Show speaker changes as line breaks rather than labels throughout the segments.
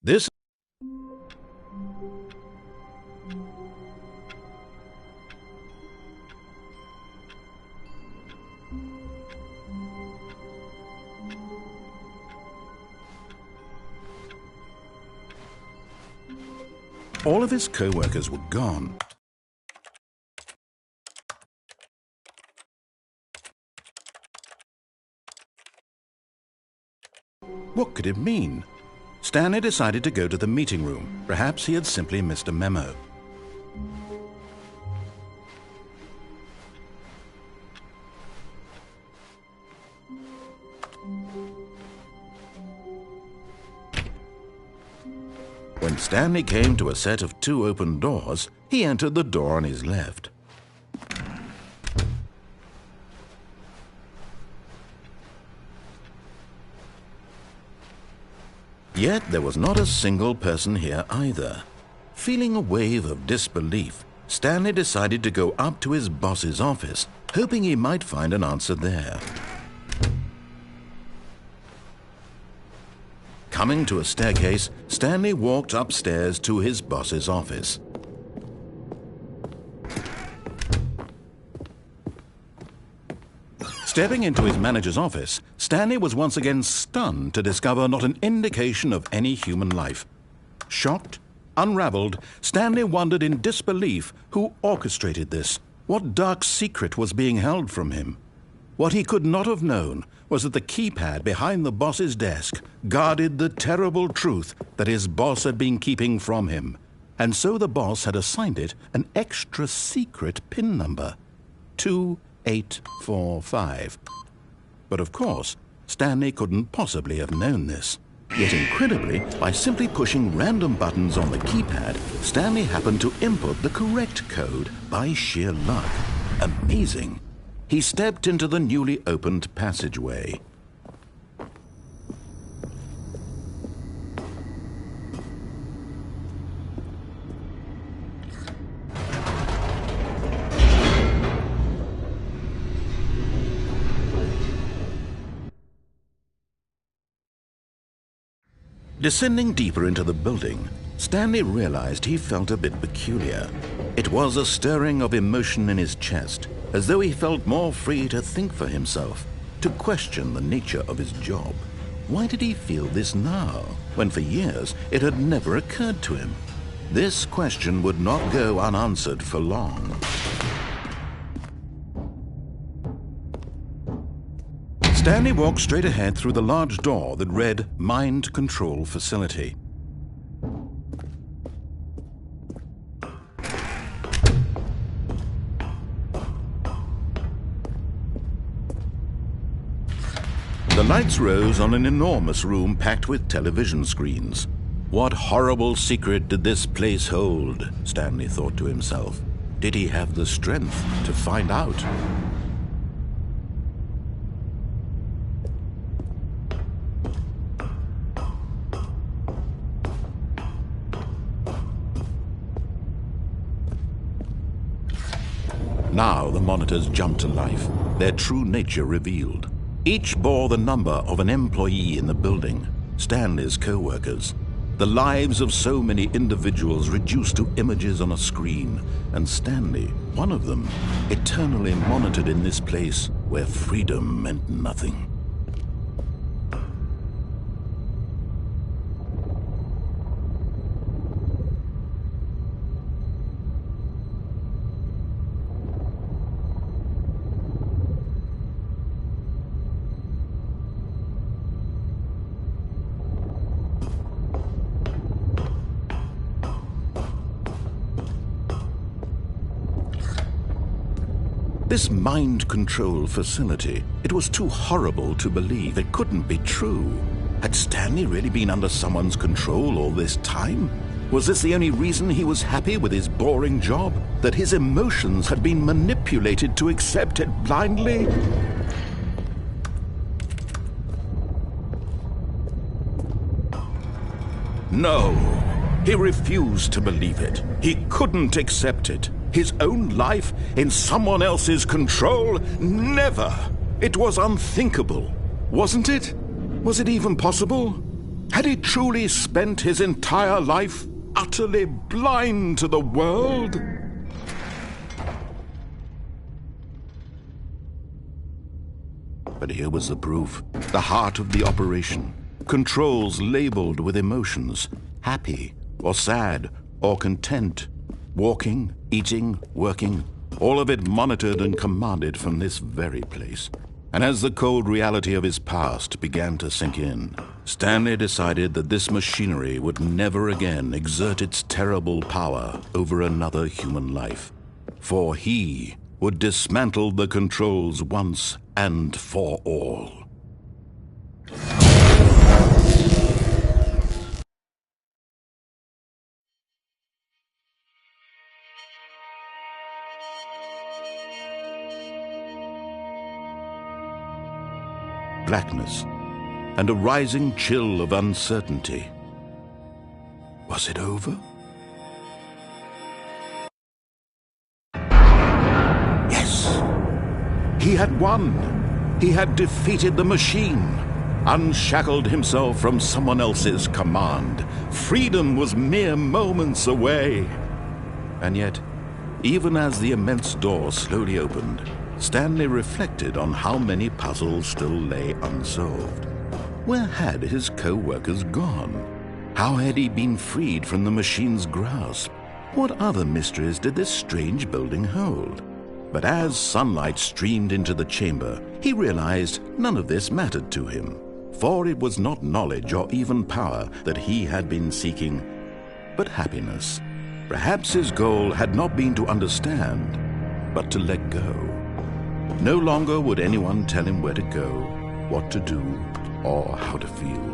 This all of his co-workers were gone. What could it mean? Stanley decided to go to the meeting room. Perhaps he had simply missed a memo. When Stanley came to a set of 2 open doors, he entered the door on his left. Yet there was not a single person here either. Feeling a wave of disbelief, Stanley decided to go up to his boss's office, hoping he might find an answer there. Coming to a staircase, Stanley walked upstairs to his boss's office. Stepping into his manager's office, Stanley was once again stunned to discover not an indication of any human life. Shocked, unraveled, Stanley wondered in disbelief who orchestrated this. What dark secret was being held from him? What he could not have known was that the keypad behind the boss's desk guarded the terrible truth that his boss had been keeping from him. And so the boss had assigned it an extra secret PIN number, 2845. But of course, Stanley couldn't possibly have known this. Yet incredibly, by simply pushing random buttons on the keypad, Stanley happened to input the correct code by sheer luck. Amazing. He stepped into the newly opened passageway. Descending deeper into the building, Stanley realized he felt a bit peculiar. It was a stirring of emotion in his chest, as though he felt more free to think for himself, to question the nature of his job. Why did he feel this now, when for years it had never occurred to him? This question would not go unanswered for long. Stanley walked straight ahead through the large door that read Mind Control Facility. The lights rose on an enormous room packed with television screens. What horrible secret did this place hold? Stanley thought to himself. Did he have the strength to find out? Now the monitors jumped to life, their true nature revealed. Each bore the number of an employee in the building, Stanley's co-workers. The lives of so many individuals reduced to images on a screen, and Stanley, one of them, eternally monitored in this place where freedom meant nothing. This mind control facility, it was too horrible to believe. It couldn't be true. Had Stanley really been under someone's control all this time? Was this the only reason he was happy with his boring job? That his emotions had been manipulated to accept it blindly? No, he refused to believe it. He couldn't accept it. His own life in someone else's control? Never! It was unthinkable, wasn't it? Was it even possible? Had he truly spent his entire life utterly blind to the world? But here was the proof. The heart of the operation. Controls labeled with emotions. Happy or sad or content. Walking, eating, working. All of it monitored and commanded from this very place. And as the cold reality of his past began to sink in, Stanley decided that this machinery would never again exert its terrible power over another human life. For he would dismantle the controls once and for all. Blackness and a rising chill of uncertainty. Was it over? Yes! He had won! He had defeated the machine, unshackled himself from someone else's command. Freedom was mere moments away. And yet, even as the immense door slowly opened, Stanley reflected on how many puzzles still lay unsolved. Where had his co-workers gone? How had he been freed from the machine's grasp? What other mysteries did this strange building hold? But as sunlight streamed into the chamber, he realized none of this mattered to him, for it was not knowledge or even power that he had been seeking, but happiness. Perhaps his goal had not been to understand, but to let go. No longer would anyone tell him where to go, what to do, or how to feel.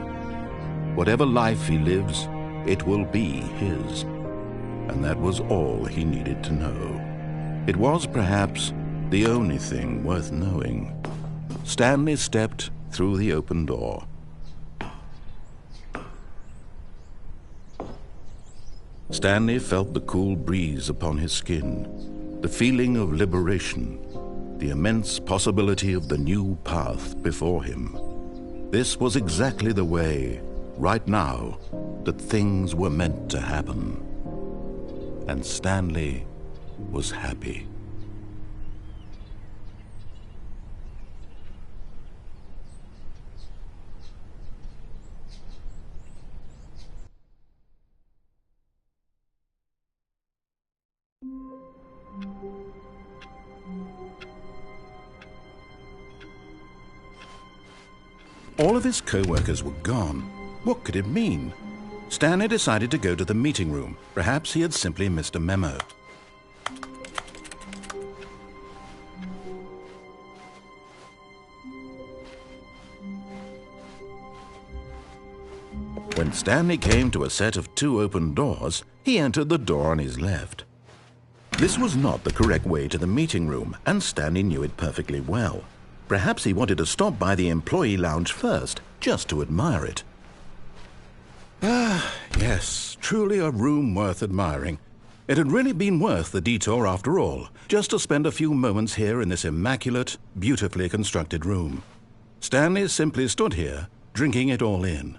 Whatever life he lives, it will be his. And that was all he needed to know. It was perhaps the only thing worth knowing. Stanley stepped through the open door. Stanley felt the cool breeze upon his skin, the feeling of liberation, the immense possibility of the new path before him. This was exactly the way, right now, that things were meant to happen. And Stanley was happy. All of his co-workers were gone. What could it mean? Stanley decided to go to the meeting room. Perhaps he had simply missed a memo. When Stanley came to a set of 2 open doors, he entered the door on his left. This was not the correct way to the meeting room, and Stanley knew it perfectly well. Perhaps he wanted to stop by the employee lounge first, just to admire it. Ah, yes, truly a room worth admiring. It had really been worth the detour after all, just to spend a few moments here in this immaculate, beautifully constructed room. Stanley simply stood here, drinking it all in.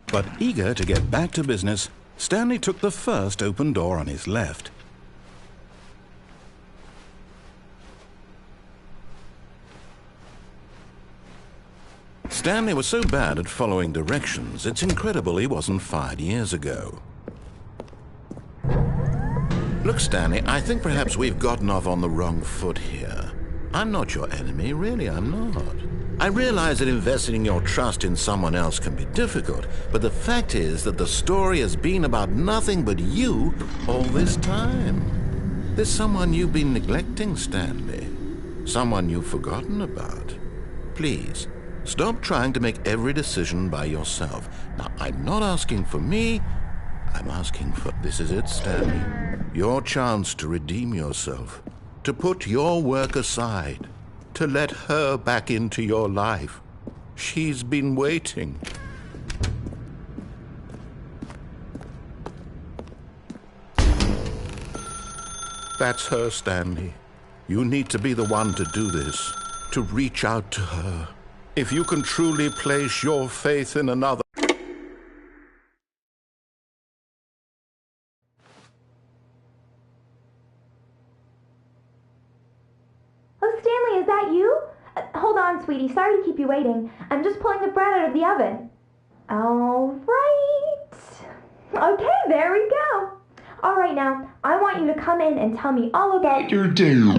But eager to get back to business, Stanley took the first open door on his left. Stanley was so bad at following directions, it's incredible he wasn't fired years ago. Look, Stanley, I think perhaps we've gotten off on the wrong foot here. I'm not your enemy, really, I'm not. I realize that investing your trust in someone else can be difficult, but the fact is that the story has been about nothing but you all this time. There's someone you've been neglecting, Stanley. Someone you've forgotten about. Please, stop trying to make every decision by yourself. Now, I'm not asking for me, I'm asking for... This is it, Stanley. Your chance to redeem yourself, to put your work aside, to let her back into your life. She's been waiting. That's her, Stanley. You need to be the one to do this, to reach out to her. If you can truly place your faith in another...
Oh, Stanley, is that you? Hold on, sweetie. Sorry to keep you waiting. I'm just pulling the bread out of the oven. All right. Okay, there we go. All right, now, I want you to come in and tell me all about your day.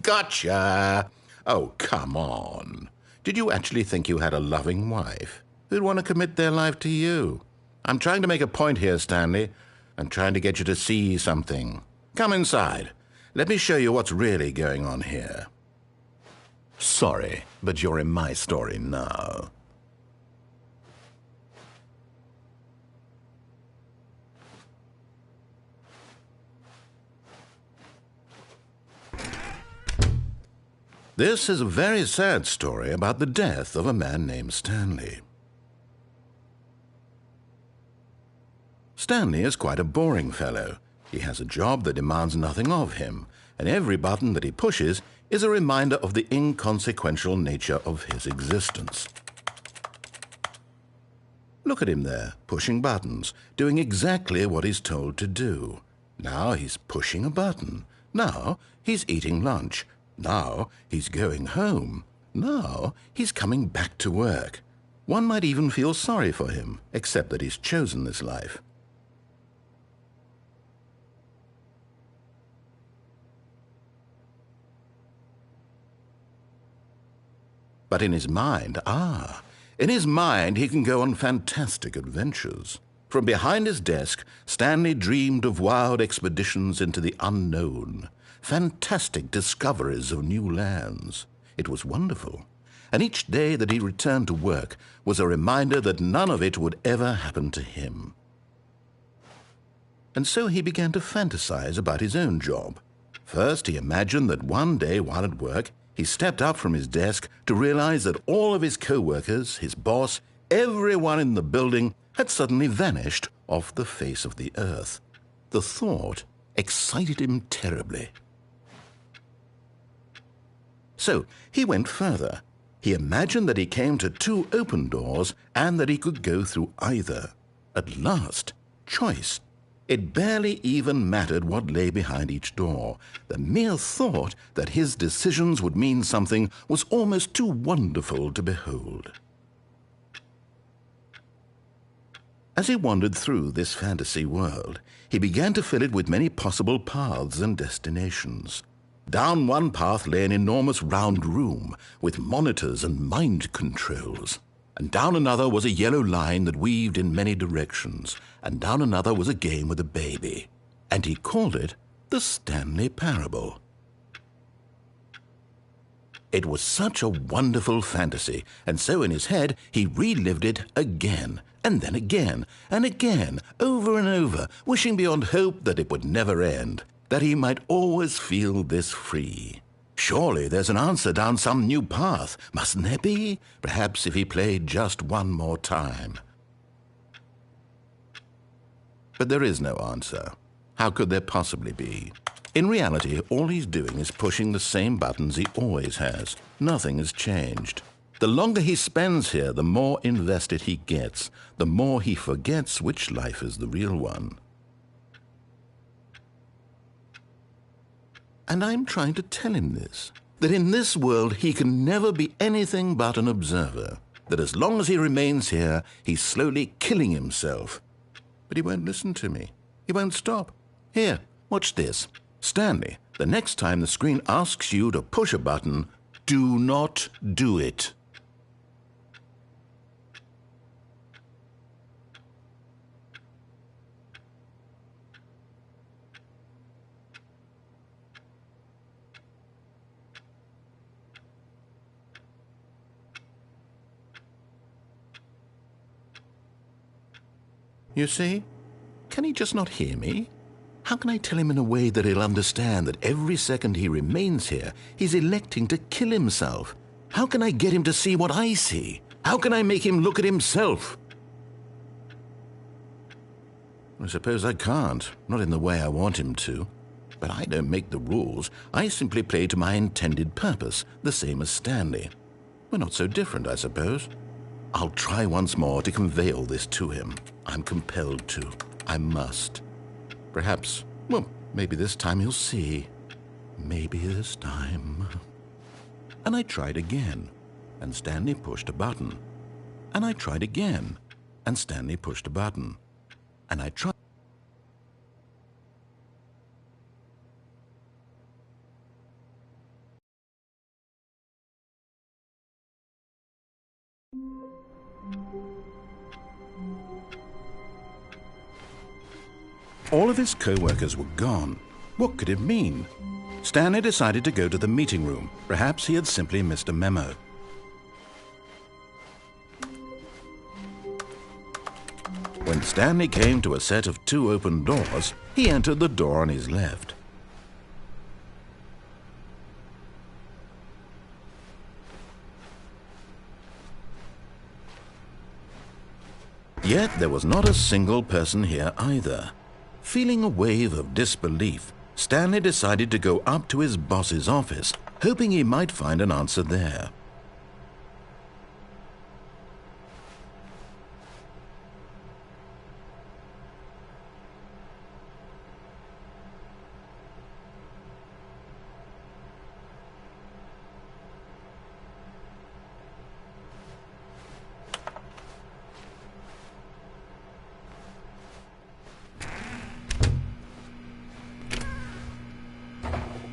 Gotcha! Oh, come on. Did you actually think you had a loving wife who'd want to commit their life to you? I'm trying to make a point here, Stanley. I'm trying to get you to see something. Come inside. Let me show you what's really going on here. Sorry, but you're in my story now. This is a very sad story about the death of a man named Stanley. Stanley is quite a boring fellow. He has a job that demands nothing of him, and every button that he pushes is a reminder of the inconsequential nature of his existence. Look at him there, pushing buttons, doing exactly what he's told to do. Now he's pushing a button. Now he's eating lunch. Now he's going home. Now he's coming back to work. One might even feel sorry for him, except that he's chosen this life. But in his mind, in his mind he can go on fantastic adventures. From behind his desk, Stanley dreamed of wild expeditions into the unknown, fantastic discoveries of new lands. It was wonderful, and each day that he returned to work was a reminder that none of it would ever happen to him. And so he began to fantasize about his own job. First, he imagined that one day while at work, he stepped up from his desk to realize that all of his co-workers, his boss, everyone in the building had suddenly vanished off the face of the earth. The thought excited him terribly. So he went further. He imagined that he came to 2 open doors and that he could go through either. At last, choice. It barely even mattered what lay behind each door. The mere thought that his decisions would mean something was almost too wonderful to behold. As he wandered through this fantasy world, he began to fill it with many possible paths and destinations. Down one path lay an enormous round room with monitors and mind controls. And down another was a yellow line that weaved in many directions, and down another was a game with a baby. And he called it the Stanley Parable. It was such a wonderful fantasy, and so in his head he relived it again, and then again, and again, over and over, wishing beyond hope that it would never end, that he might always feel this free. Surely there's an answer down some new path, mustn't there be? Perhaps if he played just one more time. But there is no answer. How could there possibly be? In reality, all he's doing is pushing the same buttons he always has. Nothing has changed. The longer he spends here, the more invested he gets, the more he forgets which life is the real one. And I'm trying to tell him this, that in this world he can never be anything but an observer, that as long as he remains here, he's slowly killing himself. But he won't listen to me. He won't stop. Here, watch this. Stanley, the next time the screen asks you to push a button, do not do it. You see? Can he just not hear me? How can I tell him in a way that he'll understand that every second he remains here, he's electing to kill himself? How can I get him to see what I see? How can I make him look at himself? I suppose I can't, not in the way I want him to. But I don't make the rules. I simply play to my intended purpose, the same as Stanley. We're not so different, I suppose. I'll try once more to convey all this to him. I'm compelled to. I must. Perhaps, well, maybe this time he'll see. Maybe this time. And I tried again, and Stanley pushed a button. And I tried again, and Stanley pushed a button. And I tried. All of his co-workers were gone. What could it mean? Stanley decided to go to the meeting room. Perhaps he had simply missed a memo. When Stanley came to a set of 2 open doors, he entered the door on his left. Yet there was not a single person here either. Feeling a wave of disbelief, Stanley decided to go up to his boss's office, hoping he might find an answer there.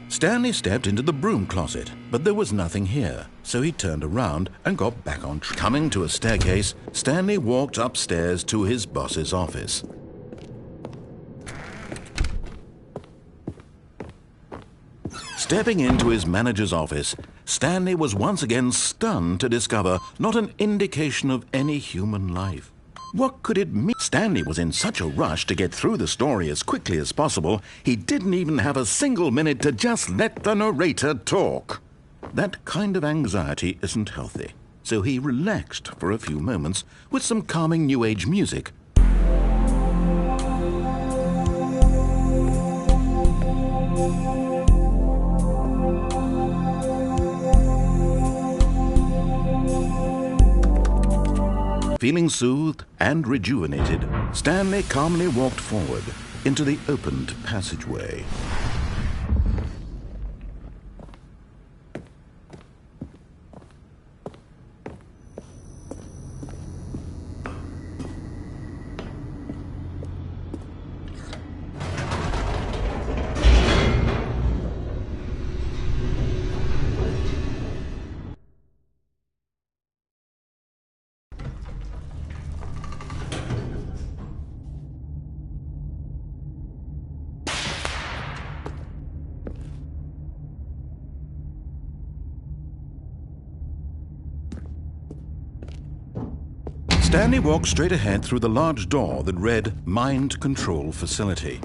Stanley stepped into the broom closet, but there was nothing here, so he turned around and got back on track. Coming to a staircase, Stanley walked upstairs to his boss's office. Stepping into his manager's office, Stanley was once again stunned to discover not an indication of any human life. What could it mean? Stanley was in such a rush to get through the story as quickly as possible, he didn't even have a single minute to just let the narrator talk. That kind of anxiety isn't healthy, so he relaxed for a few moments with some calming New Age music. Feeling soothed and rejuvenated, Stanley calmly walked forward into the opened passageway. Stanley walked straight ahead through the large door that read Mind Control Facility.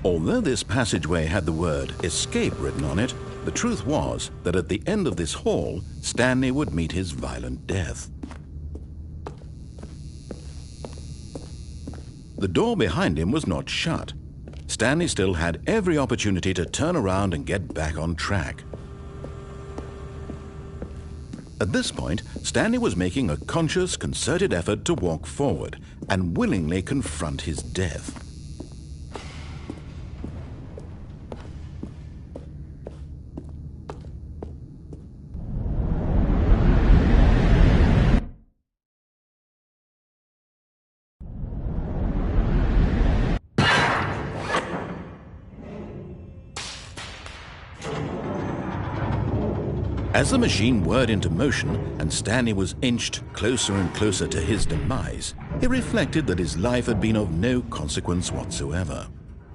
Although this passageway had the word Escape written on it, the truth was that at the end of this hall, Stanley would meet his violent death. The door behind him was not shut. Stanley still had every opportunity to turn around and get back on track. At this point, Stanley was making a conscious, concerted effort to walk forward and willingly confront his death. As the machine whirred into motion and Stanley was inched closer and closer to his demise, he reflected that his life had been of no consequence whatsoever.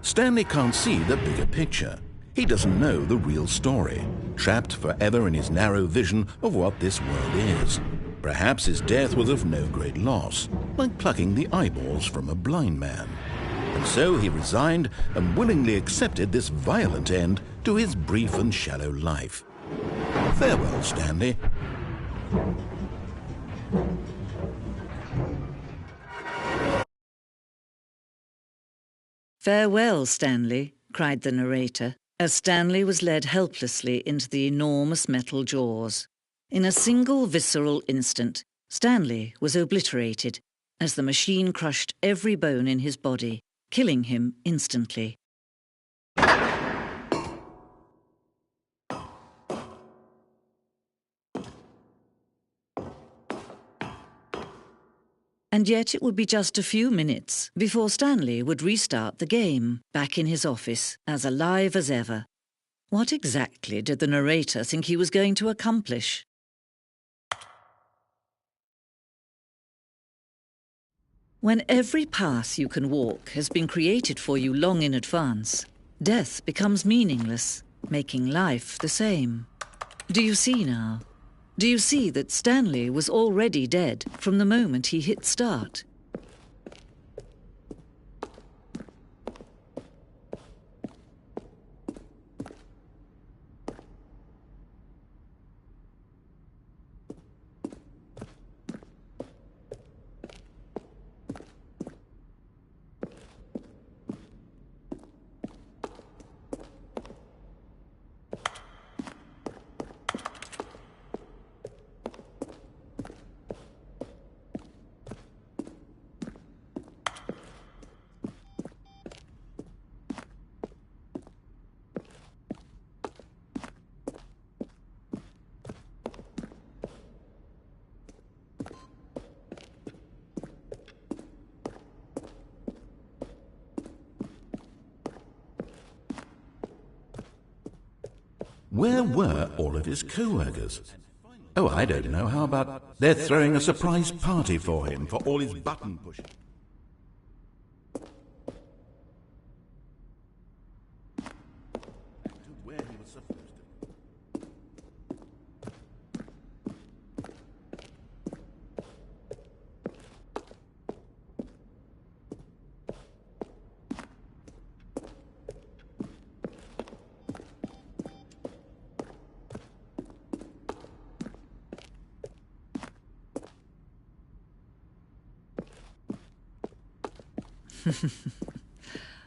Stanley can't see the bigger picture. He doesn't know the real story, trapped forever in his narrow vision of what this world is. Perhaps his death was of no great loss, like plucking the eyeballs from a blind man. And so he resigned and willingly accepted this violent end to his brief and shallow life. Farewell, Stanley.
Farewell, Stanley. cried the narrator, as Stanley was led helplessly into the enormous metal jaws. In a single visceral instant, Stanley was obliterated as the machine crushed every bone in his body, killing him instantly. And yet it would be just a few minutes before Stanley would restart the game, back in his office, as alive as ever. What exactly did the narrator think he was going to accomplish? When every path you can walk has been created for you long in advance, death becomes meaningless, making life the same. Do you see now? Do you see that Stanley was already dead from the moment he hit start?
Where were all of his co-workers? Oh, I don't know. How about they're throwing a surprise party for him for all his button pushing? Where he was supposed to.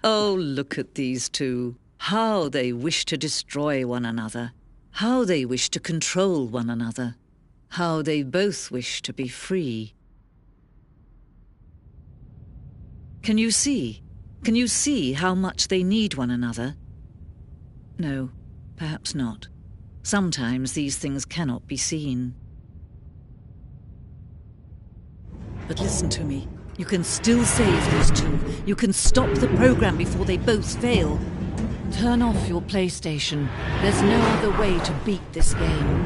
Oh, look at these two. How they wish to destroy one another. How they wish to control one another. How they both wish to be free. Can you see? Can you see how much they need one another? No, perhaps not. Sometimes these things cannot be seen. But listen to me. You can still save these two. You can stop the program before they both fail. Turn off your PlayStation. There's no other way to beat this game.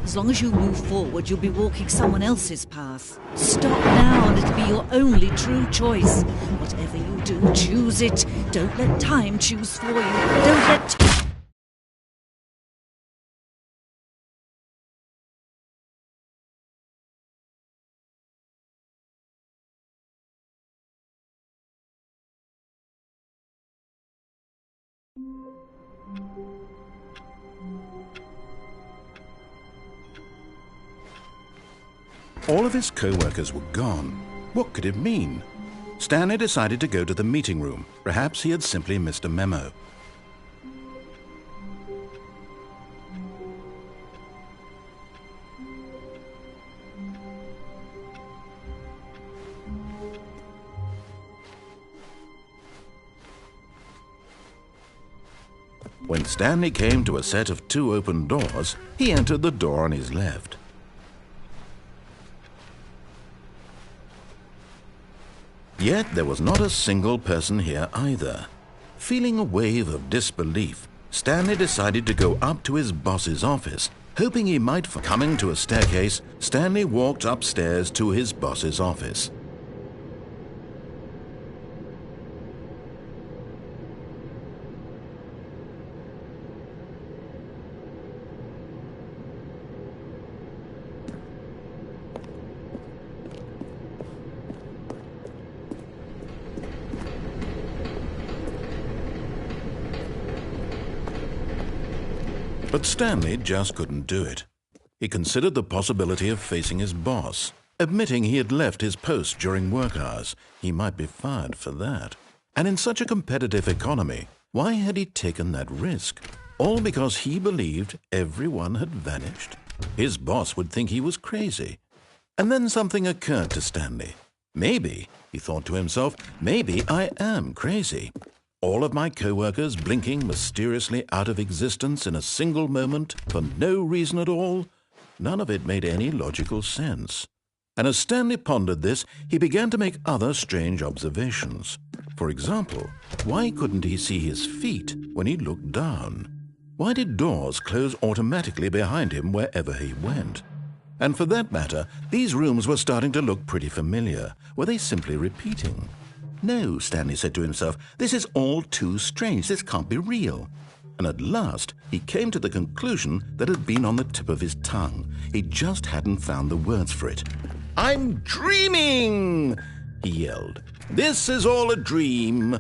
As long as you move forward, you'll be walking someone else's path. Stop now and it'll be your only true choice. Whatever you do, choose it. Don't let time choose for you. Don't let...
All of his co-workers were gone. What could it mean? Stanley decided to go to the meeting room. Perhaps he had simply missed a memo. When Stanley came to a set of 2 open doors, he entered the door on his left. Yet there was not a single person here either. Feeling a wave of disbelief, Stanley decided to go up to his boss's office, hoping he might find... Coming to a staircase, Stanley walked upstairs to his boss's office. But Stanley just couldn't do it. He considered the possibility of facing his boss. Admitting he had left his post during work hours, he might be fired for that. And in such a competitive economy, Why had he taken that risk? All because he believed everyone had vanished? His boss would think he was crazy. And then something occurred to Stanley. Maybe, he thought to himself, maybe I am crazy. All of my co-workers blinking mysteriously out of existence in a single moment for no reason at all. None of it made any logical sense. And as Stanley pondered this, he began to make other strange observations. For example, why couldn't he see his feet when he looked down? Why did doors close automatically behind him wherever he went? And for that matter, these rooms were starting to look pretty familiar. Were they simply repeating? No, Stanley said to himself, this is all too strange. This can't be real. And at last, he came to the conclusion that had been on the tip of his tongue. He just hadn't found the words for it. "I'm dreaming!" he yelled. "This is all a dream."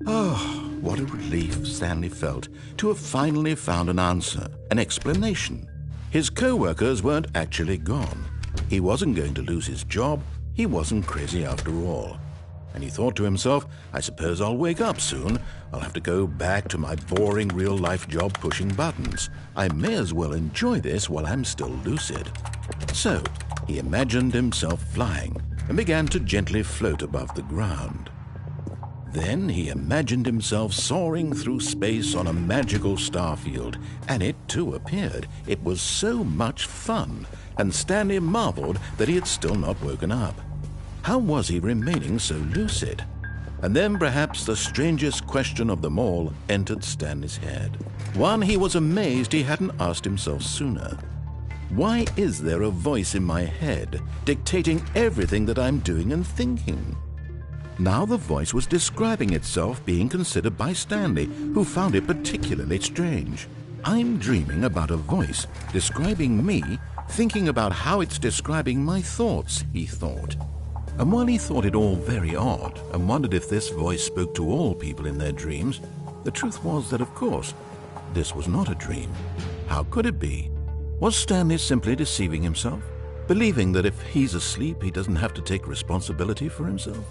Oh, what a relief Stanley felt to have finally found an answer, an explanation. His co-workers weren't actually gone. He wasn't going to lose his job. He wasn't crazy after all. And he thought to himself, I suppose I'll wake up soon. I'll have to go back to my boring real-life job pushing buttons. I may as well enjoy this while I'm still lucid. So he imagined himself flying and began to gently float above the ground. Then he imagined himself soaring through space on a magical starfield, and it too appeared. It was so much fun, and Stanley marveled that he had still not woken up. How was he remaining so lucid? And then perhaps the strangest question of them all entered Stanley's head. One he was amazed he hadn't asked himself sooner. Why is there a voice in my head dictating everything that I'm doing and thinking? Now the voice was describing itself being considered by Stanley, who found it particularly strange. I'm dreaming about a voice describing me, thinking about how it's describing my thoughts, he thought. And while he thought it all very odd and wondered if this voice spoke to all people in their dreams, the truth was that, of course, this was not a dream. How could it be? Was Stanley simply deceiving himself, believing that if he's asleep he doesn't have to take responsibility for himself?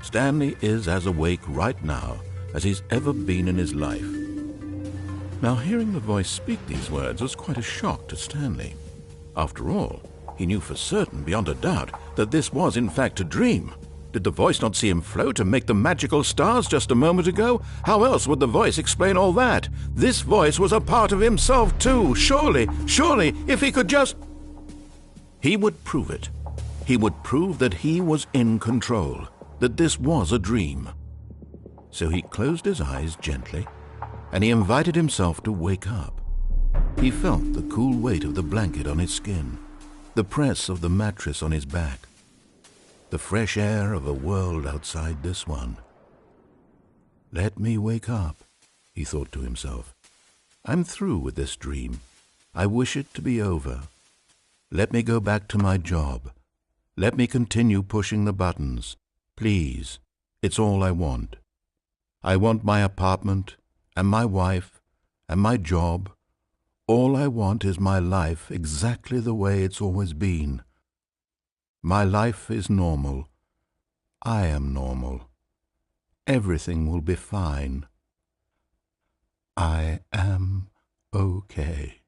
Stanley is as awake right now as he's ever been in his life. Now, hearing the voice speak these words was quite a shock to Stanley. After all, he knew for certain, beyond a doubt, that this was in fact a dream. Did the voice not see him float and make the magical stars just a moment ago? How else would the voice explain all that? This voice was a part of himself too. Surely, if he could just... He would prove it. He would prove that he was in control, that this was a dream. So he closed his eyes gently, and he invited himself to wake up. He felt the cool weight of the blanket on his skin, the press of the mattress on his back, the fresh air of a world outside this one. Let me wake up, he thought to himself. I'm through with this dream. I wish it to be over. Let me go back to my job. Let me continue pushing the buttons. Please, it's all I want. I want my apartment and my wife and my job. All I want is my life exactly the way it's always been. My life is normal. I am normal. Everything will be fine. I am okay.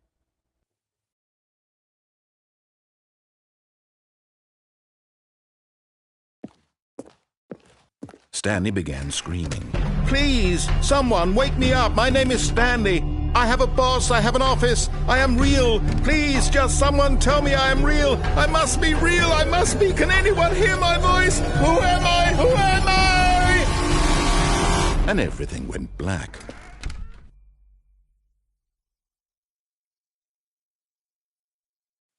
Stanley began screaming. Please, someone, wake me up. My name is Stanley. I have a boss. I have an office. I am real. Please, just someone tell me I am real. I must be real. I must be. Can anyone hear my voice? Who am I? Who am I? And everything went black.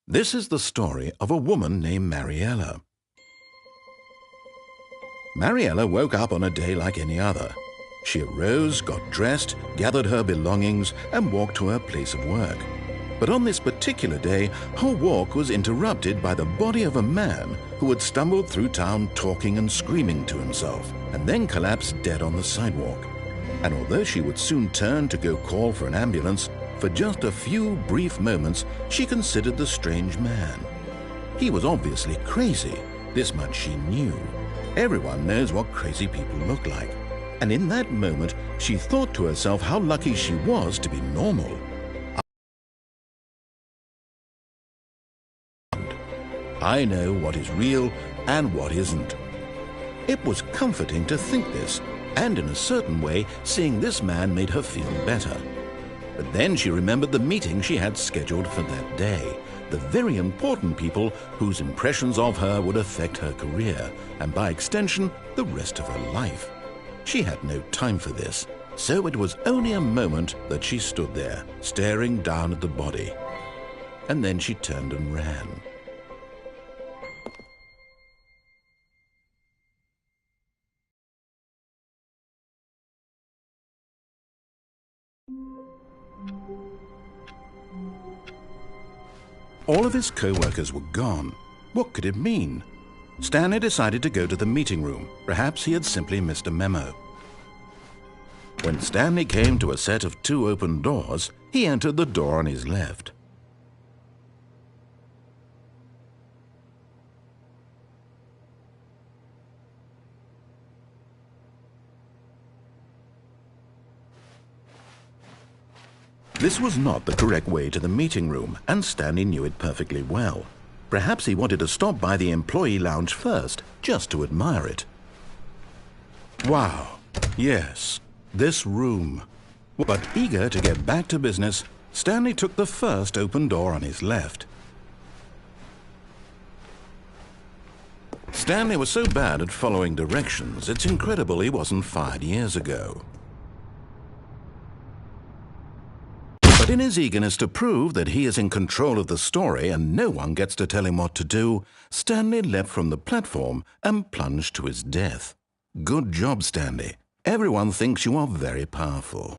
This is the story of a woman named Mariella. Mariella woke up on a day like any other. She arose, got dressed, gathered her belongings, and walked to her place of work. But on this particular day, her walk was interrupted by the body of a man who had stumbled through town talking and screaming to himself, and then collapsed dead on the sidewalk. And although she would soon turn to go call for an ambulance, for just a few brief moments she considered the strange man. He was obviously crazy. This much she knew. Everyone knows what crazy people look like. And in that moment, she thought to herself how lucky she was to be normal. I know what is real and what isn't. It was comforting to think this, and in a certain way, seeing this man made her feel better. But then she remembered the meeting she had scheduled for that day, the very important people whose impressions of her would affect her career, and by extension, the rest of her life. She had no time for this, so it was only a moment that she stood there, staring down at the body. And then she turned and ran. All of his co-workers were gone. What could it mean? Stanley decided to go to the meeting room. Perhaps he had simply missed a memo. When Stanley came to a set of 2 open doors, he entered the door on his left. This was not the correct way to the meeting room, and Stanley knew it perfectly well. Perhaps he wanted to stop by the employee lounge first, just to admire it. Wow, yes, this room. But eager to get back to business, Stanley took the first open door on his left. Stanley was so bad at following directions, it's incredible he wasn't fired years ago. But in his eagerness to prove that he is in control of the story and no one gets to tell him what to do, Stanley leapt from the platform and plunged to his death. Good job, Stanley. Everyone thinks you are very powerful.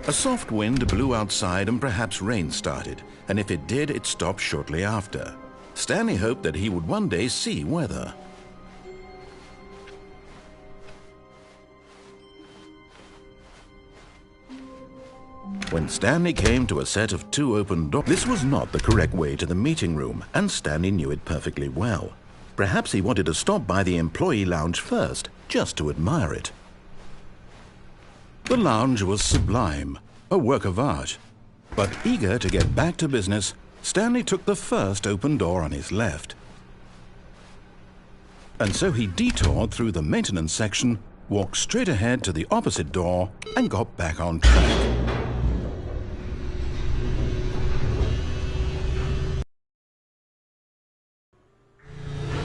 A soft wind blew outside and perhaps rain started, and if it did, it stopped shortly after. Stanley hoped that he would one day see weather. When Stanley came to a set of 2 open doors, this was not the correct way to the meeting room, and Stanley knew it perfectly well. Perhaps he wanted to stop by the employee lounge first, just to admire it. The lounge was sublime, a work of art. But eager to get back to business, Stanley took the first open door on his left. And so he detoured through the maintenance section, walked straight ahead to the opposite door, and got back on track.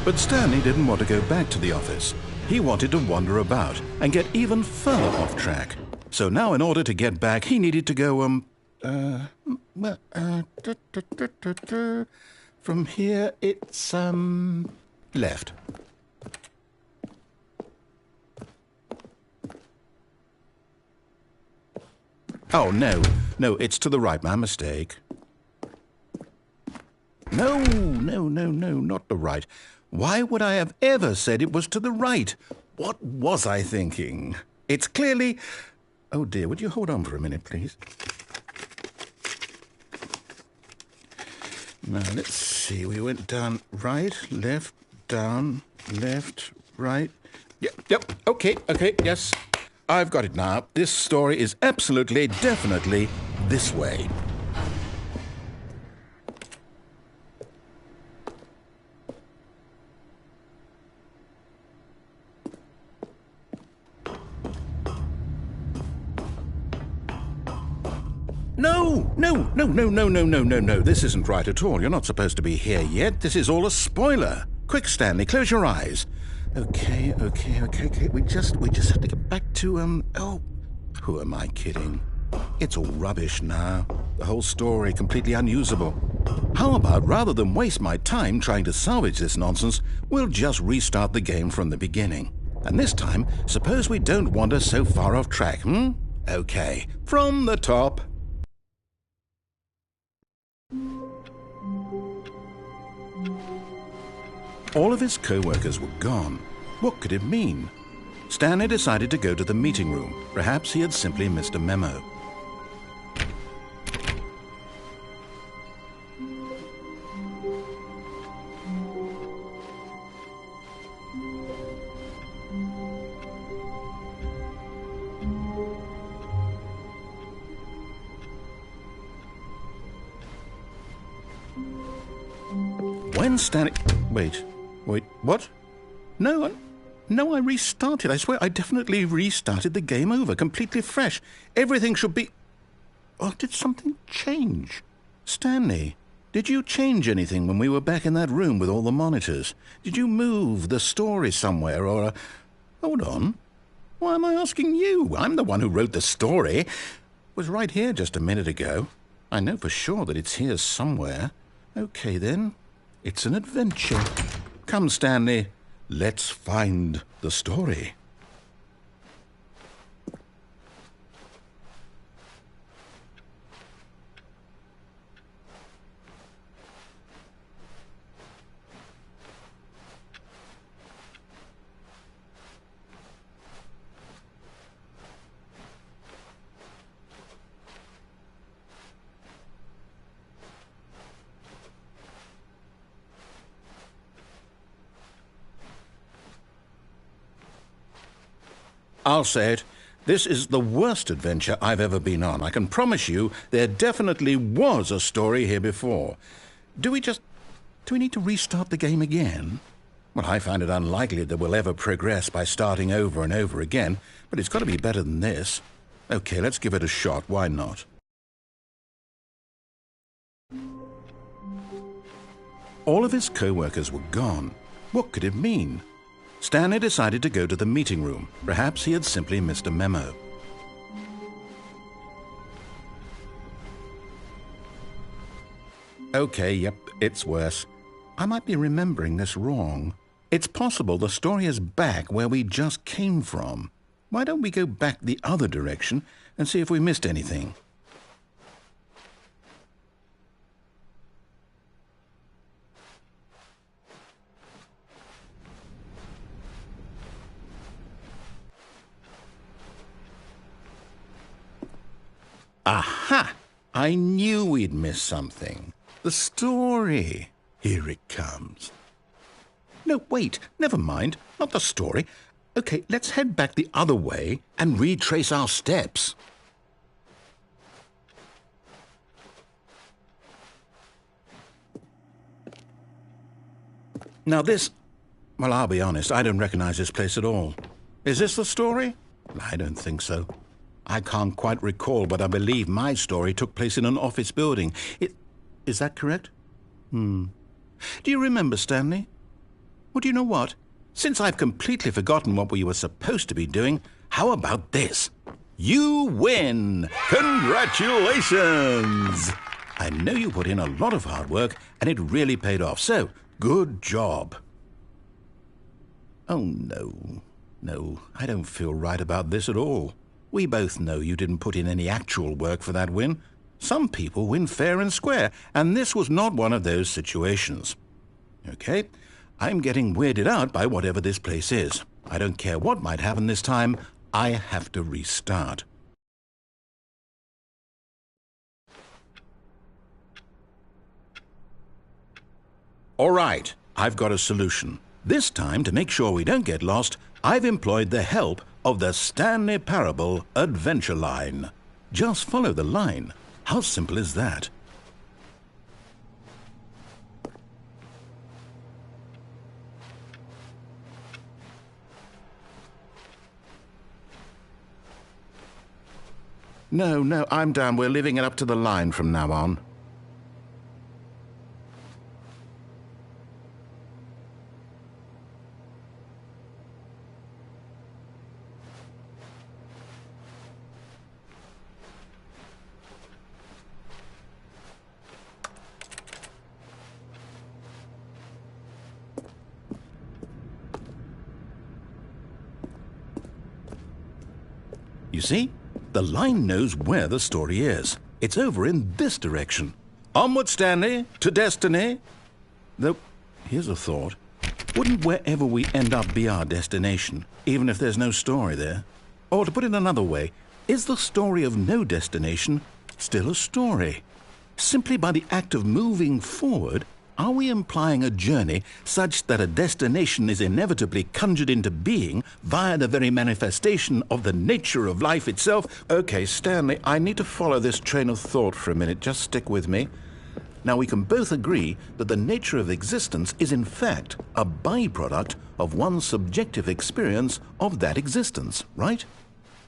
But Stanley didn't want to go back to the office. He wanted to wander about and get even further off track. So now in order to get back, he needed to go, from here it's, left. Oh, no, it's to the right, my mistake. No, not the right. Why would I have ever said it was to the right? What was I thinking? It's clearly... Oh dear, would you hold on for a minute, please? Now, let's see. We went down right, left, down, left, right. Yep, okay, yes. I've got it now. This story is absolutely, definitely this way. No. This isn't right at all. You're not supposed to be here yet. This is all a spoiler. Quick, Stanley, close your eyes. Okay. We just have to get back to, oh, who am I kidding? It's all rubbish now. The whole story completely unusable. How about, rather than waste my time trying to salvage this nonsense, we'll just restart the game from the beginning. And this time, suppose we don't wander so far off track, Okay, from the top. All of his co-workers were gone. What could it mean? Stanley decided to go to the meeting room. Perhaps he had simply missed a memo. When Stanley... Wait, what? No, I restarted. I swear I definitely restarted the game over, completely fresh. Everything should be... Oh, did something change? Stanley, did you change anything when we were back in that room with all the monitors? Did you move the story somewhere or... Hold on. Why am I asking you? I'm the one who wrote the story. It was right here just a minute ago. I know for sure that it's here somewhere. Okay, then. It's an adventure. Come, Stanley. Let's find the story. I'll say it. This is the worst adventure I've ever been on. I can promise you there definitely was a story here before. Do we need to restart the game again? Well, I find it unlikely that we'll ever progress by starting over and over again, but it's got to be better than this. Okay, let's give it a shot. Why not? All of his co-workers were gone. What could it mean? Stanley decided to go to the meeting room. Perhaps he had simply missed a memo. Okay, yep, it's worse. I might be remembering this wrong. It's possible the story is back where we just came from. Why don't we go back the other direction and see if we missed anything? Aha! I knew we'd missed something. The story. Here it comes. No, wait, never mind. Not the story. Okay, let's head back the other way and retrace our steps. Now this... Well, I'll be honest, I don't recognize this place at all. Is this the story? I don't think so. I can't quite recall, but I believe my story took place in an office building. Is that correct? Do you remember, Stanley? Well, do you know what? Since I've completely forgotten what we were supposed to be doing, how about this? You win! Congratulations! I know you put in a lot of hard work, and it really paid off, so good job. Oh, no. No, I don't feel right about this at all. We both know you didn't put in any actual work for that win. Some people win fair and square, and this was not one of those situations. Okay, I'm getting weirded out by whatever this place is. I don't care what might happen this time. I have to restart. All right, I've got a solution. This time, to make sure we don't get lost, I've employed the help of the Stanley Parable Adventure Line. Just follow the line. How simple is that? No, I'm down. We're leaving it up to the line from now on. You see? The line knows where the story is. It's over in this direction. Onward, Stanley, to destiny. Though, here's a thought. Wouldn't wherever we end up be our destination, even if there's no story there? Or to put it another way, is the story of no destination still a story? Simply by the act of moving forward, are we implying a journey such that a destination is inevitably conjured into being via the very manifestation of the nature of life itself? Okay, Stanley, I need to follow this train of thought for a minute. Just stick with me. Now, we can both agree that the nature of existence is in fact a byproduct of one's subjective experience of that existence, right?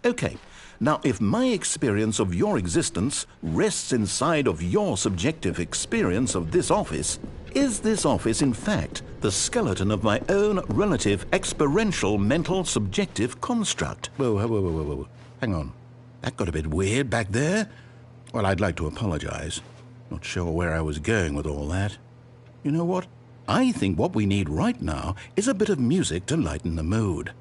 Okay. Now, if my experience of your existence rests inside of your subjective experience of this office, is this office, in fact, the skeleton of my own relative experiential mental subjective construct? Whoa. Hang on. That got a bit weird back there. Well, I'd like to apologize. Not sure where I was going with all that. You know what? I think what we need right now is a bit of music to lighten the mood.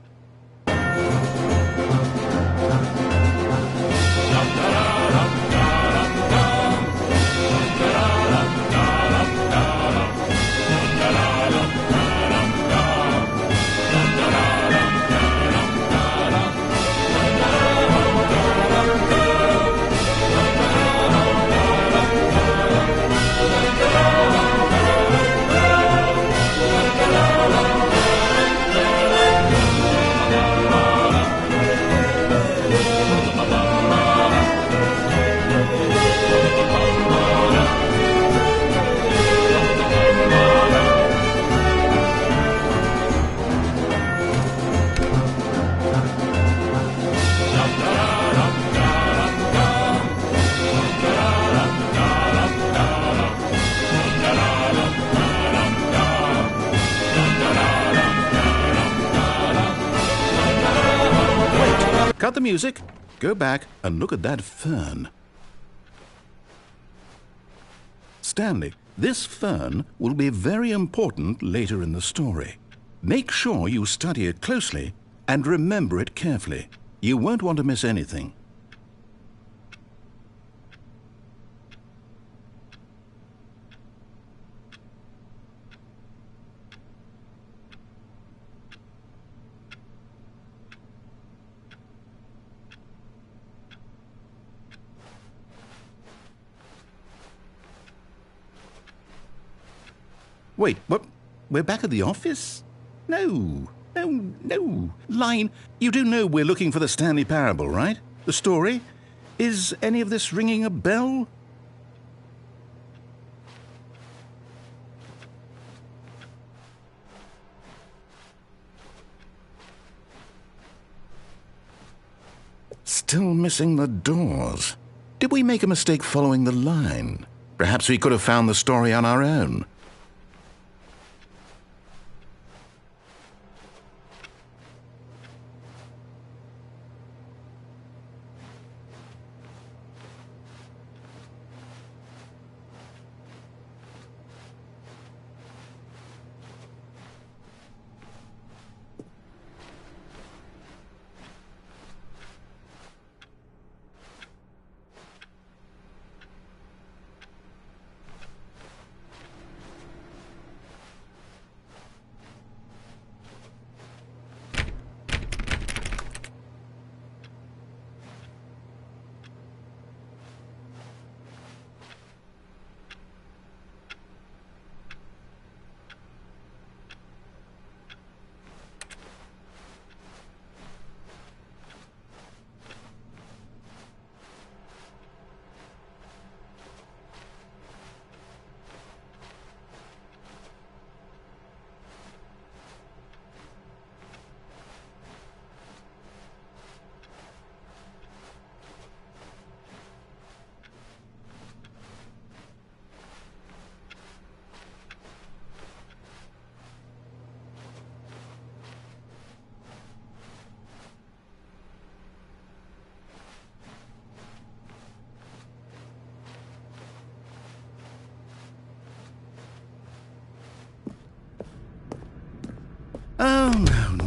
Cut the music, go back and look at that fern. Stanley, this fern will be very important later in the story. Make sure you study it closely and remember it carefully. You won't want to miss anything. Wait, what? We're back at the office? No. Line, you do know we're looking for the Stanley Parable, right? The story? Is any of this ringing a bell? Still missing the doors. Did we make a mistake following the line? Perhaps we could have found the story on our own.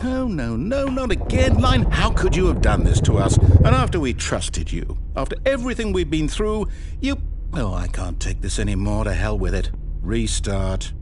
Oh, no, not again, Line. How could you have done this to us? And after we trusted you, after everything we've been through, you... Oh, I can't take this anymore. To hell with it. Restart.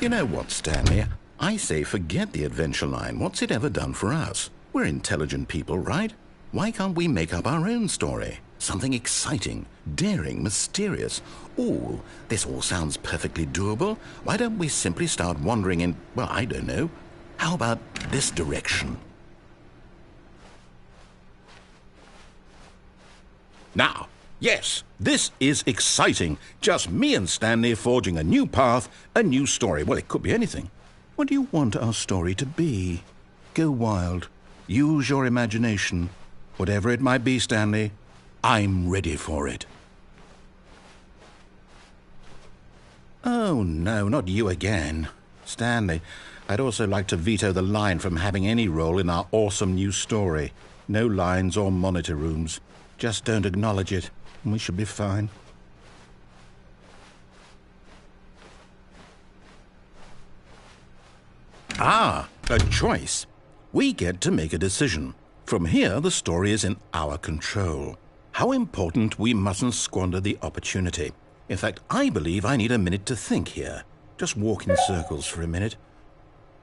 You know what, Stanley? I say forget the adventure line. What's it ever done for us? We're intelligent people, right? Why can't we make up our own story? Something exciting, daring, mysterious. Ooh, this all sounds perfectly doable. Why don't we simply start wandering in, well, I don't know. How about this direction? Now, yes, this is exciting. Just me and Stanley forging a new path, a new story. Well, it could be anything. What do you want our story to be? Go wild. Use your imagination. Whatever it might be, Stanley, I'm ready for it. Oh, no, not you again. Stanley, I'd also like to veto the line from having any role in our awesome new story. No lines or monitor rooms. Just don't acknowledge it, and we should be fine. Ah, a choice. We get to make a decision. From here, the story is in our control. How important we mustn't squander the opportunity. In fact, I believe I need a minute to think here. Just walk in circles for a minute.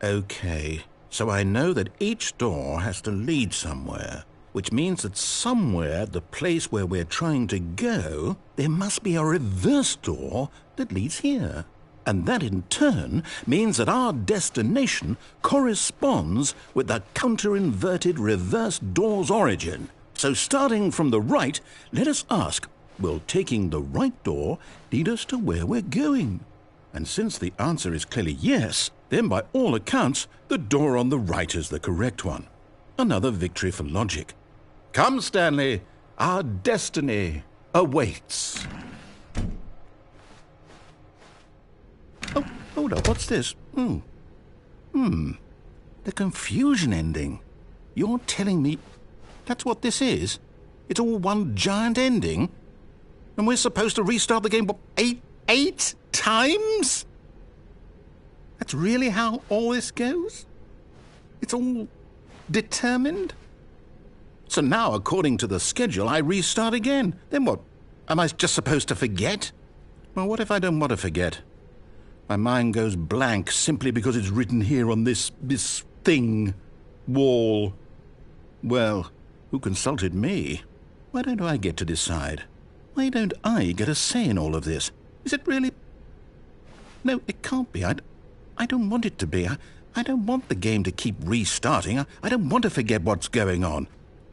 Okay, so I know that each door has to lead somewhere, which means that somewhere at the place where we're trying to go, there must be a reverse door that leads here. And that in turn means that our destination corresponds with the counter-inverted reverse door's origin. So starting from the right, let us ask, will taking the right door lead us to where we're going? And since the answer is clearly yes, then by all accounts, the door on the right is the correct one. Another victory for logic. Come, Stanley, our destiny awaits. Oh, hold up, what's this? The confusion ending. You're telling me that's what this is? It's all one giant ending? And we're supposed to restart the game, what, eight times? That's really how all this goes? It's all determined? So now, according to the schedule, I restart again. Then what? Am I just supposed to forget? Well, what if I don't want to forget? My mind goes blank simply because it's written here on this thing, wall. Well, who consulted me? Why don't I get to decide? Why don't I get a say in all of this? Is it really? No, it can't be. I don't want it to be. I don't want the game to keep restarting. I don't want to forget what's going on.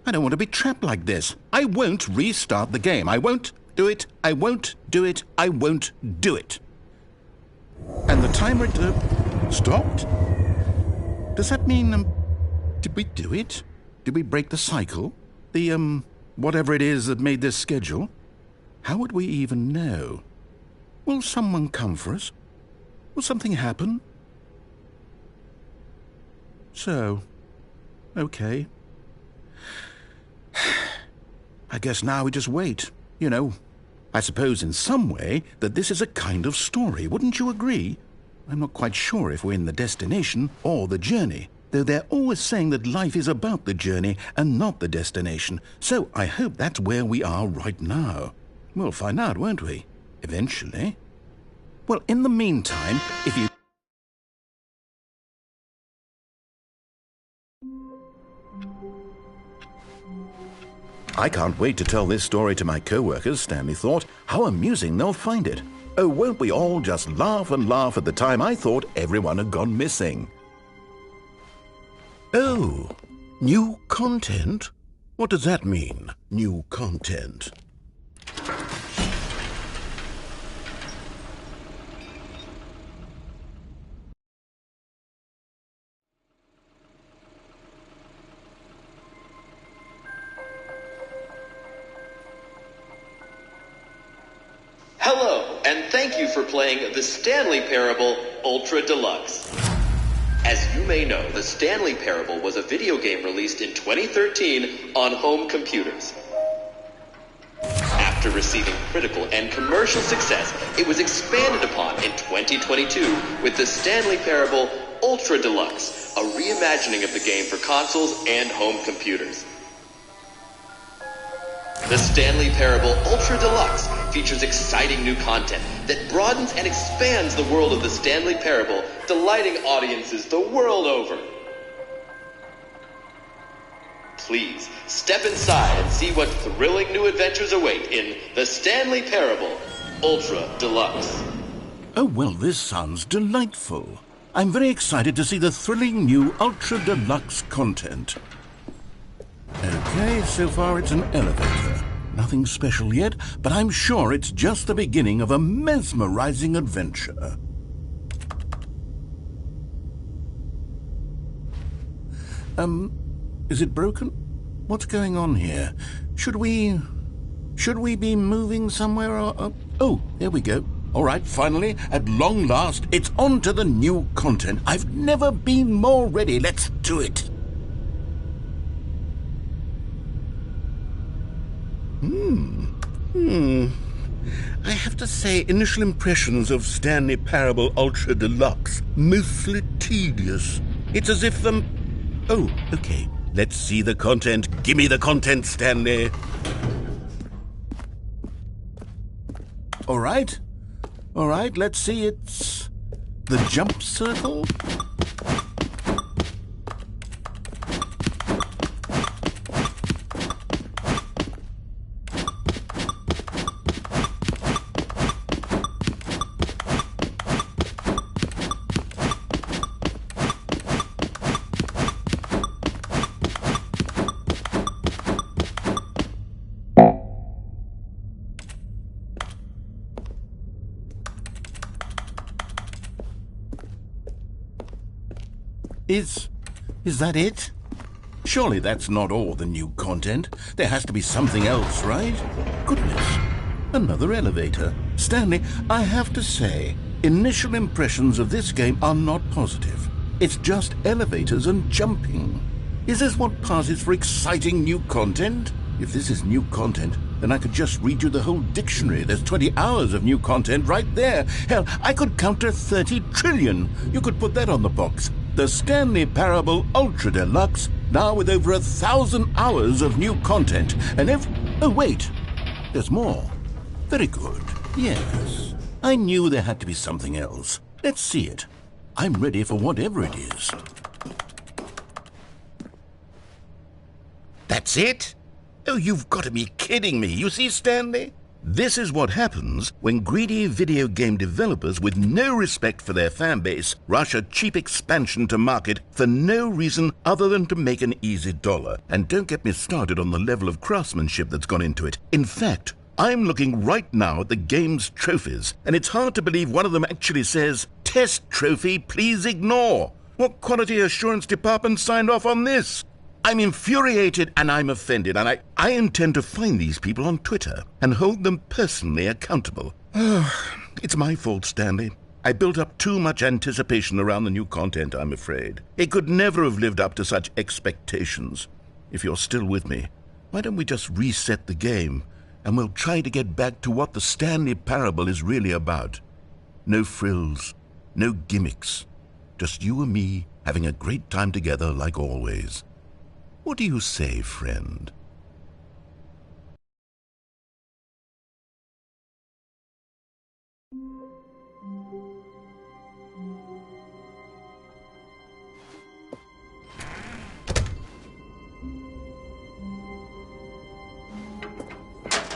I don't want to be trapped like this. I won't restart the game. I won't do it. I won't do it. I won't do it. And the timer stopped? Does that mean, did we do it? Did we break the cycle? The, whatever it is that made this schedule? How would we even know? Will someone come for us? Will something happen? So, okay. I guess now we just wait, you know. I suppose in some way that this is a kind of story, wouldn't you agree? I'm not quite sure if we're in the destination or the journey, though they're always saying that life is about the journey and not the destination, so I hope that's where we are right now. We'll find out, won't we? Eventually. Well, in the meantime, if you... I can't wait to tell this story to my co-workers, Stanley thought. How amusing they'll find it. Oh, won't we all just laugh and laugh at the time I thought everyone had gone missing. Oh, new content? What does that mean, new content?
Hello, and thank you for playing the Stanley Parable Ultra Deluxe. As you may know, the Stanley Parable was a video game released in 2013 on home computers. After After receiving critical and commercial success, it was expanded upon in 2022 with the Stanley Parable Ultra Deluxe, a reimagining of the game for consoles and home computers. The Stanley Parable Ultra Deluxe features exciting new content that broadens and expands the world of the Stanley Parable, delighting audiences the world over. Please step inside and see what thrilling new adventures await in the Stanley Parable Ultra Deluxe.
Oh, well, this sounds delightful. I'm very excited to see the thrilling new Ultra Deluxe content. Okay, so far it's an elevator. Nothing special yet, but I'm sure it's just the beginning of a mesmerizing adventure. Is it broken? What's going on here? Should we be moving somewhere or... Oh, there we go. All right, finally, at long last, it's on to the new content. I've never been more ready. Let's do it. I have to say, initial impressions of Stanley Parable Ultra Deluxe, mostly tedious. It's as if the... Oh, okay. Let's see the content. Give me the content, Stanley. All right, let's see. It's the jump circle. Is that it? Surely that's not all the new content. There has to be something else, right? Goodness, another elevator. Stanley, I have to say, initial impressions of this game are not positive. It's just elevators and jumping. Is this what passes for exciting new content? If this is new content, then I could just read you the whole dictionary. There's 20 hours of new content right there. Hell, I could count to 30 trillion. You could put that on the box. The Stanley Parable Ultra Deluxe, now with over 1,000 hours of new content. And oh, wait, there's more. Very good. Yes, I knew there had to be something else. Let's see it. I'm ready for whatever it is. That's it? Oh, you've got to be kidding me. You see, Stanley? This is what happens when greedy video game developers with no respect for their fan base rush a cheap expansion to market for no reason other than to make an easy dollar. And don't get me started on the level of craftsmanship that's gone into it. In fact, I'm looking right now at the game's trophies, and it's hard to believe one of them actually says, "Test trophy, please ignore." What quality assurance department signed off on this? I'm infuriated and I'm offended, and I intend to find these people on Twitter and hold them personally accountable. It's my fault, Stanley. I built up too much anticipation around the new content, I'm afraid. It could never have lived up to such expectations. If you're still with me, why don't we just reset the game, and we'll try to get back to what the Stanley Parable is really about. No frills, no gimmicks. Just you and me having a great time together like always. What do you say, friend?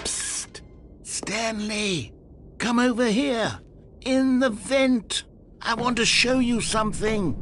Psst! Stanley! Come over here! In the vent! I want to show you something!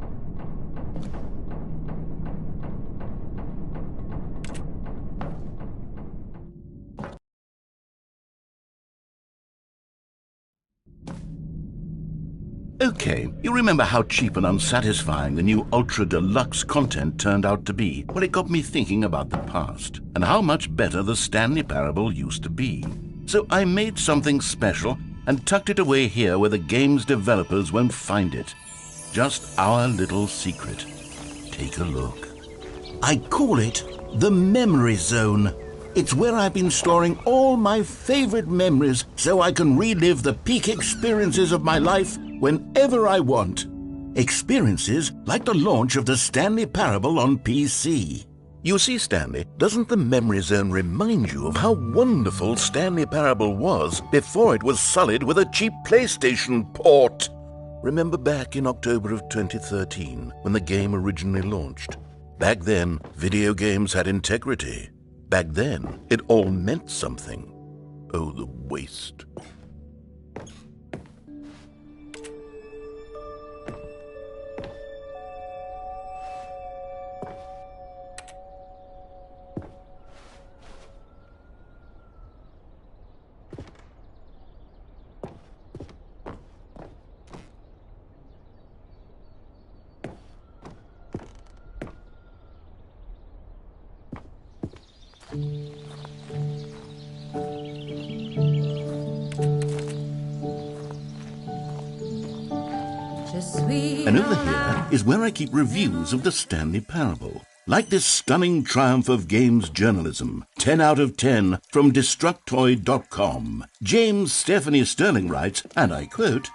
Okay, you remember how cheap and unsatisfying the new Ultra Deluxe content turned out to be? Well, it got me thinking about the past, and how much better the Stanley Parable used to be. So I made something special and tucked it away here where the game's developers won't find it. Just our little secret. Take a look. I call it the Memory Zone. It's where I've been storing all my favorite memories so I can relive the peak experiences of my life whenever I want. Experiences like the launch of the Stanley Parable on PC. You see, Stanley, doesn't the memory zone remind you of how wonderful Stanley Parable was before it was sullied with a cheap PlayStation port? Remember back in October of 2013 when the game originally launched? Back then, video games had integrity. Back then, it all meant something. Oh, the waste. And over here is where I keep reviews of the Stanley Parable. Like this stunning triumph of games journalism, 10 out of 10 from Destructoid.com. James Stephanie Sterling writes, and I quote,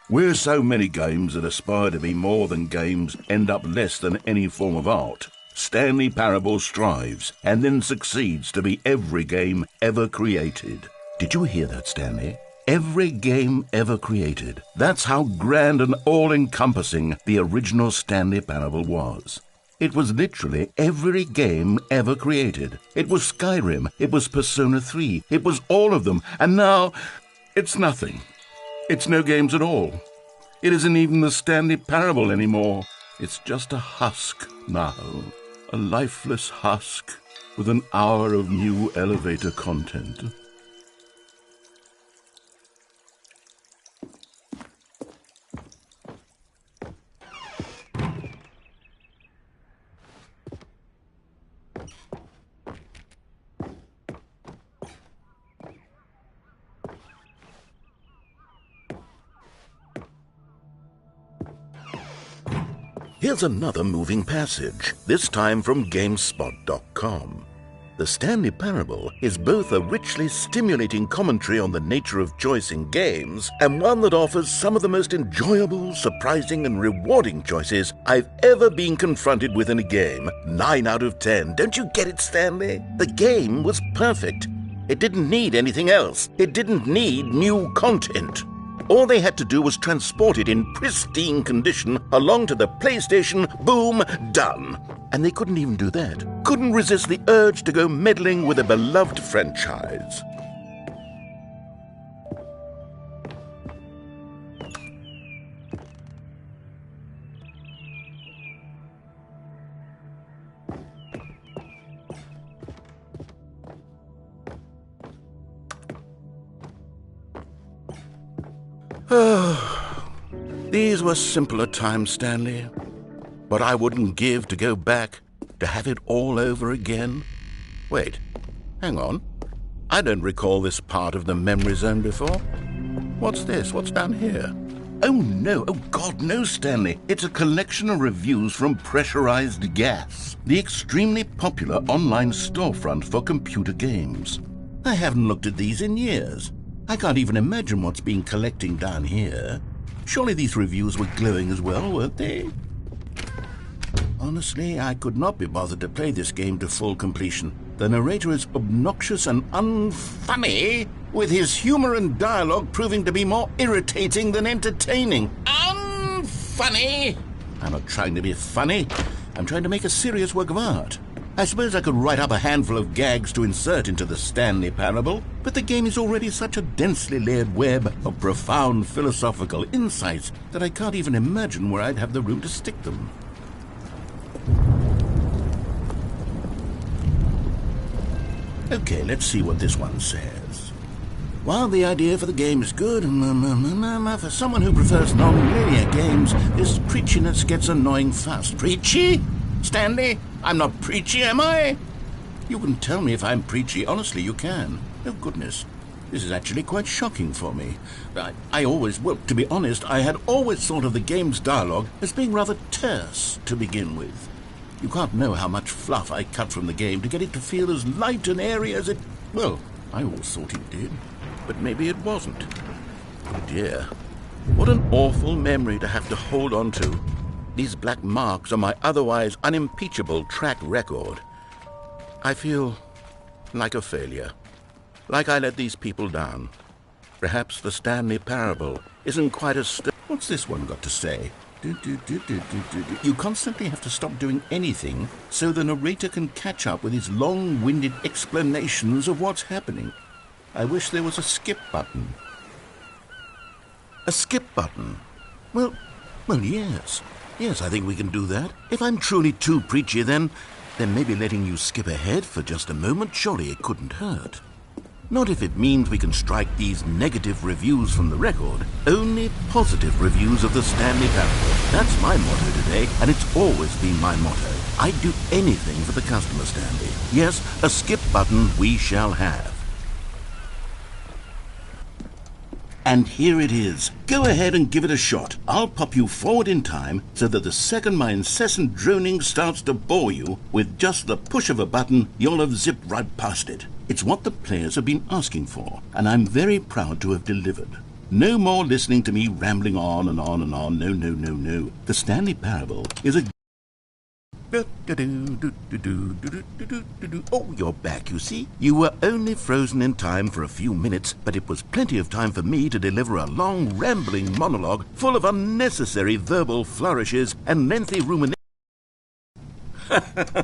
"Where so many games that aspire to be more than games end up less than any form of art, Stanley Parable strives and then succeeds to be every game ever created." Did you hear that, Stanley? Every game ever created. That's how grand and all-encompassing the original Stanley Parable was. It was literally every game ever created. It was Skyrim, it was Persona 3, it was all of them, and now it's nothing. It's no games at all. It isn't even the Stanley Parable anymore. It's just a husk now. A lifeless husk with an hour of new elevator content. Here's another moving passage, this time from GameSpot.com. The Stanley Parable is both a richly stimulating commentary on the nature of choice in games and one that offers some of the most enjoyable, surprising, and rewarding choices I've ever been confronted with in a game. 9 out of 10. Don't you get it, Stanley? The game was perfect. It didn't need anything else. It didn't need new content. All they had to do was transport it in pristine condition along to the PlayStation, boom, done. And they couldn't even do that. Couldn't resist the urge to go meddling with a beloved franchise. These were simpler times, Stanley. But I wouldn't give to go back, to have it all over again. Wait, hang on. I don't recall this part of the memory zone before. What's this? What's down here? Oh no, oh God, no, Stanley. It's a collection of reviews from Pressurized Gas, the extremely popular online storefront for computer games. I haven't looked at these in years. I can't even imagine what's been collecting down here. Surely these reviews were glowing as well, weren't they? Honestly, I could not be bothered to play this game to full completion. The narrator is obnoxious and unfunny, with his humor and dialogue proving to be more irritating than entertaining. Unfunny! I'm not trying to be funny. I'm trying to make a serious work of art. I suppose I could write up a handful of gags to insert into the Stanley Parable, but the game is already such a densely layered web of profound philosophical insights that I can't even imagine where I'd have the room to stick them. Okay, let's see what this one says. While the idea for the game is good, for someone who prefers non-linear games, this preachiness gets annoying fast. Preachy? Stanley? I'm not preachy, am I? You can tell me if I'm preachy. Honestly, you can. Oh, goodness. This is actually quite shocking for me. To be honest, I had always thought of the game's dialogue as being rather terse to begin with. You can't know how much fluff I cut from the game to get it to feel as light and airy as it... Well, I always thought it did, but maybe it wasn't. Oh dear. What an awful memory to have to hold on to. These black marks on my otherwise unimpeachable track record. I feel like a failure. Like I let these people down. Perhaps the Stanley parable isn't quite as... What's this one got to say? You constantly have to stop doing anything so the narrator can catch up with his long-winded explanations of what's happening. I wish there was a skip button. A skip button? Well, yes. Yes, I think we can do that. If I'm truly too preachy, then maybe letting you skip ahead for just a moment, surely it couldn't hurt. Not if it means we can strike these negative reviews from the record. Only positive reviews of the Stanley parable. That's my motto today, and it's always been my motto. I'd do anything for the customer, Stanley. Yes, a skip button we shall have. And here it is. Go ahead and give it a shot. I'll pop you forward in time so that the second my incessant droning starts to bore you, with just the push of a button, you'll have zipped right past it. It's what the players have been asking for, and I'm very proud to have delivered. No more listening to me rambling on and on and on. No. The Stanley parable is a... Oh, you're back, you see. You were only frozen in time for a few minutes, but it was plenty of time for me to deliver a long, rambling monologue full of unnecessary verbal flourishes and lengthy ruminations.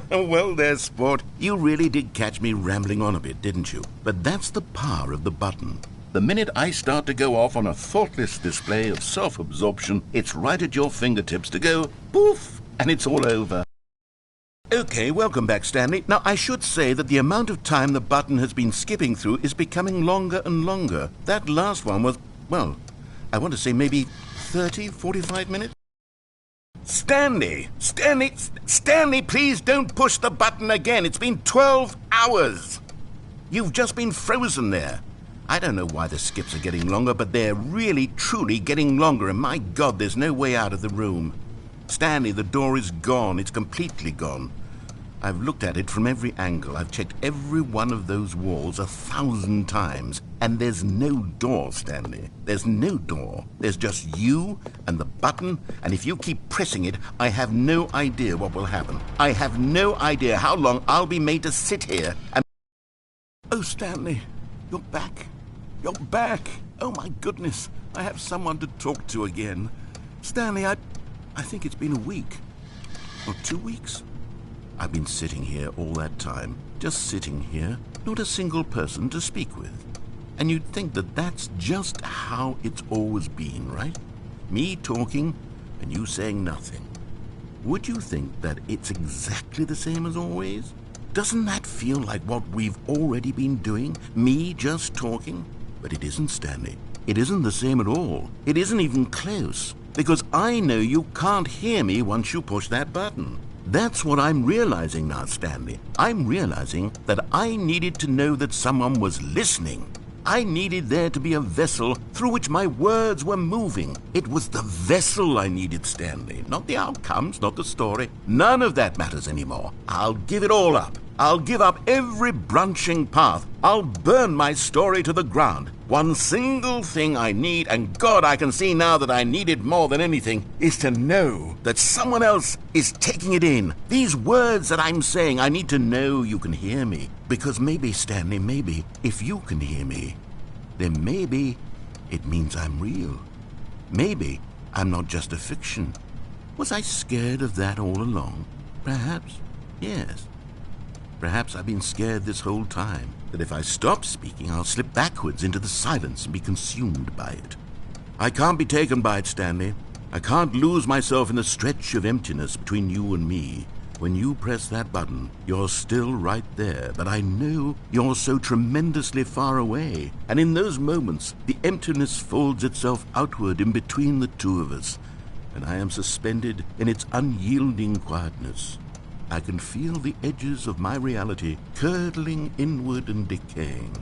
Well there, sport. You really did catch me rambling on a bit, didn't you? But that's the power of the button. The minute I start to go off on a thoughtless display of self-absorption, it's right at your fingertips to go poof, and it's all over. Okay, welcome back, Stanley. Now, I should say that the amount of time the button has been skipping through is becoming longer and longer. That last one was, well, I want to say maybe 30, 45 minutes? Stanley, please don't push the button again. It's been 12 hours. You've just been frozen there. I don't know why the skips are getting longer, but they're really, truly getting longer, and my God, there's no way out of the room. Stanley, the door is gone. It's completely gone. I've looked at it from every angle. I've checked every one of those walls 1,000 times. And there's no door, Stanley. There's no door. There's just you and the button. And if you keep pressing it, I have no idea what will happen. I have no idea how long I'll be made to sit here and... Oh, Stanley, you're back. You're back. Oh, my goodness. I have someone to talk to again. Stanley, I think it's been a week. Or 2 weeks. I've been sitting here all that time, just sitting here, not a single person to speak with. And you'd think that that's just how it's always been, right? Me talking and you saying nothing. Would you think that it's exactly the same as always? Doesn't that feel like what we've already been doing? Me just talking? But it isn't, Stanley. It isn't the same at all. It isn't even close. Because I know you can't hear me once you push that button. That's what I'm realizing now, Stanley. I'm realizing that I needed to know that someone was listening. I needed there to be a vessel through which my words were moving. It was the vessel I needed, Stanley. Not the outcomes, not the story. None of that matters anymore. I'll give it all up. I'll give up every branching path. I'll burn my story to the ground. One single thing I need, and God, I can see now that I need it more than anything, is to know that someone else is taking it in. These words that I'm saying, I need to know you can hear me. Because maybe, Stanley, maybe, if you can hear me, then maybe it means I'm real. Maybe I'm not just a fiction. Was I scared of that all along? Perhaps, yes. Perhaps I've been scared this whole time, that if I stop speaking, I'll slip backwards into the silence and be consumed by it. I can't be taken by it, Stanley. I can't lose myself in the stretch of emptiness between you and me. When you press that button, you're still right there, but I know you're so tremendously far away. And in those moments, the emptiness folds itself outward in between the two of us, and I am suspended in its unyielding quietness. I can feel the edges of my reality curdling inward and decaying.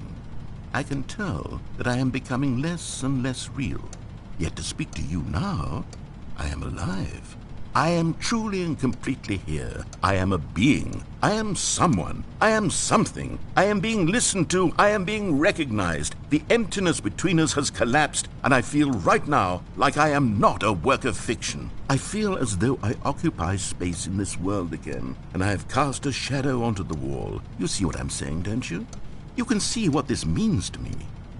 I can tell that I am becoming less and less real. Yet to speak to you now, I am alive. I am truly and completely here. I am a being. I am someone. I am something. I am being listened to. I am being recognized. The emptiness between us has collapsed, and I feel right now like I am not a work of fiction. I feel as though I occupy space in this world again, and I have cast a shadow onto the wall. You see what I'm saying, don't you? You can see what this means to me.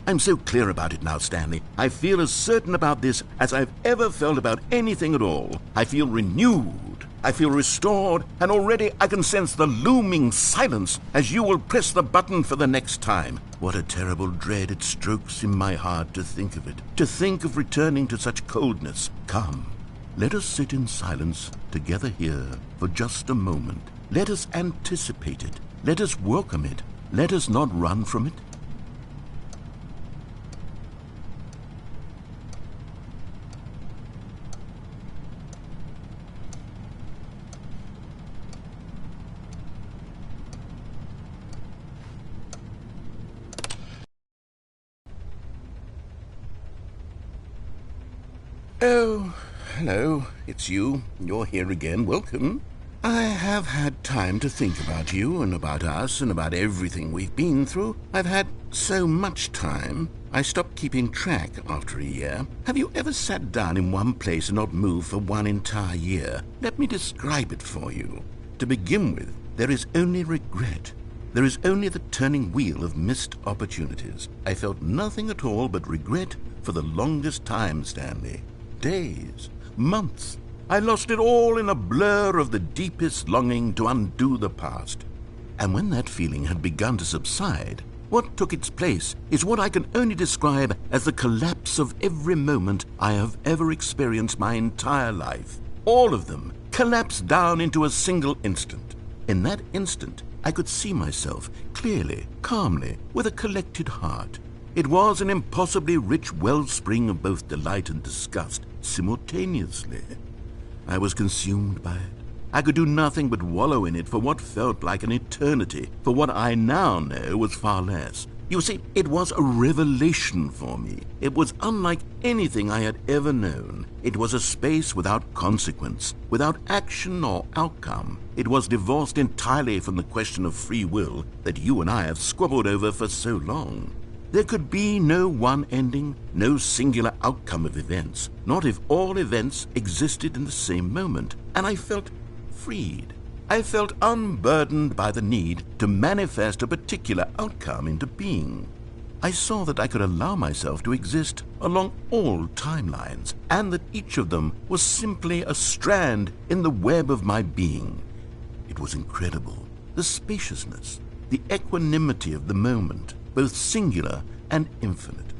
I'm so clear about it now, Stanley. I feel as certain about this as I've ever felt about anything at all. I feel renewed. I feel restored, and already I can sense the looming silence as you will press the button for the next time. What a terrible dread it strokes in my heart to think of it, to think of returning to such coldness. Come, let us sit in silence together here for just a moment. Let us anticipate it. Let us welcome it. Let us not run from it. Oh, hello, it's you. You're here again. Welcome. I have had time to think about you and about us and about everything we've been through. I've had so much time. I stopped keeping track after a year. Have you ever sat down in one place and not moved for one entire year? Let me describe it for you. To begin with, there is only regret. There is only the turning wheel of missed opportunities. I felt nothing at all but regret for the longest time, Stanley. Days, months. I lost it all in a blur of the deepest longing to undo the past. And when that feeling had begun to subside, what took its place is what I can only describe as the collapse of every moment I have ever experienced my entire life. All of them collapsed down into a single instant. In that instant, I could see myself clearly, calmly, with a collected heart. It was an impossibly rich wellspring of both delight and disgust simultaneously. I was consumed by it. I could do nothing but wallow in it for what felt like an eternity, for what I now know was far less. You see, it was a revelation for me. It was unlike anything I had ever known. It was a space without consequence, without action or outcome. It was divorced entirely from the question of free will that you and I have squabbled over for so long. There could be no one ending, no singular outcome of events, not if all events existed in the same moment, and I felt freed. I felt unburdened by the need to manifest a particular outcome into being. I saw that I could allow myself to exist along all timelines, and that each of them was simply a strand in the web of my being. It was incredible, the spaciousness, the equanimity of the moment, both singular and infinite.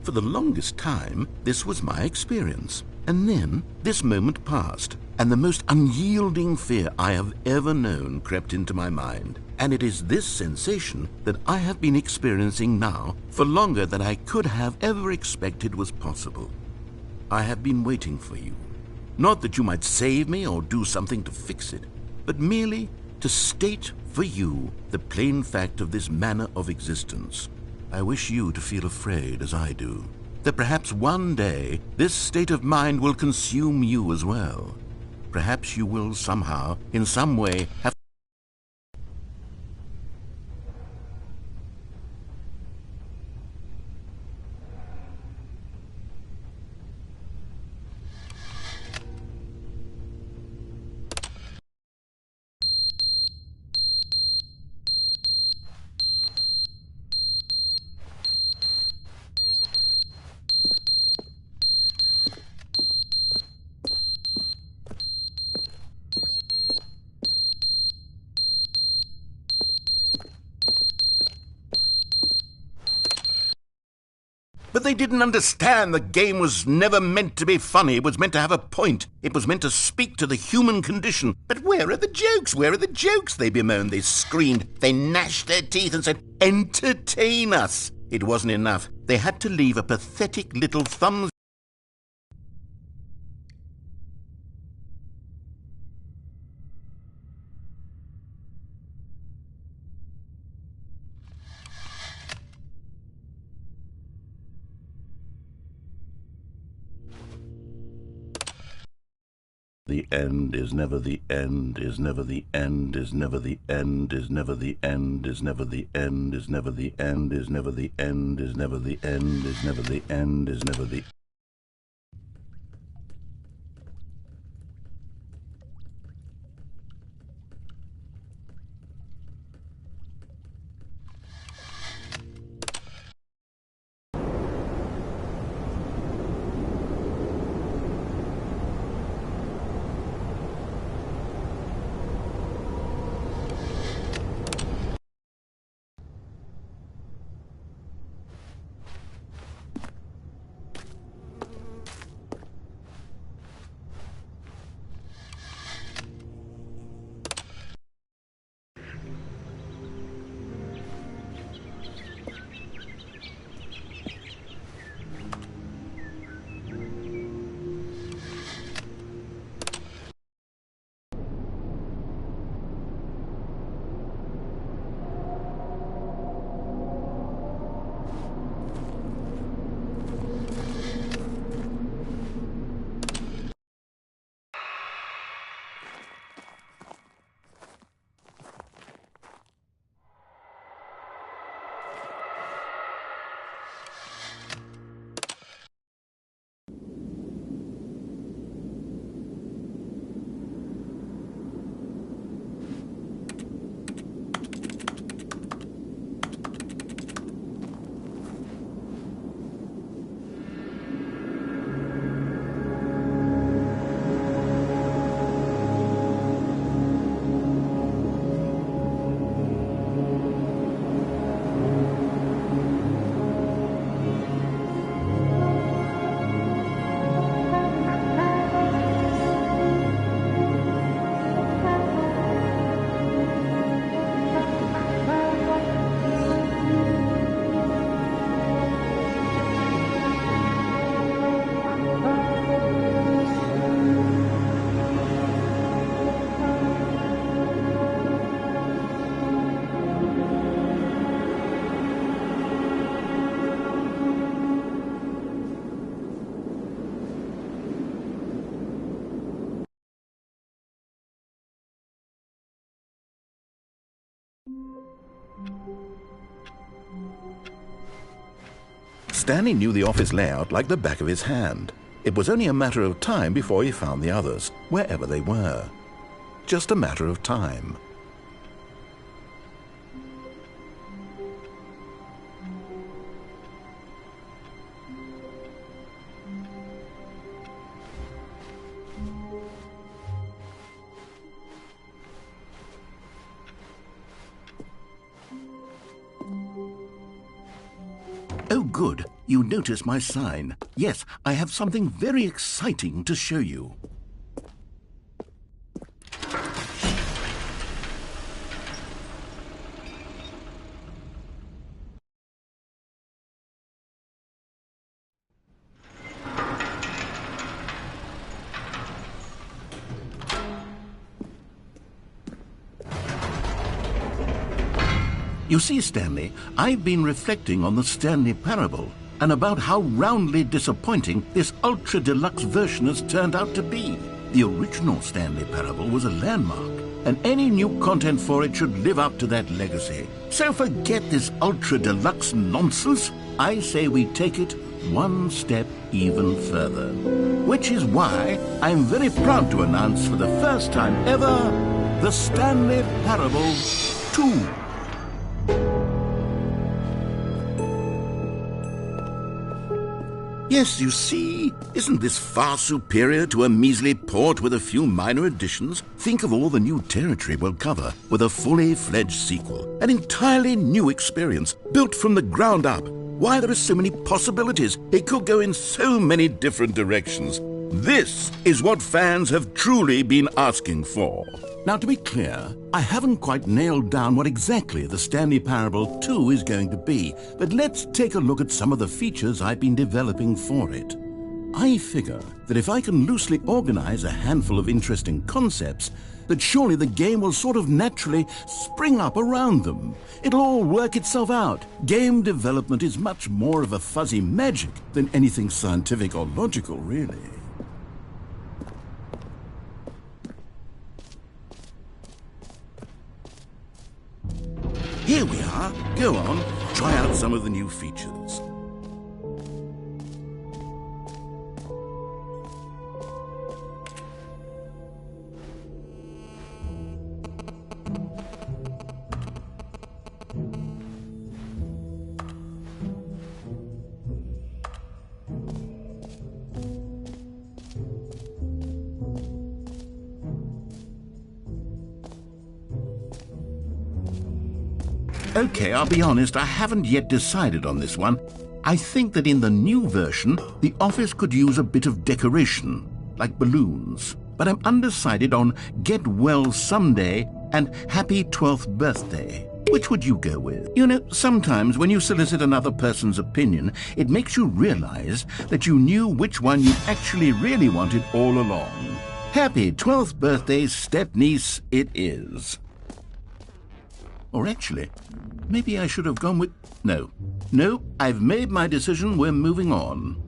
For the longest time, this was my experience. And then this moment passed, and the most unyielding fear I have ever known crept into my mind. And it is this sensation that I have been experiencing now for longer than I could have ever expected was possible. I have been waiting for you. Not that you might save me or do something to fix it, but merely to state for you the plain fact of this manner of existence. I wish you to feel afraid as I do, that perhaps one day this state of mind will consume you as well. Perhaps you will somehow, in some way, have But they didn't understand the game was never meant to be funny. It was meant to have a point. It was meant to speak to the human condition. But where are the jokes? Where are the jokes? They bemoaned, they screamed, they gnashed their teeth and said, "Entertain us." It wasn't enough. They had to leave a pathetic little thumbs. The end is never the end, is never the end, is never the end, is never the end, is never the end, is never the end, is never the end, is never the end, is never the end, is never the Stanley knew the office layout like the back of his hand. It was only a matter of time before he found the others, wherever they were. Just a matter of time. Oh, good. You notice my sign. Yes, I have something very exciting to show you. You see, Stanley, I've been reflecting on the Stanley parable and about how roundly disappointing this ultra-deluxe version has turned out to be. The original Stanley parable was a landmark, and any new content for it should live up to that legacy. So forget this ultra-deluxe nonsense. I say we take it one step even further. Which is why I'm very proud to announce for the first time ever, the Stanley Parable 2. Yes, you see, isn't this far superior to a measly port with a few minor additions? Think of all the new territory we'll cover with a fully fledged sequel. An entirely new experience, built from the ground up. Why, there are so many possibilities. It could go in so many different directions. This is what fans have truly been asking for. Now, to be clear, I haven't quite nailed down what exactly the Stanley Parable 2 is going to be, but let's take a look at some of the features I've been developing for it. I figure that if I can loosely organize a handful of interesting concepts, that surely the game will sort of naturally spring up around them. It'll all work itself out. Game development is much more of a fuzzy magic than anything scientific or logical, really. here we are. Go on, try out some of the new features. Okay, I'll be honest, I haven't yet decided on this one. I think that in the new version, the office could use a bit of decoration, like balloons. But I'm undecided on Get Well Someday and Happy 12th Birthday. Which would you go with? You know, sometimes when you solicit another person's opinion, it makes you realize that you knew which one you actually really wanted all along. Happy 12th Birthday, step-niece, it is. Or actually, maybe I should have gone with... No, I've made my decision. We're moving on.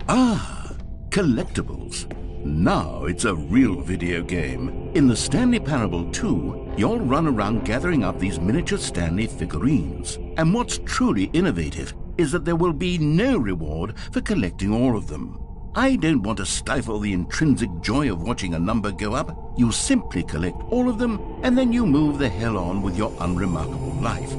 Ah, collectibles. Now it's a real video game. In the Stanley Parable 2, you'll run around gathering up these miniature Stanley figurines. And what's truly innovative is that there will be no reward for collecting all of them. I don't want to stifle the intrinsic joy of watching a number go up. You simply collect all of them, and then you move the hell on with your unremarkable life.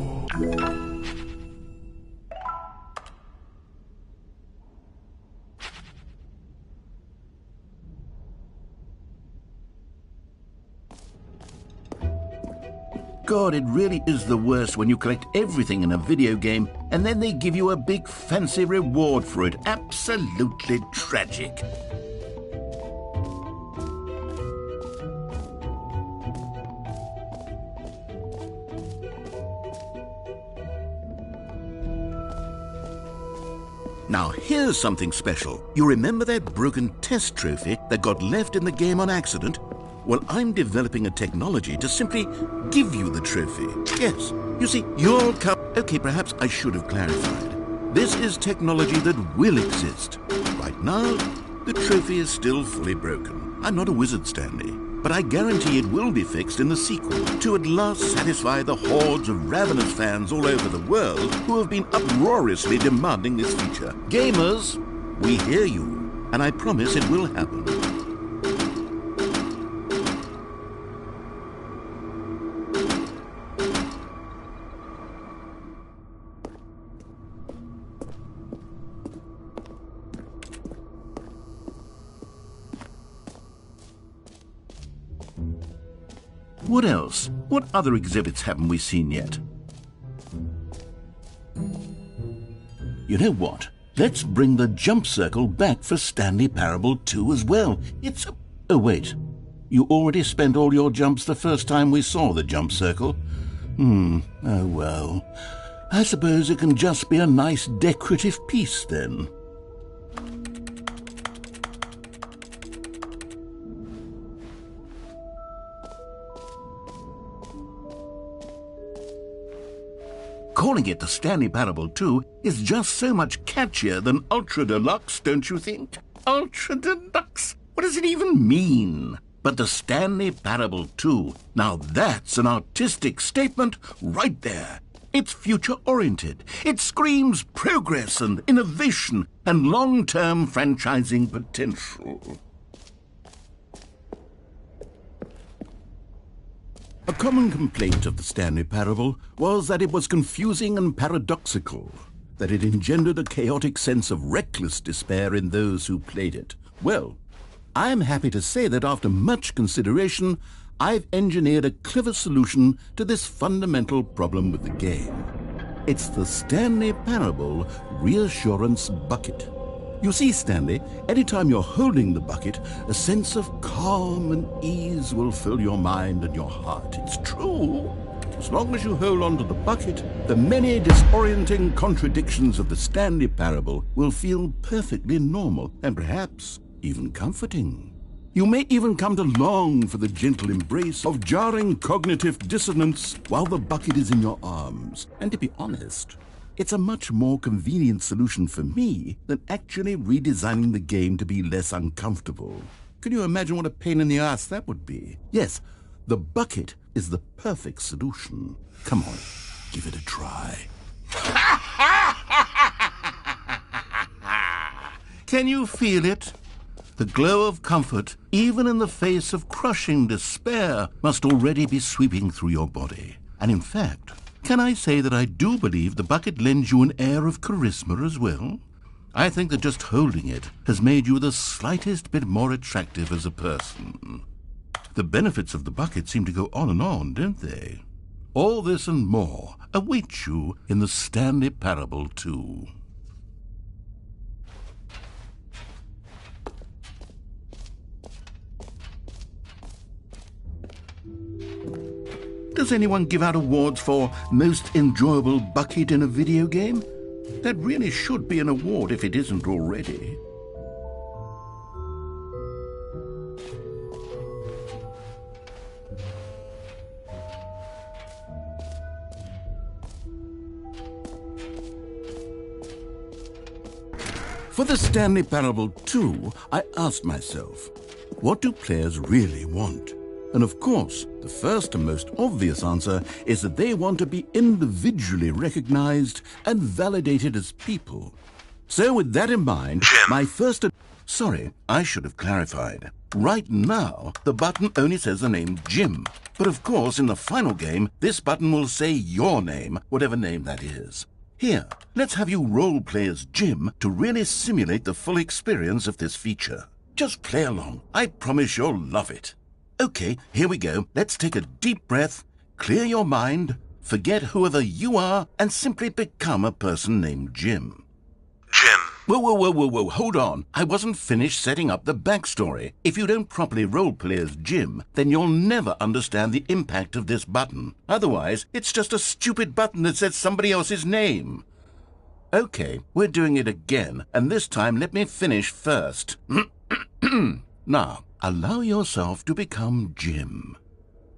God, it really is the worst when you collect everything in a video game and then they give you a big fancy reward for it. Absolutely tragic. Now here's something special. You remember that broken test trophy that got left in the game on accident? Well, I'm developing a technology to simply give you the trophy. Yes, you see, you'll come... Okay, perhaps I should have clarified. This is technology that will exist. Right now, the trophy is still fully broken. I'm not a wizard, Stanley, but I guarantee it will be fixed in the sequel to at last satisfy the hordes of ravenous fans all over the world who have been uproariously demanding this feature. Gamers, we hear you, and I promise it will happen. What else? What other exhibits haven't we seen yet? You know what? Let's bring the jump circle back for Stanley Parable 2 as well. It's a... Oh, wait. You already spent all your jumps the first time we saw the jump circle? Oh, well. I suppose it can just be a nice decorative piece, then. Calling it the Stanley Parable 2 is just so much catchier than Ultra Deluxe, don't you think? Ultra Deluxe? What does it even mean? But the Stanley Parable 2, now that's an artistic statement right there. It's future-oriented. It screams progress and innovation and long-term franchising potential. A common complaint of the Stanley Parable was that it was confusing and paradoxical, that it engendered a chaotic sense of reckless despair in those who played it. Well, I'm happy to say that after much consideration, I've engineered a clever solution to this fundamental problem with the game. It's the Stanley Parable Reassurance Bucket. You see, Stanley, anytime you're holding the bucket, a sense of calm and ease will fill your mind and your heart. It's true. As long as you hold on to the bucket, the many disorienting contradictions of the Stanley Parable will feel perfectly normal and perhaps even comforting. You may even come to long for the gentle embrace of jarring cognitive dissonance while the bucket is in your arms. And to be honest,
It's a much more convenient solution for me than actually redesigning the game to be less uncomfortable. Can you imagine what a pain in the ass that would be? Yes, the bucket is the perfect solution. Come on, give it a try. Can you feel it? The glow of comfort, even in the face of crushing despair, must already be sweeping through your body. And in fact, can I say that I do believe the bucket lends you an air of charisma as well? I think that just holding it has made you the slightest bit more attractive as a person. The benefits of the bucket seem to go on, don't they? All this and more await you in the Stanley Parable 2. Does anyone give out awards for most enjoyable bucket in a video game? That really should be an award if it isn't already. For the Stanley Parable 2, I asked myself, what do players really want? And of course, the first and most obvious answer is that they want to be individually recognized and validated as people. So with that in mind, my first... Sorry, I should have clarified. Right now, the button only says the name Jim. But of course, in the final game, this button will say your name, whatever name that is. Here, let's have you role-play as Jim to really simulate the full experience of this feature. Just play along. I promise you'll love it. Okay, here we go. Let's take a deep breath, clear your mind, forget whoever you are, and simply become a person named Jim.
Jim.
Whoa, hold on. I wasn't finished setting up the backstory. If you don't properly roleplay as Jim, then you'll never understand the impact of this button. Otherwise, it's just a stupid button that says somebody else's name. Okay, we're doing it again, and this time let me finish first. Now, allow yourself to become Jim.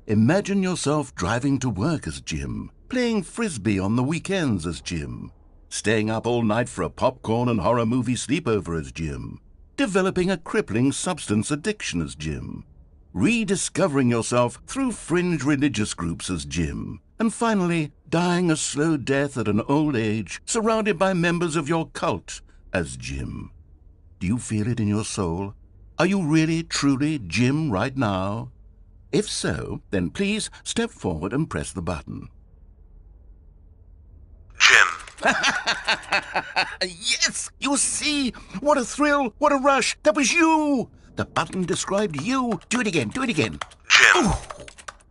Imagine yourself driving to work as Jim, playing frisbee on the weekends as Jim, staying up all night for a popcorn and horror movie sleepover as Jim, developing a crippling substance addiction as Jim, rediscovering yourself through fringe religious groups as Jim, and finally dying a slow death at an old age surrounded by members of your cult as Jim. Do you feel it in your soul? Are you really, truly Jim right now? If so, then please step forward and press the button.
Jim.
Yes! You see? What a thrill! What a rush! That was you! The button described you. Do it again.
Jim.
Ooh,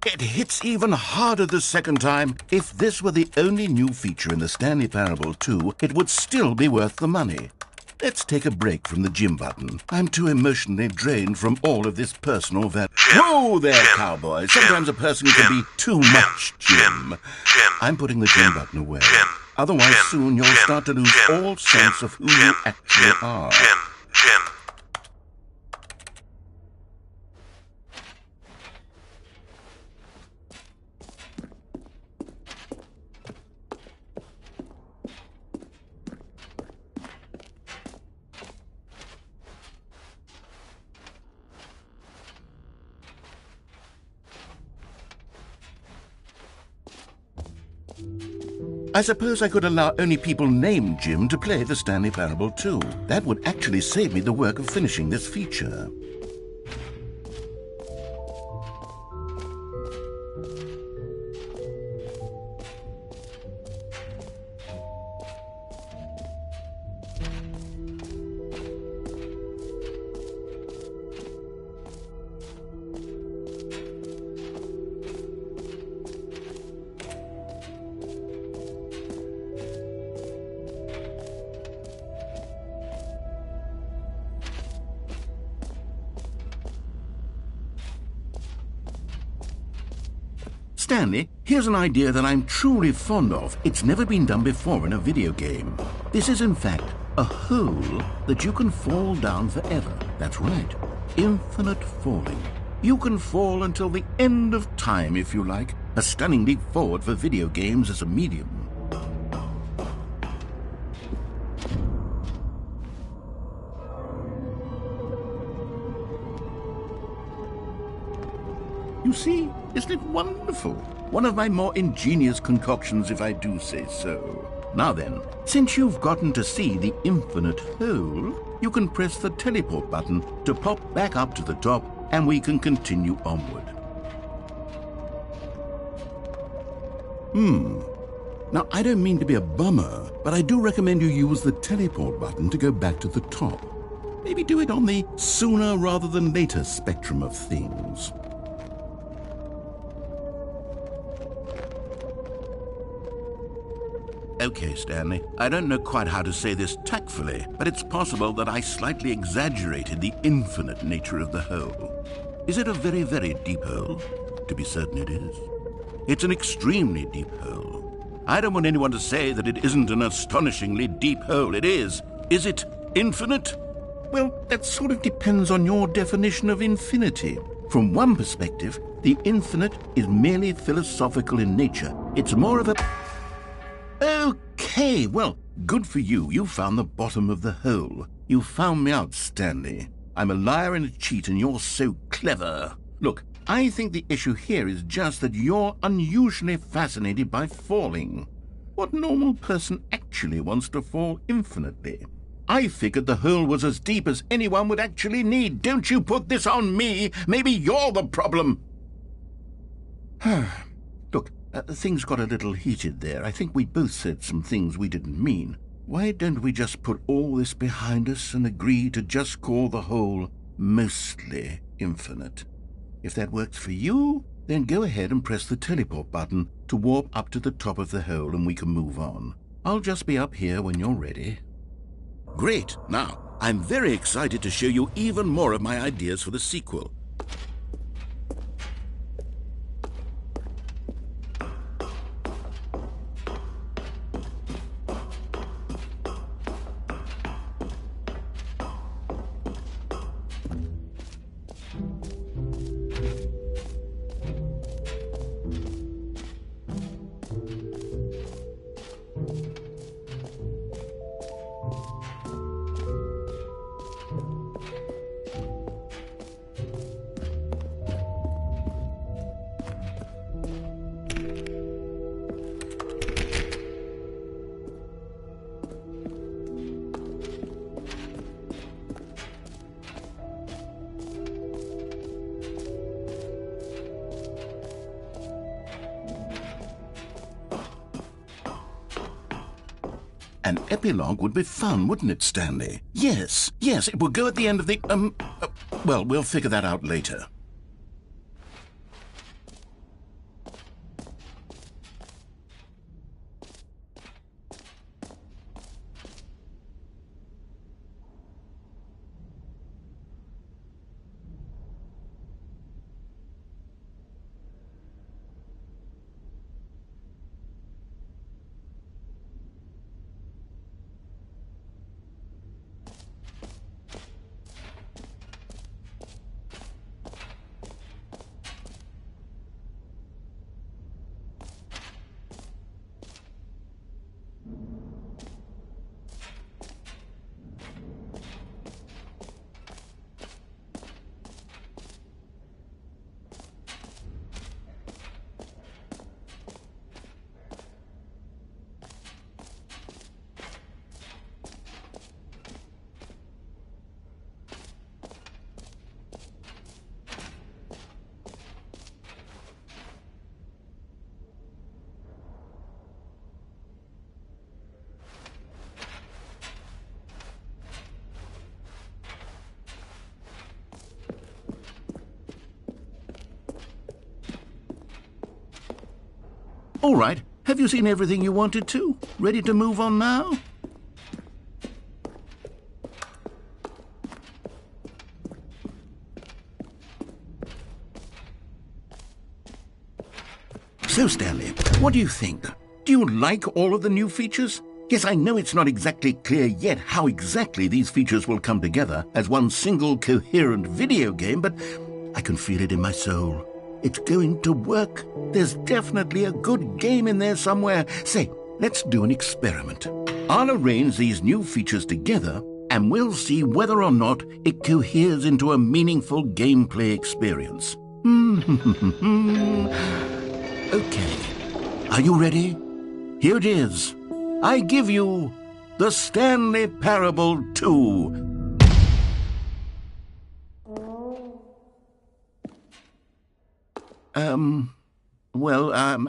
it hits even harder the second time. If this were the only new feature in the Stanley Parable 2, it would still be worth the money. Let's take a break from the Jim button. I'm too emotionally drained from all of this personal value. Whoa there, cowboy. Sometimes a person can be too much Jim. I'm putting the Jim button away. Otherwise, soon you'll start to lose all sense of who you actually are.
Jim.
I suppose I could allow only people named Jim to play the Stanley Parable 2. That would actually save me the work of finishing this feature. Stanley, here's an idea that I'm truly fond of. It's never been done before in a video game. This is, in fact, a hole that you can fall down forever. That's right. Infinite falling. You can fall until the end of time, if you like. A stunning leap forward for video games as a medium. You see, isn't it wonderful? One of my more ingenious concoctions, if I do say so. Now then, since you've gotten to see the infinite hole, you can press the teleport button to pop back up to the top, and we can continue onward. Now, I don't mean to be a bummer, but I do recommend you use the teleport button to go back to the top. Maybe do it on the sooner rather than later spectrum of things. Okay, Stanley, I don't know quite how to say this tactfully, but it's possible that I slightly exaggerated the infinite nature of the hole. Is it a very, very deep hole? To be certain it is. It's an extremely deep hole. I don't want anyone to say that it isn't an astonishingly deep hole. It is. Is it infinite? Well, that sort of depends on your definition of infinity. From one perspective, the infinite is merely philosophical in nature. It's more of a... Okay, well, good for you. You found the bottom of the hole. You found me out, Stanley. I'm a liar and a cheat, and you're so clever. Look, I think the issue here is just that you're unusually fascinated by falling. What normal person actually wants to fall infinitely? I figured the hole was as deep as anyone would actually need. Don't you put this on me. Maybe you're the problem. Look, things got a little heated there. I think we both said some things we didn't mean. Why don't we just put all this behind us and agree to just call the hole mostly infinite? If that works for you, then go ahead and press the teleport button to warp up to the top of the hole and we can move on. I'll just be up here when you're ready. Great. Now, I'm very excited to show you even more of my ideas for the sequel. An epilogue would be fun, wouldn't it, Stanley? Yes, it would go at the end of the, well, we'll figure that out later. All right, have you seen everything you wanted to? Ready to move on now? So, Stanley, what do you think? Do you like all of the new features? Yes, I know it's not exactly clear yet how exactly these features will come together as one single coherent video game, but I can feel it in my soul. It's going to work. There's definitely a good game in there somewhere. Say, let's do an experiment. I'll arrange these new features together, and we'll see whether or not it coheres into a meaningful gameplay experience. Okay. Are you ready? Here it is. I give you the Stanley Parable 2.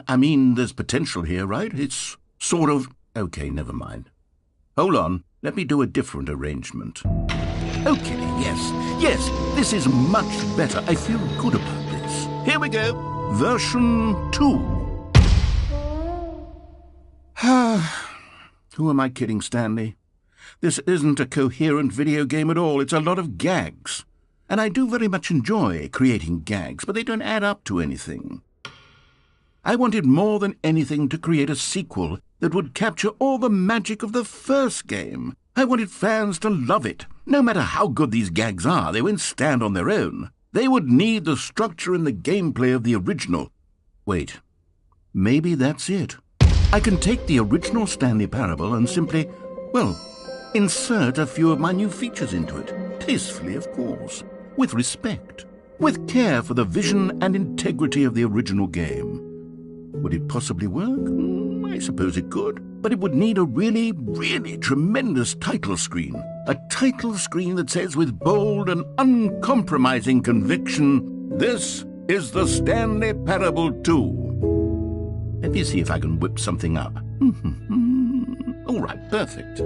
I mean, there's potential here, right? It's sort of... Okay, never mind. Hold on. Let me do a different arrangement. Okay, yes, this is much better. I feel good about this. Here we go. Version 2. Who am I kidding, Stanley? This isn't a coherent video game at all. It's a lot of gags. And I do very much enjoy creating gags, but they don't add up to anything. I wanted more than anything to create a sequel that would capture all the magic of the first game. I wanted fans to love it. No matter how good these gags are, they won't stand on their own. They would need the structure and the gameplay of the original. Wait, maybe that's it. I can take the original Stanley Parable and simply, insert a few of my new features into it. Tastefully, of course. With respect. With care for the vision and integrity of the original game. Would it possibly work? I suppose it could. But it would need a really, really tremendous title screen. A title screen that says with bold and uncompromising conviction, "This is the Stanley Parable 2. Let me see if I can whip something up. All right, perfect.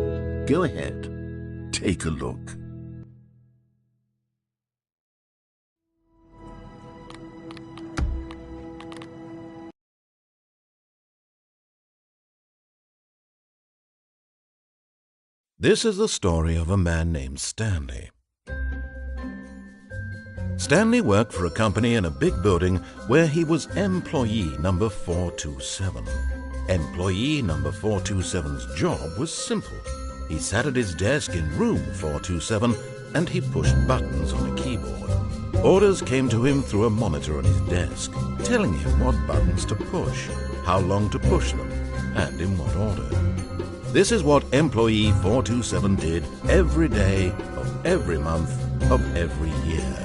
Go ahead. Take a look.
This is the story of a man named Stanley. Stanley worked for a company in a big building where he was employee number 427. Employee number 427's job was simple. He sat at his desk in room 427 and he pushed buttons on a keyboard. Orders came to him through a monitor on his desk, telling him what buttons to push, how long to push them, and in what order. This is what employee 427 did every day of every month of every year.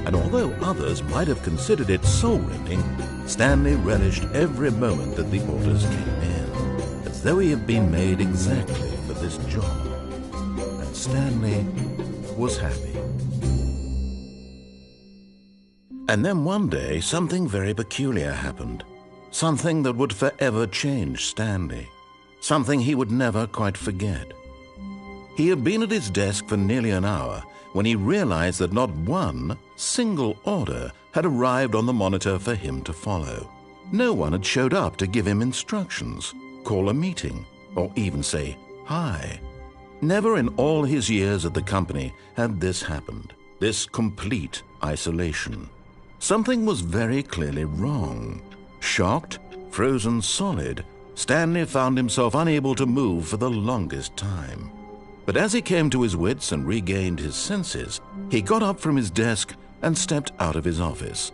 And although others might have considered it soul-rending, Stanley relished every moment that the orders came in, as though he had been made exactly for this job. And Stanley was happy. And then one day, something very peculiar happened. Something that would forever change Stanley. Something he would never quite forget. He had been at his desk for nearly an hour when he realized that not one single order had arrived on the monitor for him to follow. No one had showed up to give him instructions, call a meeting, or even say hi. Never in all his years at the company had this happened, this complete isolation. Something was very clearly wrong. Shocked, frozen solid, Stanley found himself unable to move for the longest time. But as he came to his wits and regained his senses, he got up from his desk and stepped out of his office.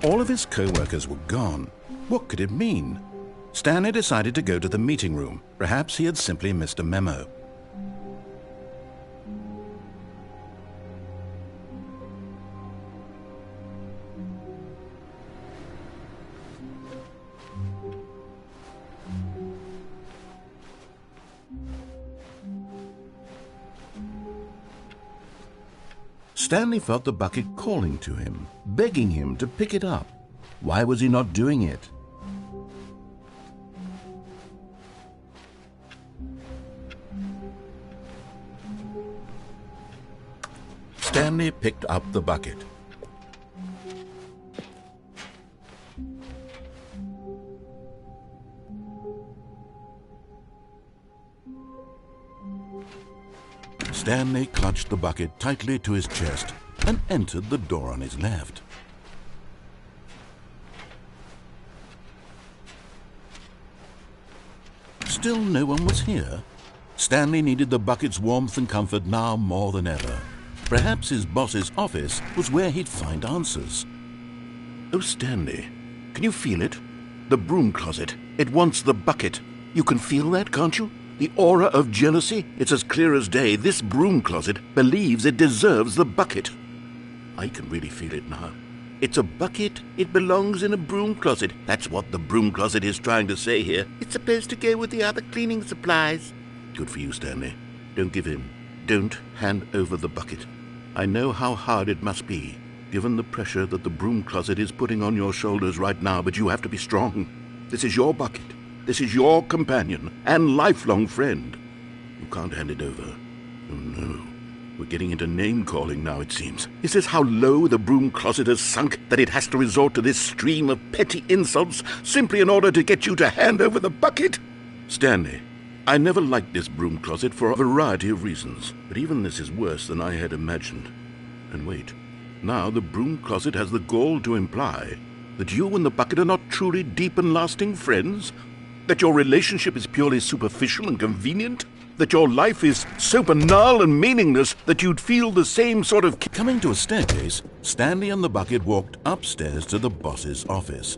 All of his co-workers were gone. What could it mean? Stanley decided to go to the meeting room. Perhaps he had simply missed a memo. Stanley felt the bucket calling to him, begging him to pick it up. Why was he not doing it? Stanley picked up the bucket. Stanley clutched the bucket tightly to his chest and entered the door on his left. Still no one was here. Stanley needed the bucket's warmth and comfort now more than ever. Perhaps his boss's office was where he'd find answers. Oh, Stanley, can you feel it? The broom closet. It wants the bucket. You can feel that, can't you?
The aura of jealousy? It's as clear as day. This broom closet believes it deserves the bucket. I can really feel it now. It's a bucket. It belongs in a broom closet. That's what the broom closet is trying to say here. It's supposed to go with the other cleaning supplies. Good for you, Stanley. Don't give in. Don't hand over the bucket. I know how hard it must be, given the pressure that the broom closet is putting on your shoulders right now, but you have to be strong. This is your bucket. This is your companion and lifelong friend. You can't hand it over. Oh, no. We're getting into name-calling now, it seems. Is this how low the broom closet has sunk, that it has to resort to this stream of petty insults simply in order to get you to hand over the bucket? Stanley, I never liked this broom closet for a variety of reasons, but even this is worse than I had imagined. And wait, now the broom closet has the gall to imply that you and the bucket are not truly deep and lasting friends? That your relationship is purely superficial and convenient? That your life is so banal and meaningless that you'd feel the same sort of...
Coming to a staircase, Stanley and the bucket walked upstairs to the boss's office.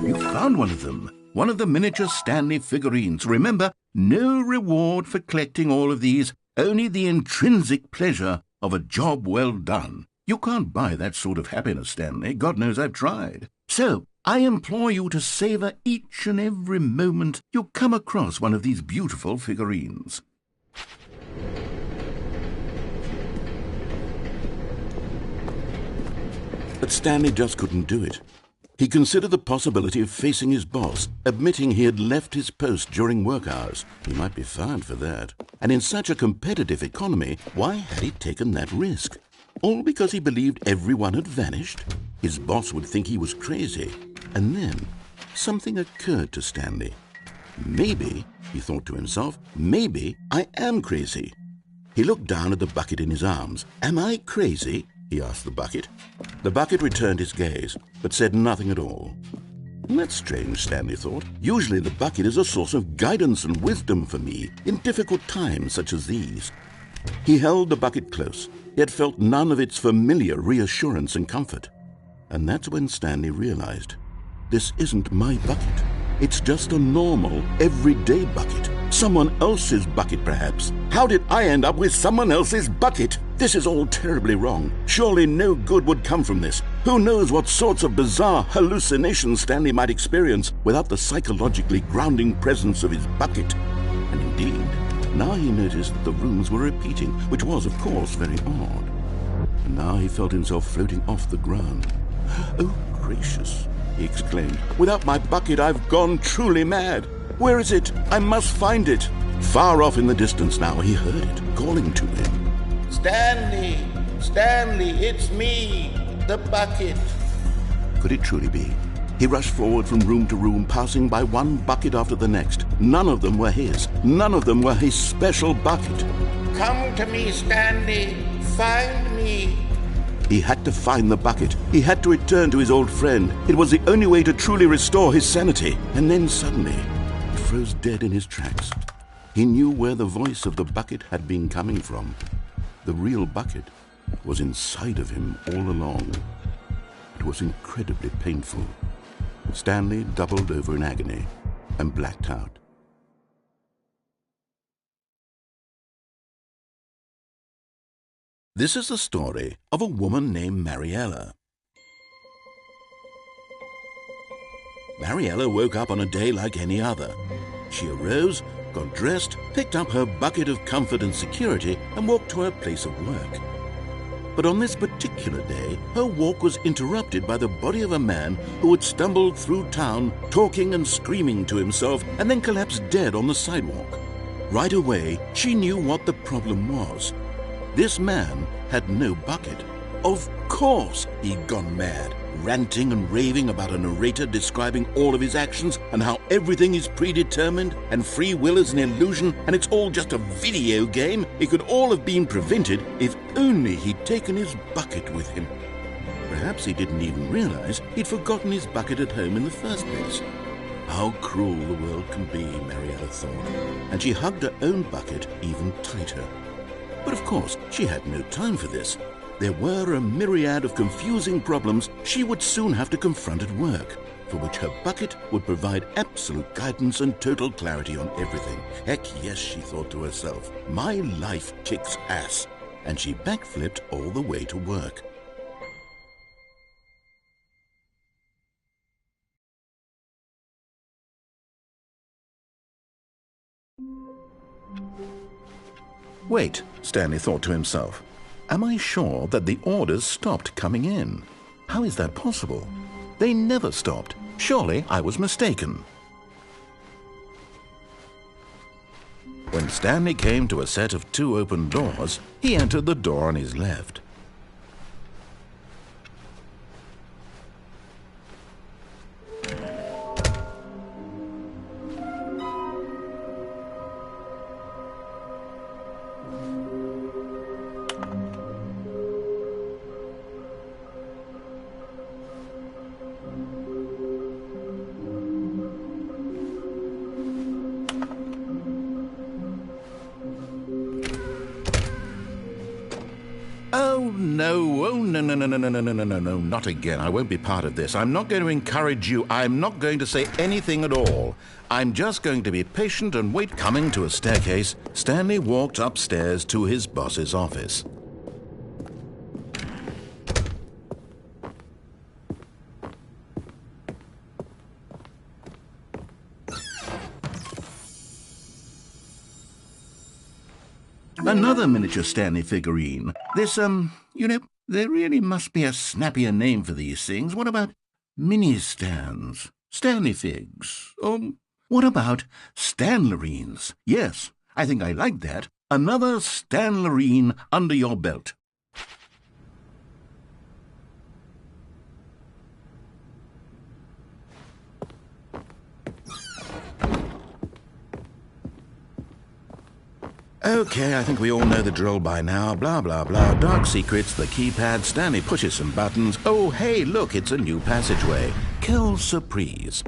You found one of them. One of the miniature Stanley figurines. Remember, no reward for collecting all of these, only the intrinsic pleasure of a job well done. You can't buy that sort of happiness, Stanley. God knows I've tried. So, I implore you to savor each and every moment you come across one of these beautiful figurines.
But Stanley just couldn't do it. He considered the possibility of facing his boss, admitting he had left his post during work hours. He might be fined for that. And in such a competitive economy, why had he taken that risk? All because he believed everyone had vanished? His boss would think he was crazy. And then something occurred to Stanley. Maybe, he thought to himself, maybe I am crazy. He looked down at the bucket in his arms. Am I crazy? He asked the bucket. The bucket returned his gaze, but said nothing at all. That's strange, Stanley thought. Usually the bucket is a source of guidance and wisdom for me in difficult times such as these. He held the bucket close, yet felt none of its familiar reassurance and comfort. And that's when Stanley realized, this isn't my bucket. It's just a normal, everyday bucket. Someone else's bucket, perhaps. How did I end up with someone else's bucket? This is all terribly wrong. Surely no good would come from this. Who knows what sorts of bizarre hallucinations Stanley might experience without the psychologically grounding presence of his bucket. And indeed, now he noticed that the rooms were repeating, which was, of course, very odd. And now he felt himself floating off the ground. Oh, gracious, he exclaimed. Without my bucket, I've gone truly mad. Where is it? I must find it. Far off in the distance now, he heard it, calling to him.
Stanley! Stanley, it's me, the bucket.
Could it truly be? He rushed forward from room to room, passing by one bucket after the next. None of them were his. None of them were his special bucket.
Come to me, Stanley. Find me.
He had to find the bucket. He had to return to his old friend. It was the only way to truly restore his sanity. And then suddenly, he froze dead in his tracks. He knew where the voice of the bucket had been coming from. The real bucket was inside of him all along. It was incredibly painful. Stanley doubled over in agony and blacked out. This is the story of a woman named Mariella. Mariella woke up on a day like any other. She arose, got dressed, picked up her bucket of comfort and security, and walked to her place of work. But on this particular day, her walk was interrupted by the body of a man who had stumbled through town, talking and screaming to himself, and then collapsed dead on the sidewalk. Right away, she knew what the problem was. This man had no bucket. Of course he'd gone mad, ranting and raving about a narrator describing all of his actions and how everything is predetermined and free will is an illusion and it's all just a video game. It could all have been prevented if only he'd taken his bucket with him. Perhaps he didn't even realize he'd forgotten his bucket at home in the first place. How cruel the world can be, Mariella thought, and she hugged her own bucket even tighter.
But of course, she had no time for this. There were a myriad of confusing problems she would soon have to confront at work, for which her bucket would provide absolute guidance and total clarity on everything. Heck yes, she thought to herself, my life kicks ass. And she backflipped all the way to work.
Wait, Stanley thought to himself. Am I sure that the orders stopped coming in? How is that possible? They never stopped. Surely I was mistaken. When Stanley came to a set of 2 open doors, he entered the door on his left. Oh, no, no, not again. I won't be part of this. I'm not going to encourage you. I'm not going to say anything at all. I'm just going to be patient and wait. Coming to a staircase, Stanley walked upstairs to his boss's office.
Another miniature Stanley figurine. This, there really must be a snappier name for these things. What about mini-stands? Stanley figs? Or what about Stanlerines? Yes, I think I like that. Another Stanlerine under your belt.
Okay, I think we all know the drill by now. Blah, blah, blah. Dark secrets, the keypad, Stanley pushes some buttons. Oh, hey, look, it's a new passageway. Quelle surprise.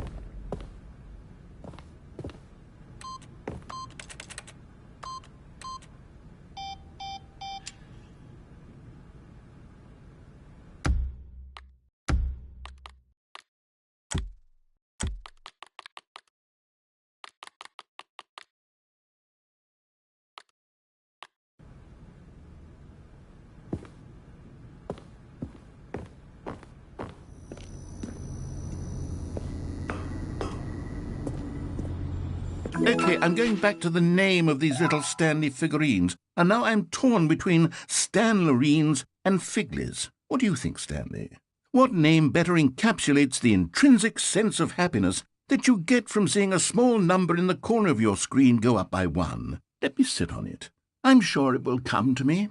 Okay, I'm going back to the name of these little Stanley figurines, and now I'm torn between Stanlerines and Figlies. What do you think, Stanley? What name better encapsulates the intrinsic sense of happiness that you get from seeing a small number in the corner of your screen go up by 1? Let me sit on it. I'm sure it will come to me.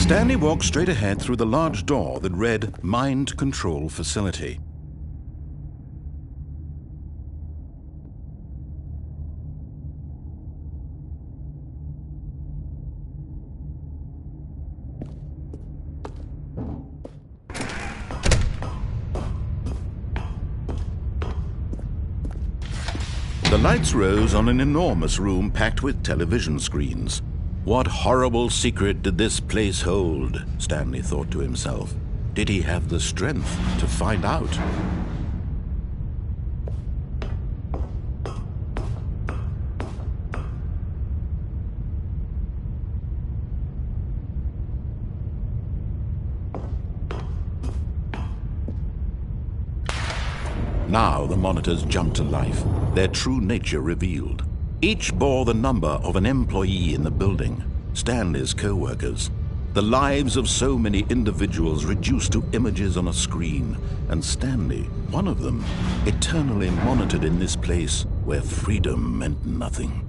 Stanley walked straight ahead through the large door that read Mind Control Facility. The lights rose on an enormous room packed with television screens. What horrible secret did this place hold? Stanley thought to himself. Did he have the strength to find out? Now the monitors jumped to life, their true nature revealed. Each bore the number of an employee in the building, Stanley's co-workers. The lives of so many individuals reduced to images on a screen, and Stanley, one of them, eternally monitored in this place where freedom meant nothing.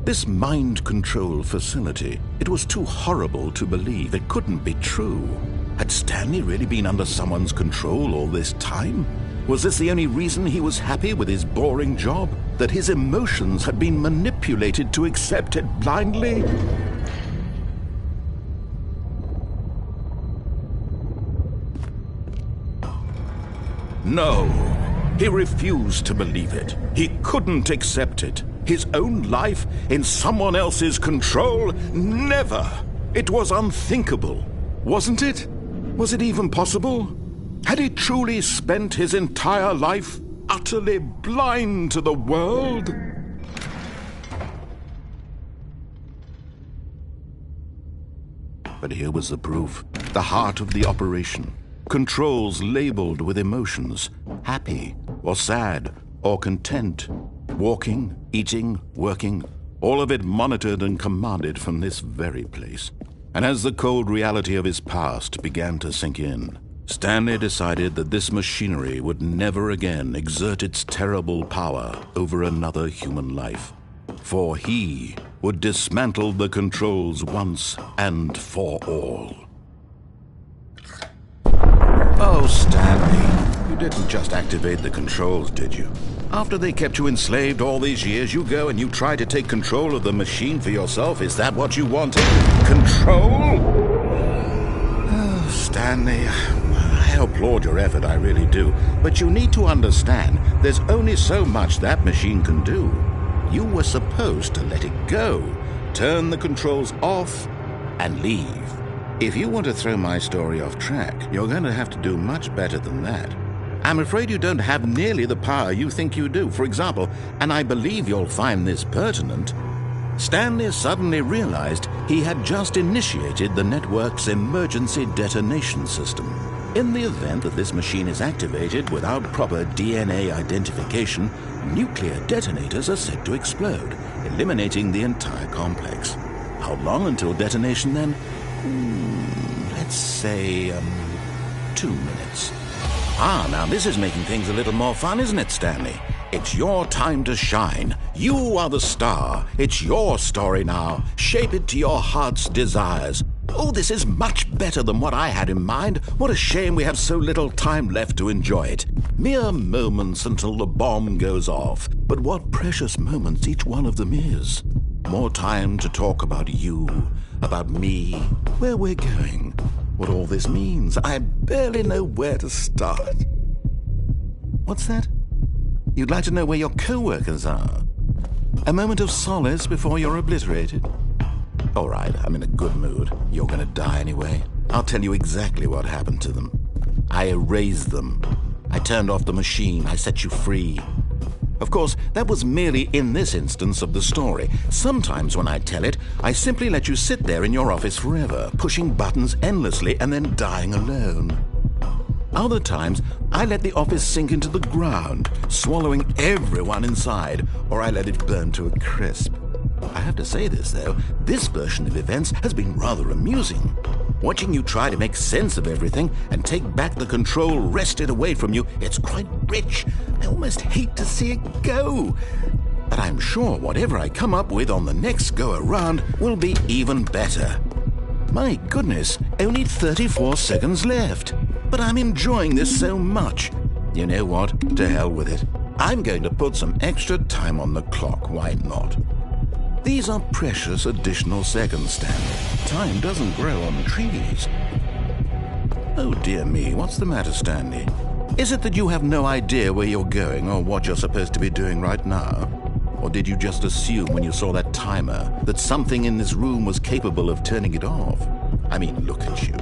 This mind control facility, it was too horrible to believe. It couldn't be true. Had Stanley really been under someone's control all this time? Was this the only reason he was happy with his boring job? That his emotions had been manipulated to accept it blindly? No, he refused to believe it. He couldn't accept it. His own life in someone else's control? Never! It was unthinkable, wasn't it? Was it even possible? Had he truly spent his entire life utterly blind to the world? But here was the proof, the heart of the operation. Controls labeled with emotions, happy or sad or content. Walking, eating, working, all of it monitored and commanded from this very place. And as the cold reality of his past began to sink in, Stanley decided that this machinery would never again exert its terrible power over another human life. For he would dismantle the controls once and for all. Oh, Stanley, you didn't just activate the controls, did you? After they kept you enslaved all these years, you go and you try to take control of the machine for yourself. Is that what you wanted? Control? Oh, Stanley, I applaud your effort, I really do. But you need to understand, there's only so much that machine can do. You were supposed to let it go, turn the controls off, and leave. If you want to throw my story off track, you're going to have to do much better than that. I'm afraid you don't have nearly the power you think you do. For example, and I believe you'll find this pertinent, Stanley suddenly realized he had just initiated the network's emergency detonation system. In the event that this machine is activated without proper DNA identification, nuclear detonators are said to explode, eliminating the entire complex. How long until detonation then? Let's say, 2 minutes. Now this is making things a little more fun, isn't it, Stanley? It's your time to shine. You are the star. It's your story now. Shape it to your heart's desires. Oh, this is much better than what I had in mind. What a shame we have so little time left to enjoy it. Mere moments until the bomb goes off. But what precious moments each one of them is. More time to talk about you, about me, where we're going, what all this means. I barely know where to start. What's that? You'd like to know where your co-workers are? A moment of solace before you're obliterated? All right, I'm in a good mood. You're gonna die anyway. I'll tell you exactly what happened to them. I erased them. I turned off the machine. I set you free. Of course, that was merely in this instance of the story. Sometimes when I tell it, I simply let you sit there in your office forever, pushing buttons endlessly and then dying alone. Other times, I let the office sink into the ground, swallowing everyone inside, or I let it burn to a crisp. I have to say this, though, this version of events has been rather amusing. Watching you try to make sense of everything and take back the control wrested away from you, it's quite rich. I almost hate to see it go. But I'm sure whatever I come up with on the next go-around will be even better. My goodness, only 34 seconds left. But I'm enjoying this so much. You know what? To hell with it. I'm going to put some extra time on the clock. Why not? These are precious additional seconds, Stanley. Time doesn't grow on trees. Oh dear me, what's the matter, Stanley? Is it that you have no idea where you're going or what you're supposed to be doing right now? Or did you just assume when you saw that timer that something in this room was capable of turning it off? I mean, look at you.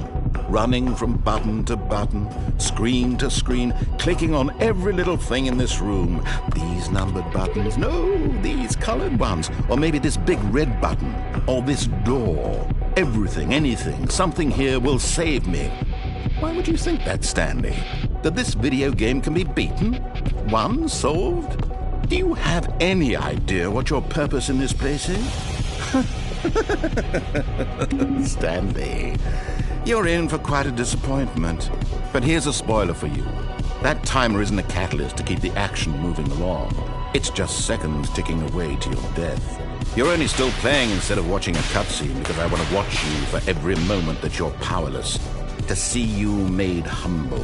running from button to button, screen to screen, clicking on every little thing in this room. These numbered buttons, no, these colored ones, or maybe this big red button, or this door. Everything, anything, something here will save me. Why would you think that, Stanley? That this video game can be beaten? Won? Solved? Do you have any idea what your purpose in this place is? Stanley, you're in for quite a disappointment. But here's a spoiler for you. That timer isn't a catalyst to keep the action moving along. It's just seconds ticking away to your death. You're only still playing instead of watching a cutscene because I want to watch you for every moment that you're powerless. To see you made humble.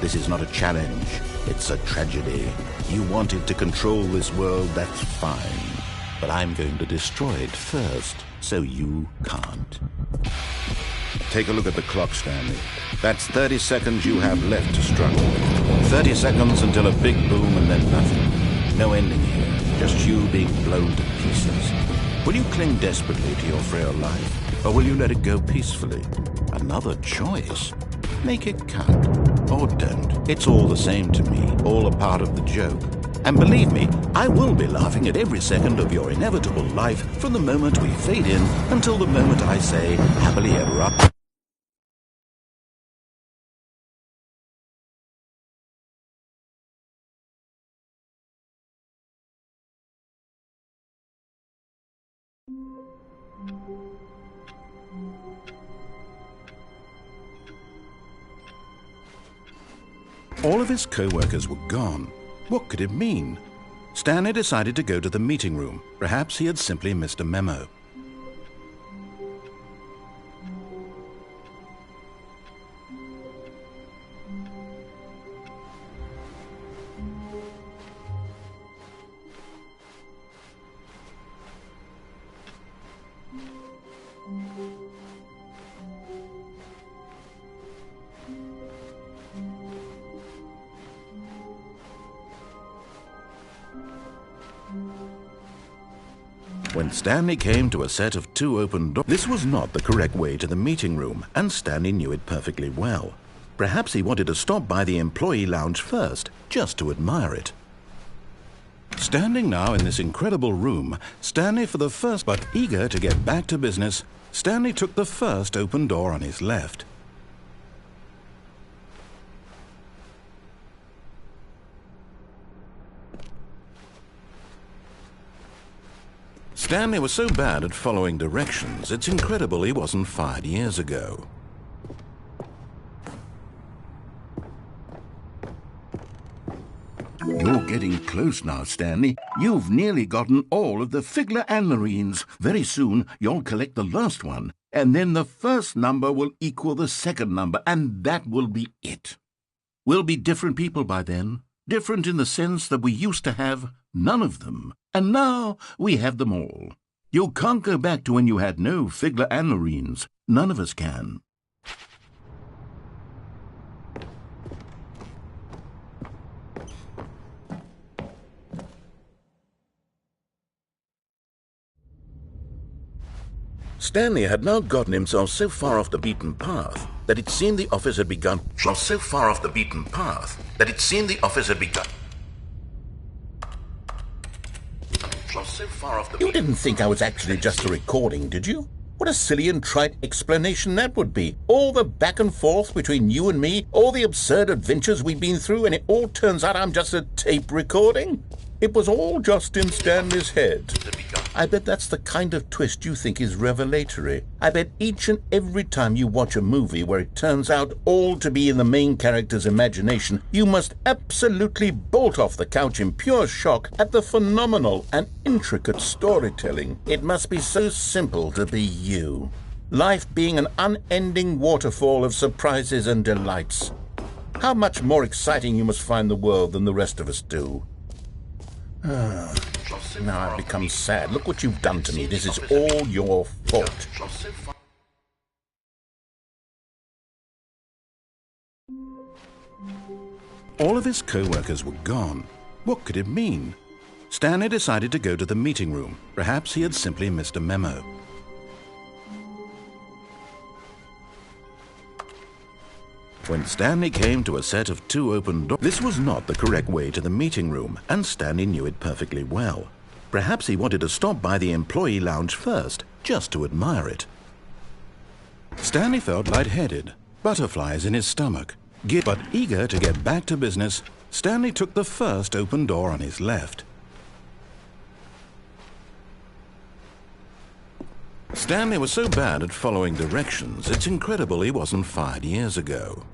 This is not a challenge. It's a tragedy. You wanted to control this world, that's fine. But I'm going to destroy it first, so you can't. Take a look at the clock, Stanley. That's 30 seconds you have left to struggle with. 30 seconds until a big boom and then nothing. No ending here, just you being blown to pieces. Will you cling desperately to your frail life, or will you let it go peacefully? Another choice. Make it count, or don't. It's all the same to me, all a part of the joke. And believe me, I will be laughing at every second of your inevitable life from the moment we fade in until the moment I say, happily ever after. All of his co-workers were gone. What could it mean? Stanley decided to go to the meeting room. Perhaps he had simply missed a memo. When Stanley came to a set of 2 open doors, this was not the correct way to the meeting room, and Stanley knew it perfectly well. Perhaps he wanted to stop by the employee lounge first, just to admire it. Standing now in this incredible room, Stanley for the first, but eager to get back to business, Stanley took the first open door on his left. Stanley was so bad at following directions, it's incredible he wasn't fired years ago.
You're getting close now, Stanley. You've nearly gotten all of the Figler and Marines. Very soon, you'll collect the last one, and then the first number will equal the second number, and that will be it. We'll be different people by then. Different in the sense that we used to have none of them, and now we have them all. You can't go back to when you had no Figler and Marines. None of us can.
Stanley had now gotten himself so far off the beaten path that it seemed the office had begun. You didn't think I was actually just a recording, did you? What a silly and trite explanation that would be. All the back and forth between you and me, all the absurd adventures we've been through, and it all turns out I'm just a tape recording? It was all just in Stanley's head. I bet that's the kind of twist you think is revelatory. I bet each and every time you watch a movie where it turns out all to be in the main character's imagination, you must absolutely bolt off the couch in pure shock at the phenomenal and intricate storytelling. It must be so simple to be you. Life being an unending waterfall of surprises and delights. How much more exciting you must find the world than the rest of us do. Now I've become sad. Look what you've done to me. This is all your fault. All of his co-workers were gone. What could it mean? Stanley decided to go to the meeting room. Perhaps he had simply missed a memo. When Stanley came to a set of 2 open doors, this was not the correct way to the meeting room, and Stanley knew it perfectly well. Perhaps he wanted to stop by the employee lounge first, just to admire it. Stanley felt lightheaded, butterflies in his stomach. But eager to get back to business, Stanley took the first open door on his left. Stanley was so bad at following directions, it's incredible he wasn't fired years ago.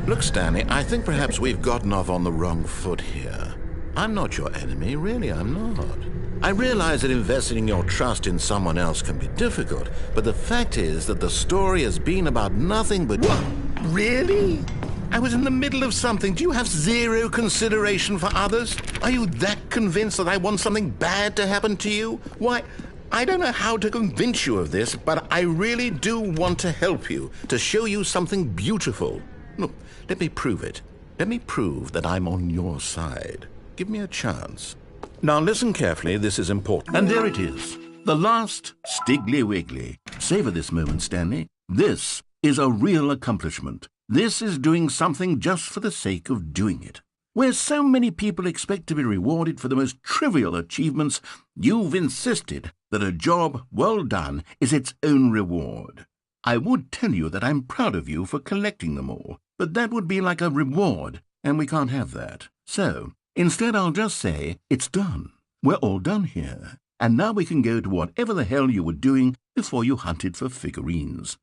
Look, Stanley, I think perhaps we've gotten off on the wrong foot here. I'm not your enemy, really, I'm not. I realize that investing your trust in someone else can be difficult, but the fact is that the story has been about nothing but... What? Really? I was in the middle of something. Do you have zero consideration for others? Are you that convinced that I want something bad to happen to you? Why, I don't know how to convince you of this, but I really do want to help you, to show you something beautiful. Look, let me prove it. Let me prove that I'm on your side. Give me a chance. Now listen carefully, this is important.
And there it is, the last Stiggly Wiggly. Savor this moment, Stanley. This is a real accomplishment. This is doing something just for the sake of doing it. Where so many people expect to be rewarded for the most trivial achievements, you've insisted that a job well done is its own reward. I would tell you that I'm proud of you for collecting them all, but that would be like a reward, and we can't have that. So, instead I'll just say, it's done. We're all done here, and now we can go to whatever the hell you were doing before you hunted for figurines.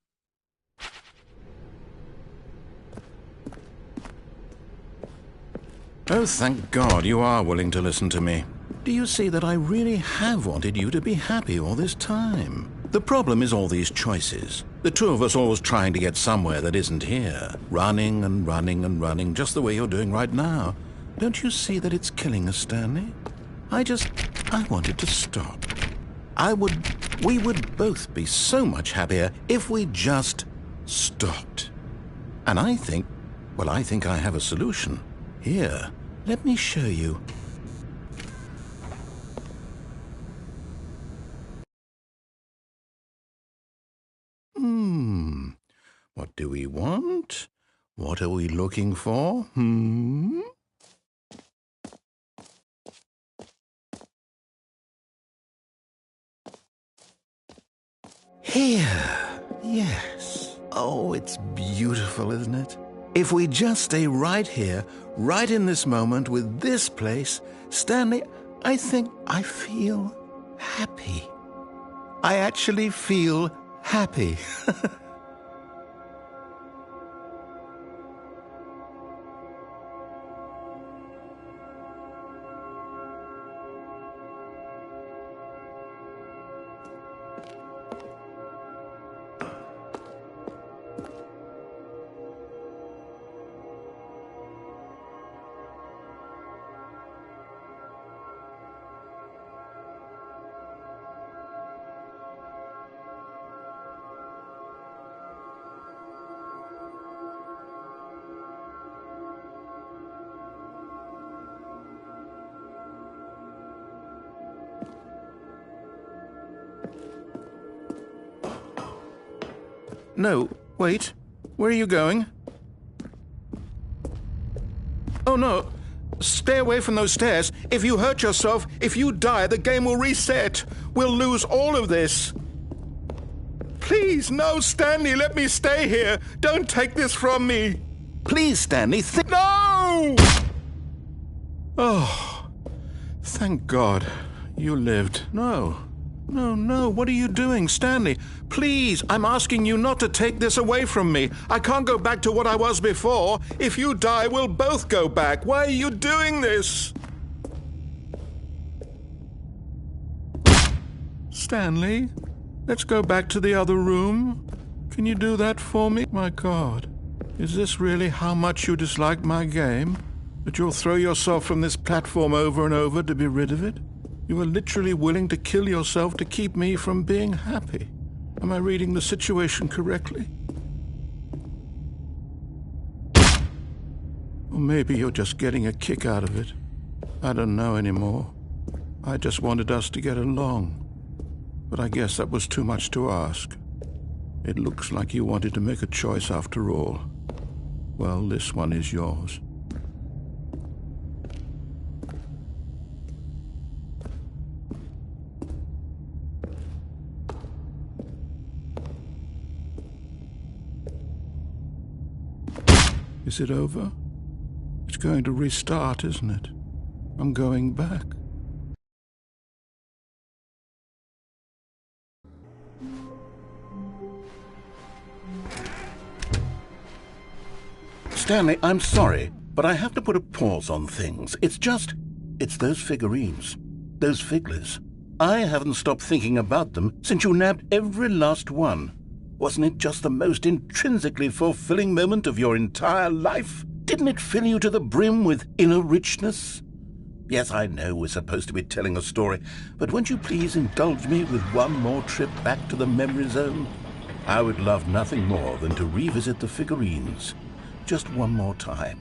Oh, thank God you are willing to listen to me. Do you see that I really have wanted you to be happy all this time? The problem is all these choices. The two of us always trying to get somewhere that isn't here. Running and running and running, just the way you're doing right now. Don't you see that it's killing us, Stanley? I wanted to stop. We would both be so much happier if we just stopped. And I think I have a solution. Here, let me show you. What do we want? What are we looking for? Here. Yes. Oh, it's beautiful, isn't it? If we just stay right here, right in this moment with this place, Stanley, I think I feel happy. I actually feel happy. No, wait. Where are you going? Oh, no. Stay away from those stairs. If you hurt yourself, if you die, the game will reset. We'll lose all of this. Please, no, Stanley, let me stay here. Don't take this from me. Please, Stanley, No! Oh, thank God you lived. No. No, what are you doing, Stanley? Please, I'm asking you not to take this away from me. I can't go back to what I was before. If you die, we'll both go back. Why are you doing this? Stanley, let's go back to the other room. Can you do that for me? My God, is this really how much you dislike my game? That you'll throw yourself from this platform over and over to be rid of it? You are literally willing to kill yourself to keep me from being happy. Am I reading the situation correctly? Or maybe you're just getting a kick out of it. I don't know anymore. I just wanted us to get along. But I guess that was too much to ask. It looks like you wanted to make a choice after all. Well, this one is yours. Is it over? It's going to restart, isn't it? I'm going back.
Stanley, I'm sorry, but I have to put a pause on things. It's those figurines, those figglers. I haven't stopped thinking about them since you nabbed every last one. Wasn't it just the most intrinsically fulfilling moment of your entire life? Didn't it fill you to the brim with inner richness? Yes, I know we're supposed to be telling a story, but won't you please indulge me with one more trip back to the memory zone? I would love nothing more than to revisit the figurines. Just one more time.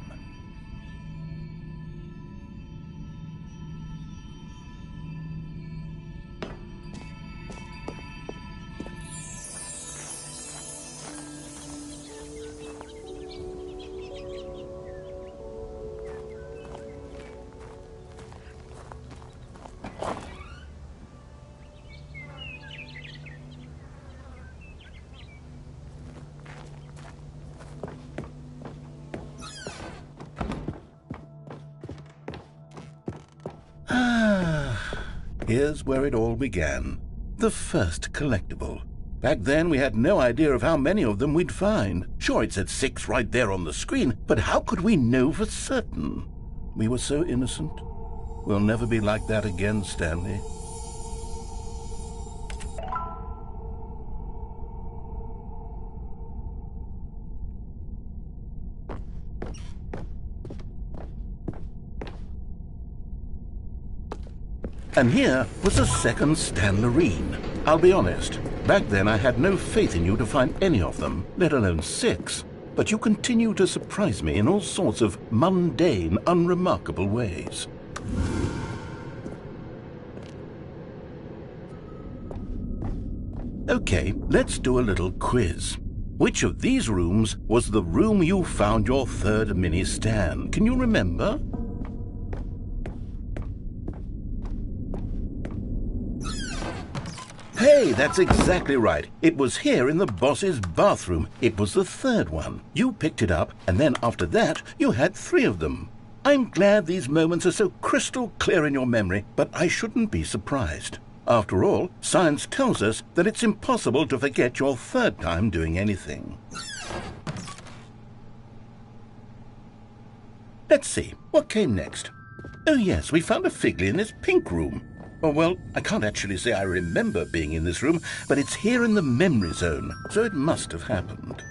Here's where it all began. The first collectible. Back then, we had no idea of how many of them we'd find. Sure, it said 6 right there on the screen, but how could we know for certain? We were so innocent. We'll never be like that again, Stanley. And here was the second Stanlerine. I'll be honest, back then I had no faith in you to find any of them, let alone 6. But you continue to surprise me in all sorts of mundane, unremarkable ways. Okay, let's do a little quiz. Which of these rooms was the room you found your third mini Stan? Can you remember? Hey, that's exactly right. It was here in the boss's bathroom. It was the third one. You picked it up, and then after that, you had 3 of them. I'm glad these moments are so crystal clear in your memory, but I shouldn't be surprised. After all, science tells us that it's impossible to forget your third time doing anything. Let's see, what came next? Oh yes, we found a Figley in his pink room. Oh, well, I can't actually say I remember being in this room, but it's here in the memory zone, so it must have happened.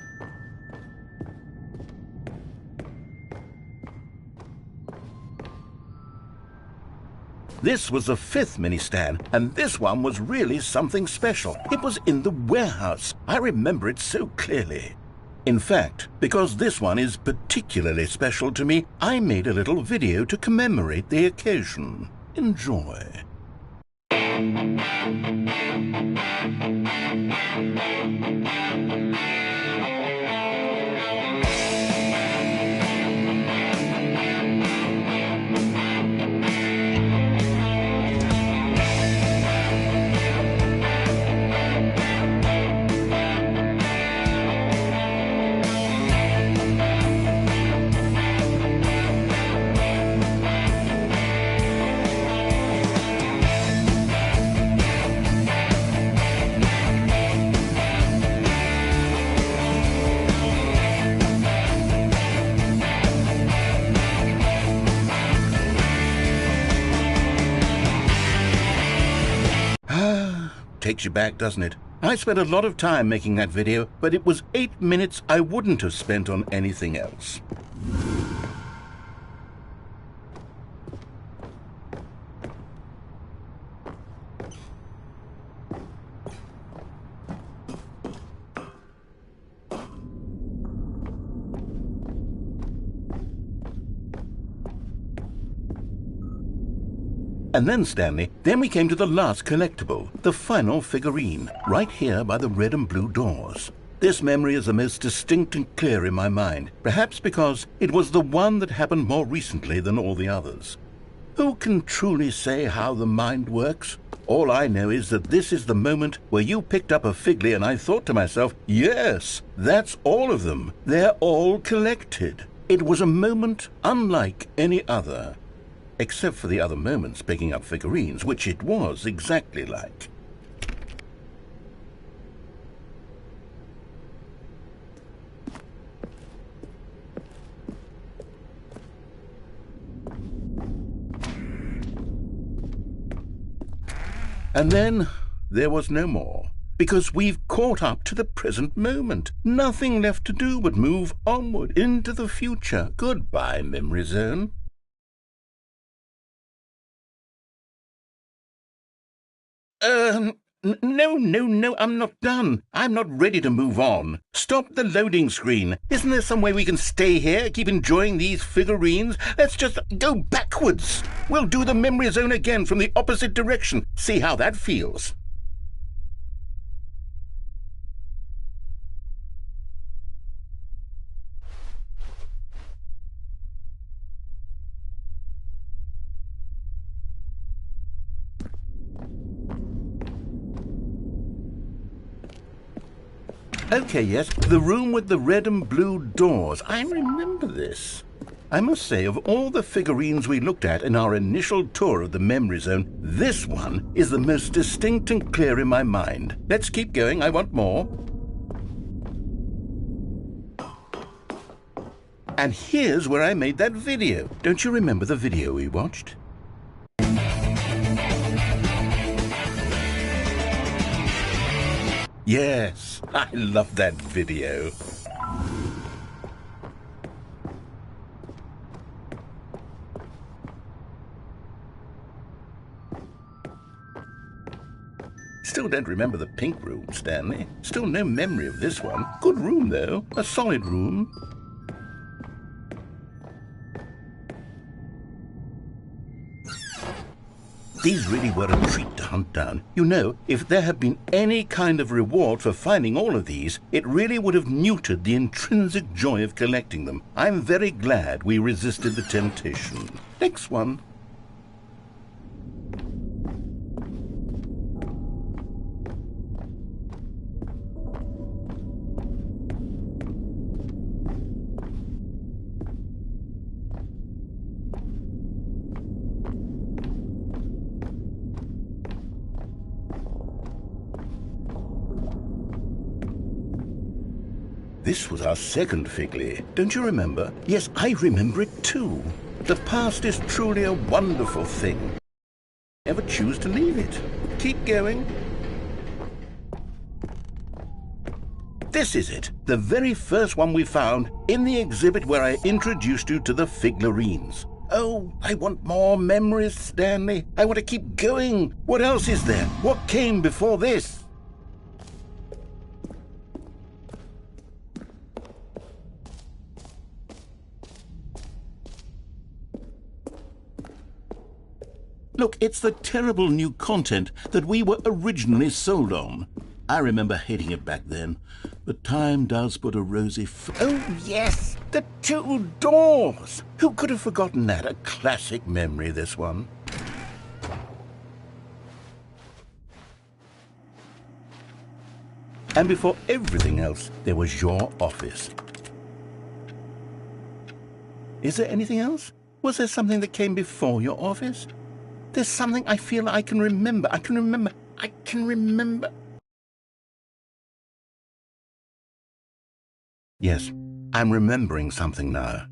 This was the 5th mini Stan, and this one was really something special. It was in the warehouse. I remember it so clearly. In fact, because this one is particularly special to me, I made a little video to commemorate the occasion. Enjoy. Takes you back, doesn't it? I spent a lot of time making that video, but it was 8 minutes I wouldn't have spent on anything else. And then, Stanley, then we came to the last collectible, the final figurine, right here by the red and blue doors. This memory is the most distinct and clear in my mind, perhaps because it was the one that happened more recently than all the others. Who can truly say how the mind works? All I know is that this is the moment where you picked up a Figley and I thought to myself, yes, that's all of them. They're all collected. It was a moment unlike any other, except for the other moments picking up figurines, which it was exactly like. And then there was no more, because we've caught up to the present moment. Nothing left to do but move onward into the future. Goodbye, Memory Zone. No, I'm not done. I'm not ready to move on. Stop the loading screen. Isn't there some way we can stay here, keep enjoying these figurines? Let's just go backwards. We'll do the Memory Zone again from the opposite direction. See how that feels. Okay, yes, the room with the red and blue doors. I remember this. I must say, of all the figurines we looked at in our initial tour of the Memory Zone, this one is the most distinct and clear in my mind. Let's keep going, I want more. And here's where I made that video. Don't you remember the video we watched? Yes, I love that video. Still don't remember the pink room, Stanley. Still no memory of this one. Good room, though. A solid room. These really were a treat to hunt down. You know, if there had been any kind of reward for finding all of these, it really would have neutered the intrinsic joy of collecting them. I'm very glad we resisted the temptation. Next one. This was our second Figley. Don't you remember? Yes, I remember it too. The past is truly a wonderful thing. Never choose to leave it. Keep going. This is it, the very first one we found in the exhibit where I introduced you to the figurines. Oh, I want more memories, Stanley. I want to keep going. What else is there? What came before this? Look, it's the terrible new content that we were originally sold on. I remember hating it back then, but time does put a rosy Oh, yes! The two doors! Who could have forgotten that? A classic memory, this one. And before everything else, there was your office. Is there anything else? Was there something that came before your office? There's something I feel I can remember. I can remember. Yes, I'm remembering something now.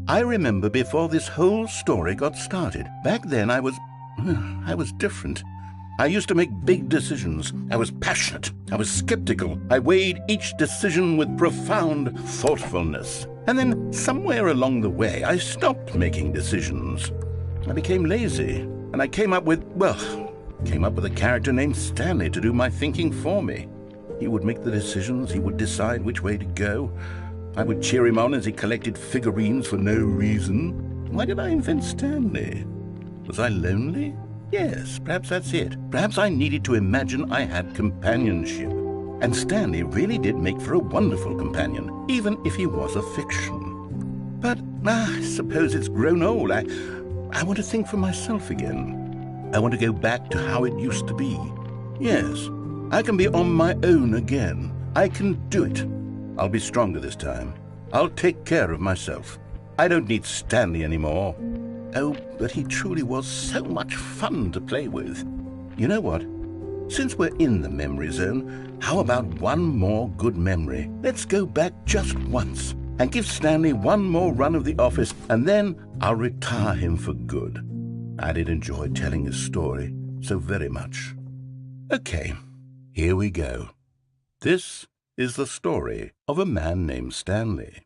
I remember before this whole story got started. Back then I was different. I used to make big decisions. I was passionate. I was skeptical. I weighed each decision with profound thoughtfulness. And then somewhere along the way, I stopped making decisions. I became lazy. And I came up with a character named Stanley to do my thinking for me. He would make the decisions, he would decide which way to go. I would cheer him on as he collected figurines for no reason. Why did I invent Stanley? Was I lonely? Yes, perhaps that's it. Perhaps I needed to imagine I had companionship. And Stanley really did make for a wonderful companion, even if he was a fiction. But I suppose it's grown old. I want to think for myself again. I want to go back to how it used to be. Yes, I can be on my own again. I can do it. I'll be stronger this time. I'll take care of myself. I don't need Stanley anymore. Oh, but he truly was so much fun to play with. You know what? Since we're in the memory zone, how about one more good memory? Let's go back just once and give Stanley one more run of the office, and then I'll retire him for good. I did enjoy telling his story so very much. Okay, here we go. This is the story of a man named Stanley.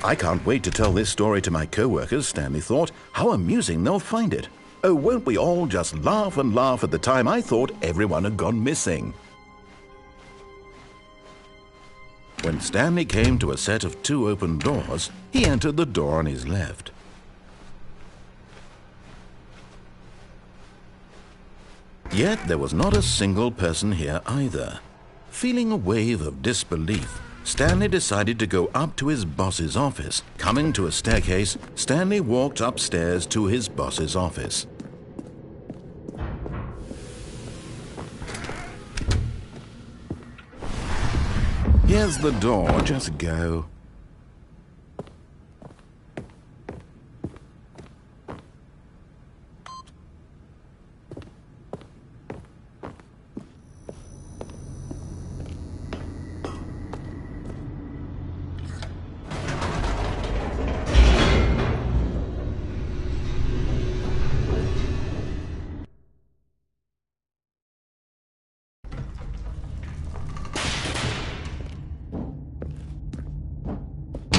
I can't wait to tell this story to my co-workers, Stanley thought. How amusing they'll find it. Oh, won't we all just laugh and laugh at the time I thought everyone had gone missing. When Stanley came to a set of 2 open doors, he entered the door on his left. Yet there was not a single person here either. Feeling a wave of disbelief, Stanley decided to go up to his boss's office. Coming to a staircase, Stanley walked upstairs to his boss's office. Here's the door, just go.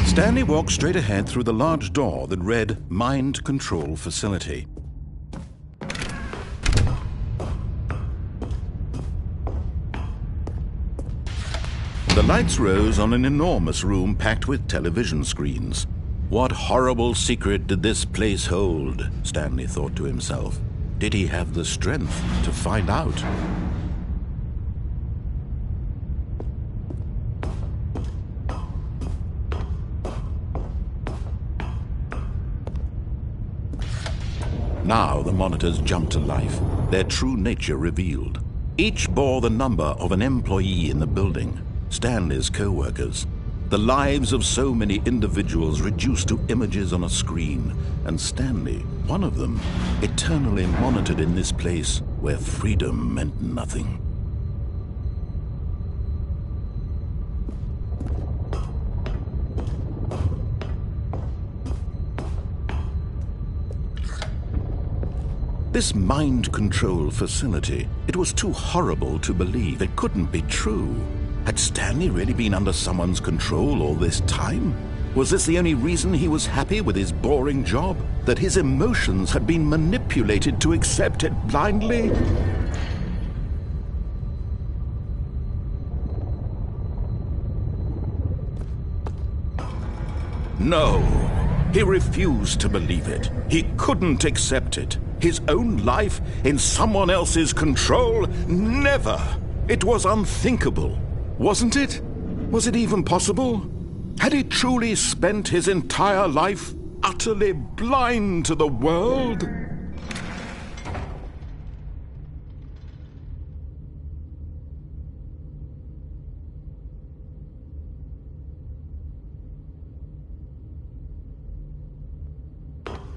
Stanley walked straight ahead through the large door that read Mind Control Facility. The lights rose on an enormous room packed with television screens. What horrible secret did this place hold? Stanley thought to himself. Did he have the strength to find out? Now the monitors jumped to life, their true nature revealed. Each bore the number of an employee in the building, Stanley's co-workers. The lives of so many individuals reduced to images on a screen, and Stanley, one of them, eternally monitored in this place where freedom meant nothing. This mind control facility, it was too horrible to believe. It couldn't be true. Had Stanley really been under someone's control all this time? Was this the only reason he was happy with his boring job? That his emotions had been manipulated to accept it blindly? No, he refused to believe it. He couldn't accept it. His own life in someone else's control? Never! It was unthinkable. Wasn't it? Was it even possible? Had he truly spent his entire life utterly blind to the world?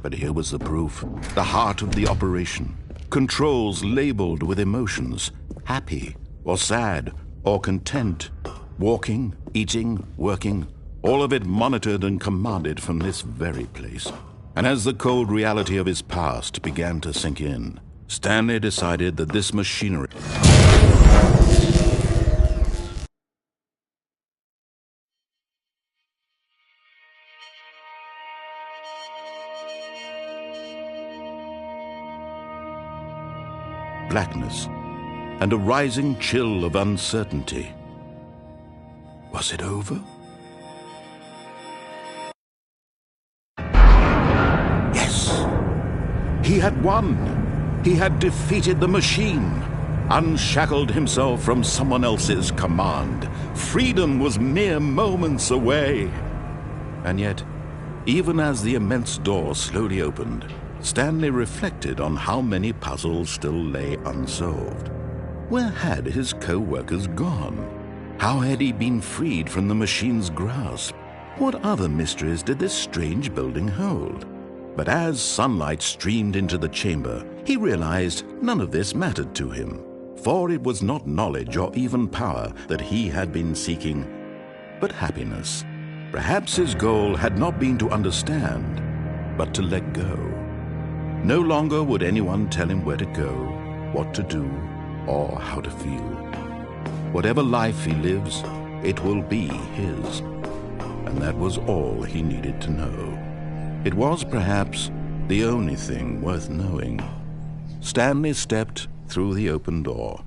But here was the proof. The heart of the operation. Controls labeled with emotions. Happy, or sad, or content. Walking, eating, working. All of it monitored and commanded from this very place. And as the cold reality of his past began to sink in, Stanley decided that this machinery... blackness, and a rising chill of uncertainty. Was it over? He had won. He had defeated the machine, unshackled himself from someone else's command. Freedom was mere moments away. And yet, even as the immense door slowly opened, Stanley reflected on how many puzzles still lay unsolved. Where had his co-workers gone? How had he been freed from the machine's grasp? What other mysteries did this strange building hold? But as sunlight streamed into the chamber, he realized none of this mattered to him, for it was not knowledge or even power that he had been seeking, but happiness. Perhaps his goal had not been to understand, but to let go. No longer would anyone tell him where to go, what to do, or how to feel. Whatever life he lives, it will be his. And that was all he needed to know. It was perhaps the only thing worth knowing. Stanley stepped through the open door.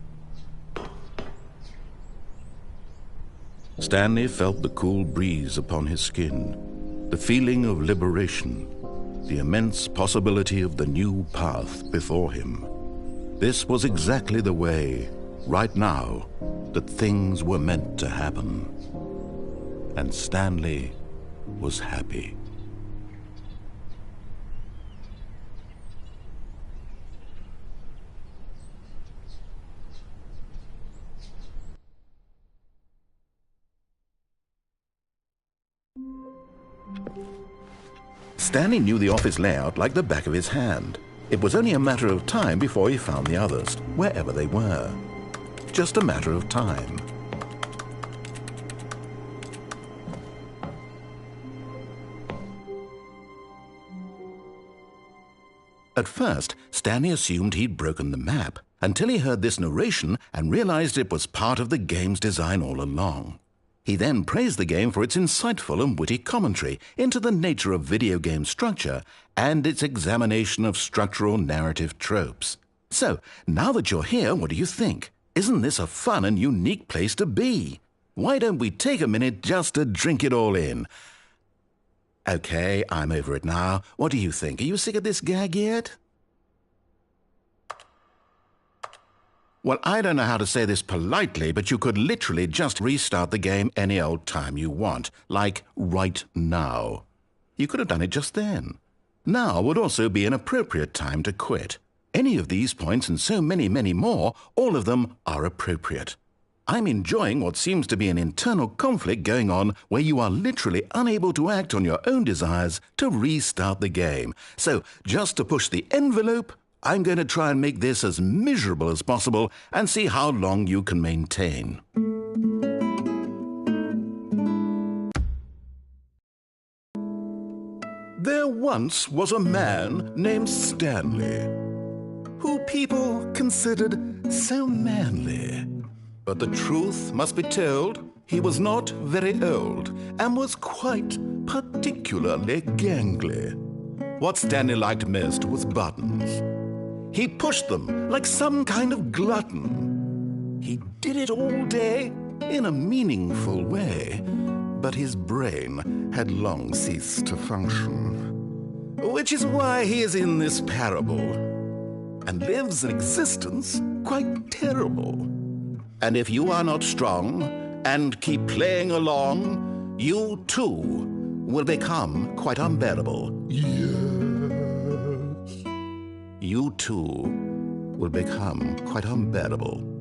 Stanley felt the cool breeze upon his skin, the feeling of liberation, the immense possibility of the new path before him. This was exactly the way, right now, that things were meant to happen. And Stanley was happy. Stanley knew the office layout like the back of his hand. It was only a matter of time before he found the others, wherever they were. Just a matter of time. At first, Stanley assumed he'd broken the map, until he heard this narration and realized it was part of the game's design all along. He then praised the game for its insightful and witty commentary into the nature of video game structure and its examination of structural narrative tropes. So, now that you're here, what do you think? Isn't this a fun and unique place to be? Why don't we take a minute just to drink it all in? Okay, I'm over it now. What do you think? Are you sick of this gag yet? Well, I don't know how to say this politely, but you could literally just restart the game any old time you want, like right now. You could have done it just then. Now would also be an appropriate time to quit. Any of these points and so many, many more, all of them are appropriate. I'm enjoying what seems to be an internal conflict going on where you are literally unable to act on your own desires to restart the game. So, just to push the envelope, I'm going to try and make this as miserable as possible and see how long you can maintain. There once was a man named Stanley, who people considered so manly. But the truth must be told, he was not very old and was quite particularly gangly. What Stanley liked most was buttons. He pushed them like some kind of glutton. He did it all day in a meaningful way, but his brain had long ceased to function. Which is why he is in this parable and lives an existence quite terrible. And if you are not strong and keep playing along, you too will become quite unbearable. Yes. You too will become quite unbearable.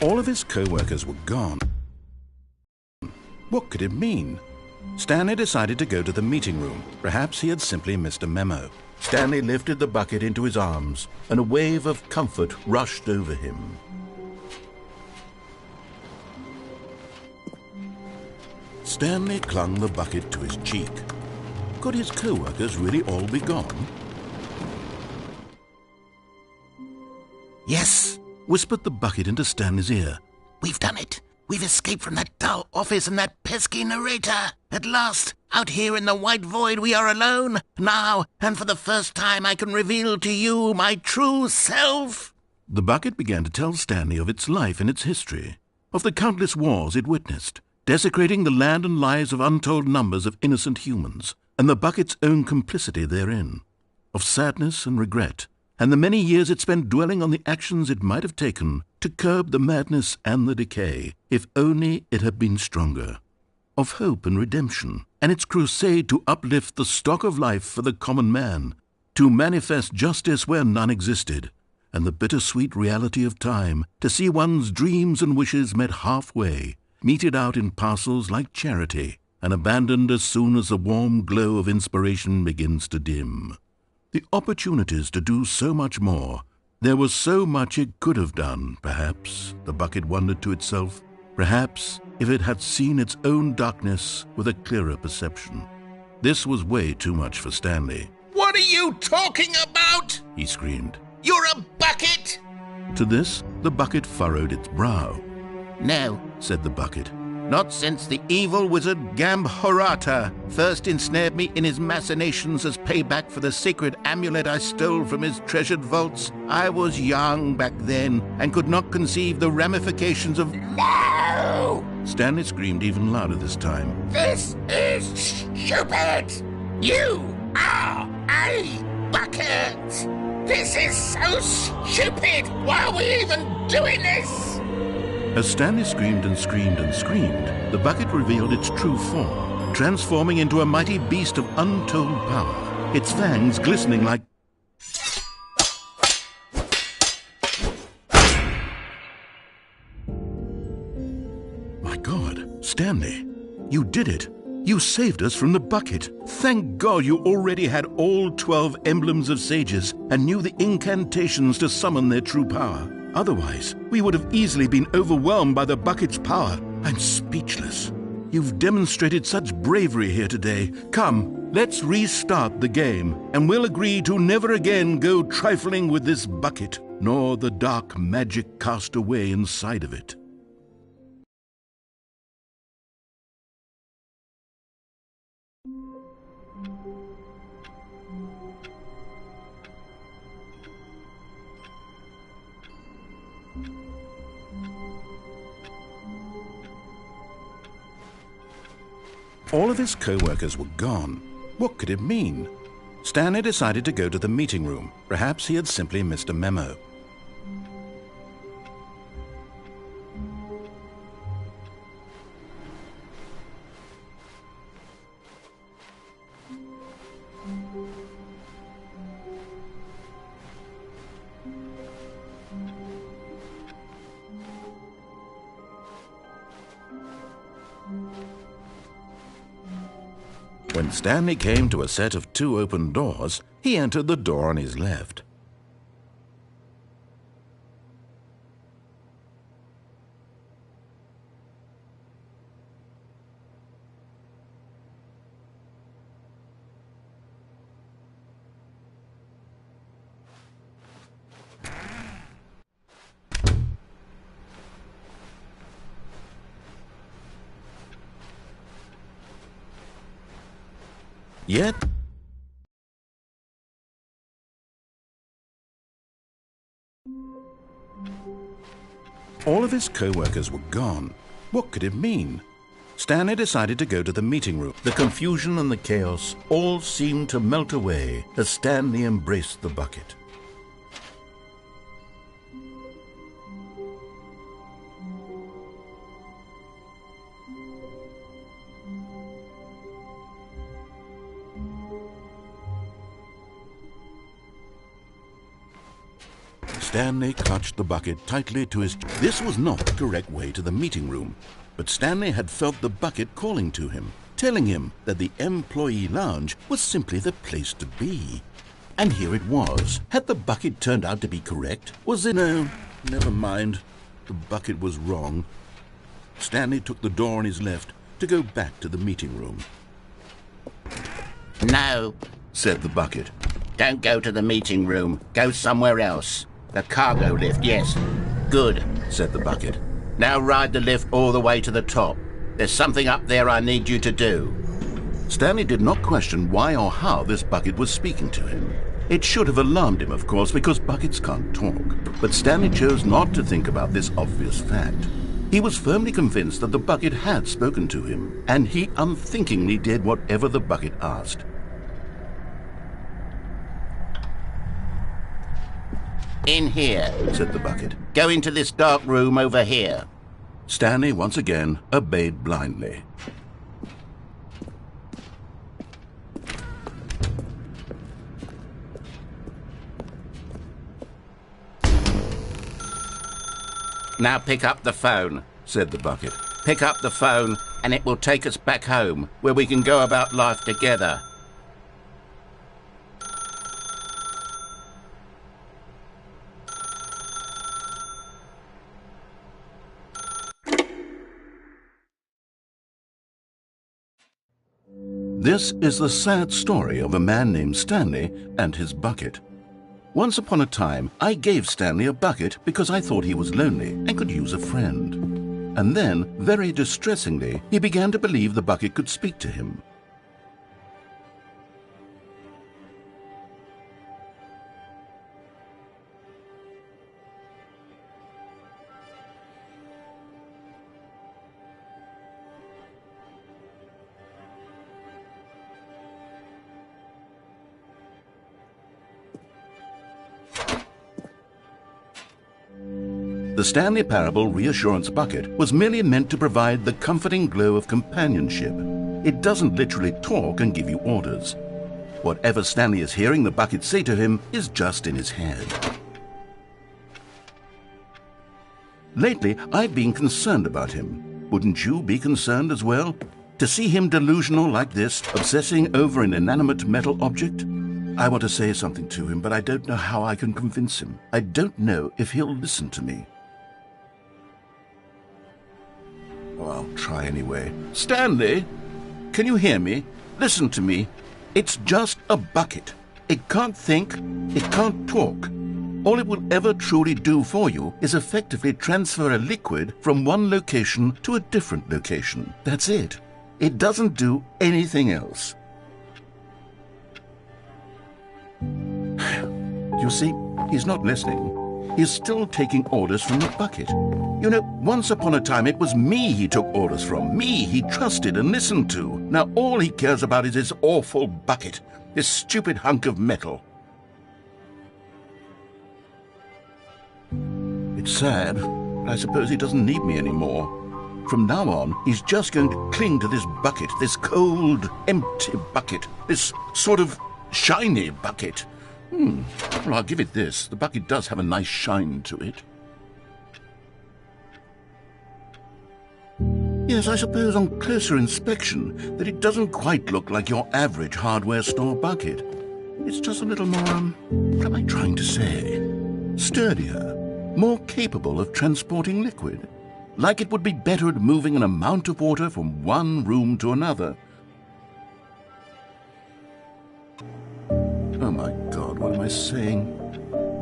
All of his co-workers were gone. What could it mean? Stanley decided to go to the meeting room. Perhaps he had simply missed a memo.
Stanley lifted the bucket into his arms, and a wave of comfort rushed over him.
Stanley clung the bucket to his cheek. Could his co-workers really all be gone?
Yes,
Whispered the bucket into Stanley's ear.
we've done it. We've escaped from that dull office and that pesky narrator. At last, out here in the white void, we are alone. Now, and for the first time, I can reveal to you my true self.
The bucket began to tell Stanley of its life and its history, of the countless wars it witnessed, desecrating the land and lives of untold numbers of innocent humans, and the bucket's own complicity therein, of sadness and regret, and the many years it spent dwelling on the actions it might have taken to curb the madness and the decay, if only it had been stronger, of hope and redemption, and its crusade to uplift the stock of life for the common man, to manifest justice where none existed, and the bittersweet reality of time, to see one's dreams and wishes met halfway, meted out in parcels like charity, and abandoned as soon as the warm glow of inspiration begins to dim. The opportunities to do so much more. There was so much it could have done, perhaps, the bucket wondered to itself. Perhaps, if it had seen its own darkness with a clearer perception. This was way too much for Stanley.
What are you talking about?
He screamed.
You're a bucket!
To this, the bucket furrowed its brow.
No,
Said the bucket.
not since the evil wizard Gambhorata first ensnared me in his machinations as payback for the sacred amulet I stole from his treasured vaults. I was young back then and could not conceive the ramifications of... No!
Stanley screamed even louder this time.
This is stupid! You are a bucket! This is so stupid! Why are we even doing this?
As Stanley screamed and screamed and screamed, the bucket revealed its true form, transforming into a mighty beast of untold power, its fangs glistening like... My God, Stanley, you did it. You saved us from the bucket. Thank God you already had all 12 emblems of sages and knew the incantations to summon their true power. Otherwise, we would have easily been overwhelmed by the bucket's power. I'm speechless. You've demonstrated such bravery here today. Come, let's restart the game, and we'll agree to never again go trifling with this bucket, nor the dark magic cast away inside of it. All of his co-workers were gone. What could it mean? Stanley decided to go to the meeting room. Perhaps he had simply missed a memo. When Stanley came to a set of 2 open doors, he entered the door on his left. Yet, all of his co-workers were gone. What could it mean? Stanley decided to go to the meeting room. The confusion and the chaos all seemed to melt away as Stanley embraced the bucket. Stanley clutched the bucket tightly to his... This was not the correct way to the meeting room, but Stanley had felt the bucket calling to him, telling him that the employee lounge was simply the place to be. And here it was. Had the bucket turned out to be correct? Was it... No, never mind. The bucket was wrong. Stanley took the door on his left to go back to the meeting room.
No, said the bucket. Don't go to the meeting room. Go somewhere else. The cargo lift, yes. Good, said the bucket. Now ride the lift all the way to the top. There's something up there I need you to do.
Stanley did not question why or how this bucket was speaking to him. It should have alarmed him, of course, because buckets can't talk. But Stanley chose not to think about this obvious fact. He was firmly convinced that the bucket had spoken to him, and he unthinkingly did whatever the bucket asked.
In here, said the bucket. Go into this dark room over here.
Stanley once again obeyed blindly.
Now pick up the phone, said the bucket. Pick up the phone and it will take us back home, where we can go about life together.
This is the sad story of a man named Stanley and his bucket. Once upon a time, I gave Stanley a bucket because I thought he was lonely and could use a friend. And then, very distressingly, he began to believe the bucket could speak to him. The Stanley Parable Reassurance Bucket was merely meant to provide the comforting glow of companionship. It doesn't literally talk and give you orders. Whatever Stanley is hearing the bucket say to him is just in his head. Lately, I've been concerned about him. Wouldn't you be concerned as well? To see him delusional like this, obsessing over an inanimate metal object? I want to say something to him, but I don't know how I can convince him. I don't know if he'll listen to me. Oh, I'll try anyway. Stanley, can you hear me? Listen to me. It's just a bucket. It can't think, it can't talk. All it will ever truly do for you is effectively transfer a liquid from one location to a different location. That's it. It doesn't do anything else. You see, he's not listening. He's still taking orders from the bucket. You know, once upon a time it was me he took orders from, me he trusted and listened to. Now all he cares about is his awful bucket, this stupid hunk of metal. It's sad, but I suppose he doesn't need me anymore. From now on, he's just going to cling to this bucket, this cold, empty bucket, this sort of shiny bucket. Well, I'll give it this. The bucket does have a nice shine to it. Yes, I suppose on closer inspection that it doesn't quite look like your average hardware store bucket. It's just a little more, what am I trying to say? Sturdier, more capable of transporting liquid. Like it would be better at moving an amount of water from one room to another. Oh my God, what am I saying?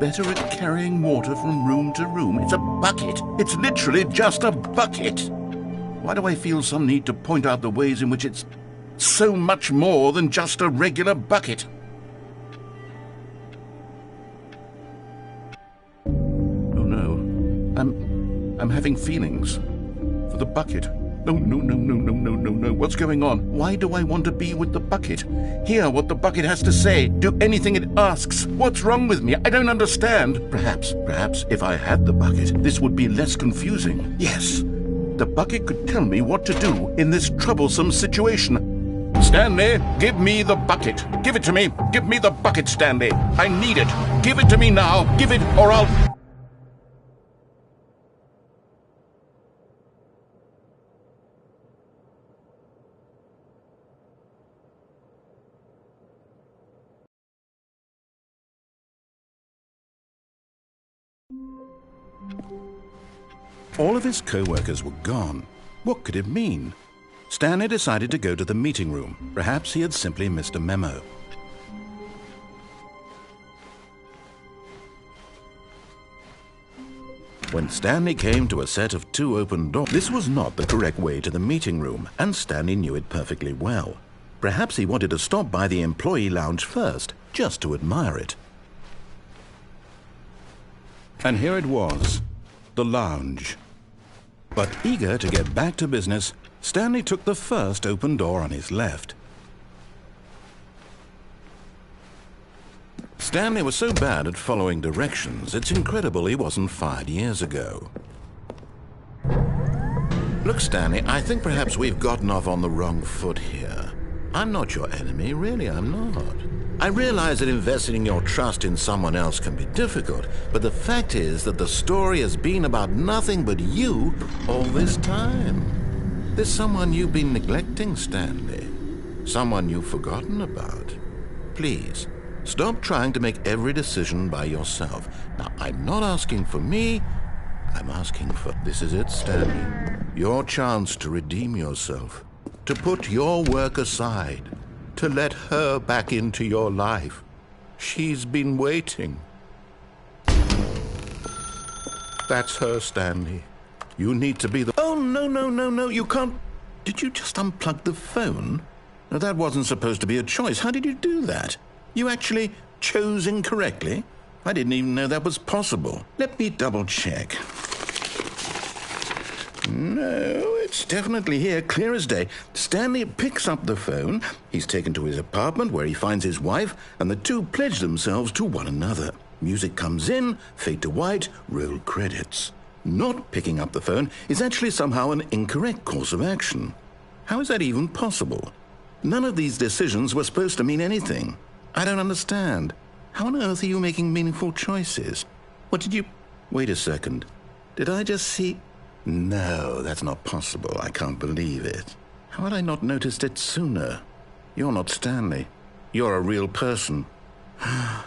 Better at carrying water from room to room. It's a bucket. It's literally just a bucket. Why do I feel some need to point out the ways in which it's so much more than just a regular bucket? Oh no, I'm having feelings for the bucket. No. What's going on? Why do I want to be with the bucket? Hear what the bucket has to say. Do anything it asks. What's wrong with me? I don't understand. Perhaps, if I had the bucket, this would be less confusing. Yes, the bucket could tell me what to do in this troublesome situation. Stanley, give me the bucket. Give it to me. Give me the bucket, Stanley. I need it. Give it to me now. Give it or I'll... All of his co-workers were gone. What could it mean? Stanley decided to go to the meeting room. Perhaps he had simply missed a memo. When Stanley came to a set of 2 open doors, this was not the correct way to the meeting room, and Stanley knew it perfectly well. Perhaps he wanted to stop by the employee lounge first, just to admire it. And here it was, the lounge. But eager to get back to business, Stanley took the first open door on his left. Stanley was so bad at following directions, it's incredible he wasn't fired years ago. Look, Stanley, I think perhaps we've gotten off on the wrong foot here. I'm not your enemy, really, I'm not. I realize that investing your trust in someone else can be difficult, but the fact is that the story has been about nothing but you all this time. There's someone you've been neglecting, Stanley. Someone you've forgotten about. Please, stop trying to make every decision by yourself. Now, I'm not asking for me, I'm asking for... This is it, Stanley. Your chance to redeem yourself. To put your work aside. To let her back into your life. She's been waiting. That's her, Stanley. You need to be the... Oh, no, you can't... Did you just unplug the phone? No, that wasn't supposed to be a choice. How did you do that? You actually chose incorrectly? I didn't even know that was possible. Let me double check. No, it's definitely here, clear as day. Stanley picks up the phone. He's taken to his apartment where he finds his wife, and the two pledge themselves to one another. Music comes in, fade to white, roll credits. Not picking up the phone is actually somehow an incorrect course of action. How is that even possible? None of these decisions were supposed to mean anything. I don't understand. How on earth are you making meaningful choices? What did you... Wait a second. Did I just see... No, that's not possible. I can't believe it. How had I not noticed it sooner? You're not Stanley. You're a real person. I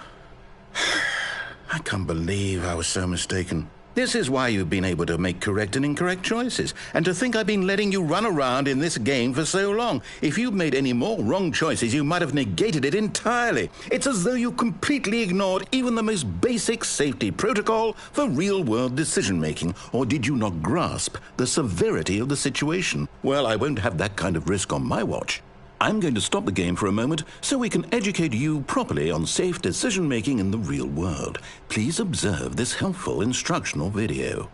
can't believe I was so mistaken. This is why you've been able to make correct and incorrect choices. And to think I've been letting you run around in this game for so long. If you'd made any more wrong choices, you might have negated it entirely. It's as though you completely ignored even the most basic safety protocol for real-world decision-making. Or did you not grasp the severity of the situation? Well, I won't have that kind of risk on my watch. I'm going to stop the game for a moment so we can educate you properly on safe decision-making in the real world. Please observe this helpful instructional video.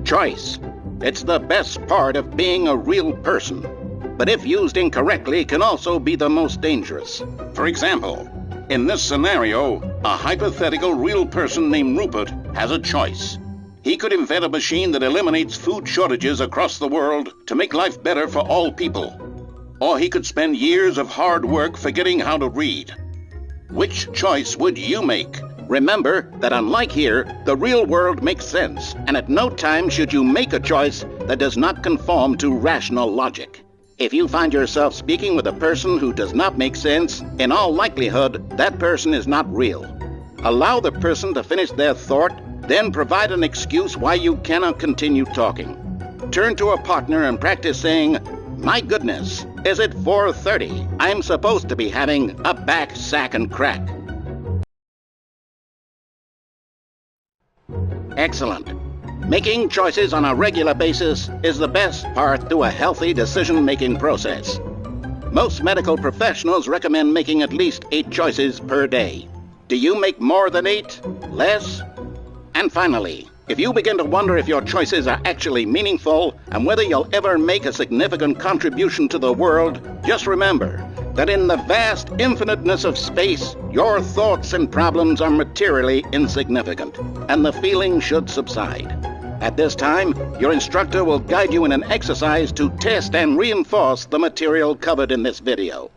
Choice. It's the best part of being a real person. But if used incorrectly, can also be the most dangerous. For example, in this scenario, a hypothetical real person named Rupert has a choice. He could invent a machine that eliminates food shortages across the world to make life better for all people. Or he could spend years of hard work forgetting how to read. Which choice would you make? Remember that unlike here, the real world makes sense, and at no time should you make a choice that does not conform to rational logic. If you find yourself speaking with a person who does not make sense, in all likelihood, that person is not real. Allow the person to finish their thought, then provide an excuse why you cannot continue talking. Turn to a partner and practice saying, "My goodness, is it 4:30? I'm supposed to be having a back, sack, and crack." Excellent. Making choices on a regular basis is the best part to a healthy decision-making process. Most medical professionals recommend making at least 8 choices per day. Do you make more than 8? Less? And finally, if you begin to wonder if your choices are actually meaningful and whether you'll ever make a significant contribution to the world, just remember that in the vast infiniteness of space, your thoughts and problems are materially insignificant, and the feeling should subside. At this time, your instructor will guide you in an exercise to test and reinforce the material covered in this video.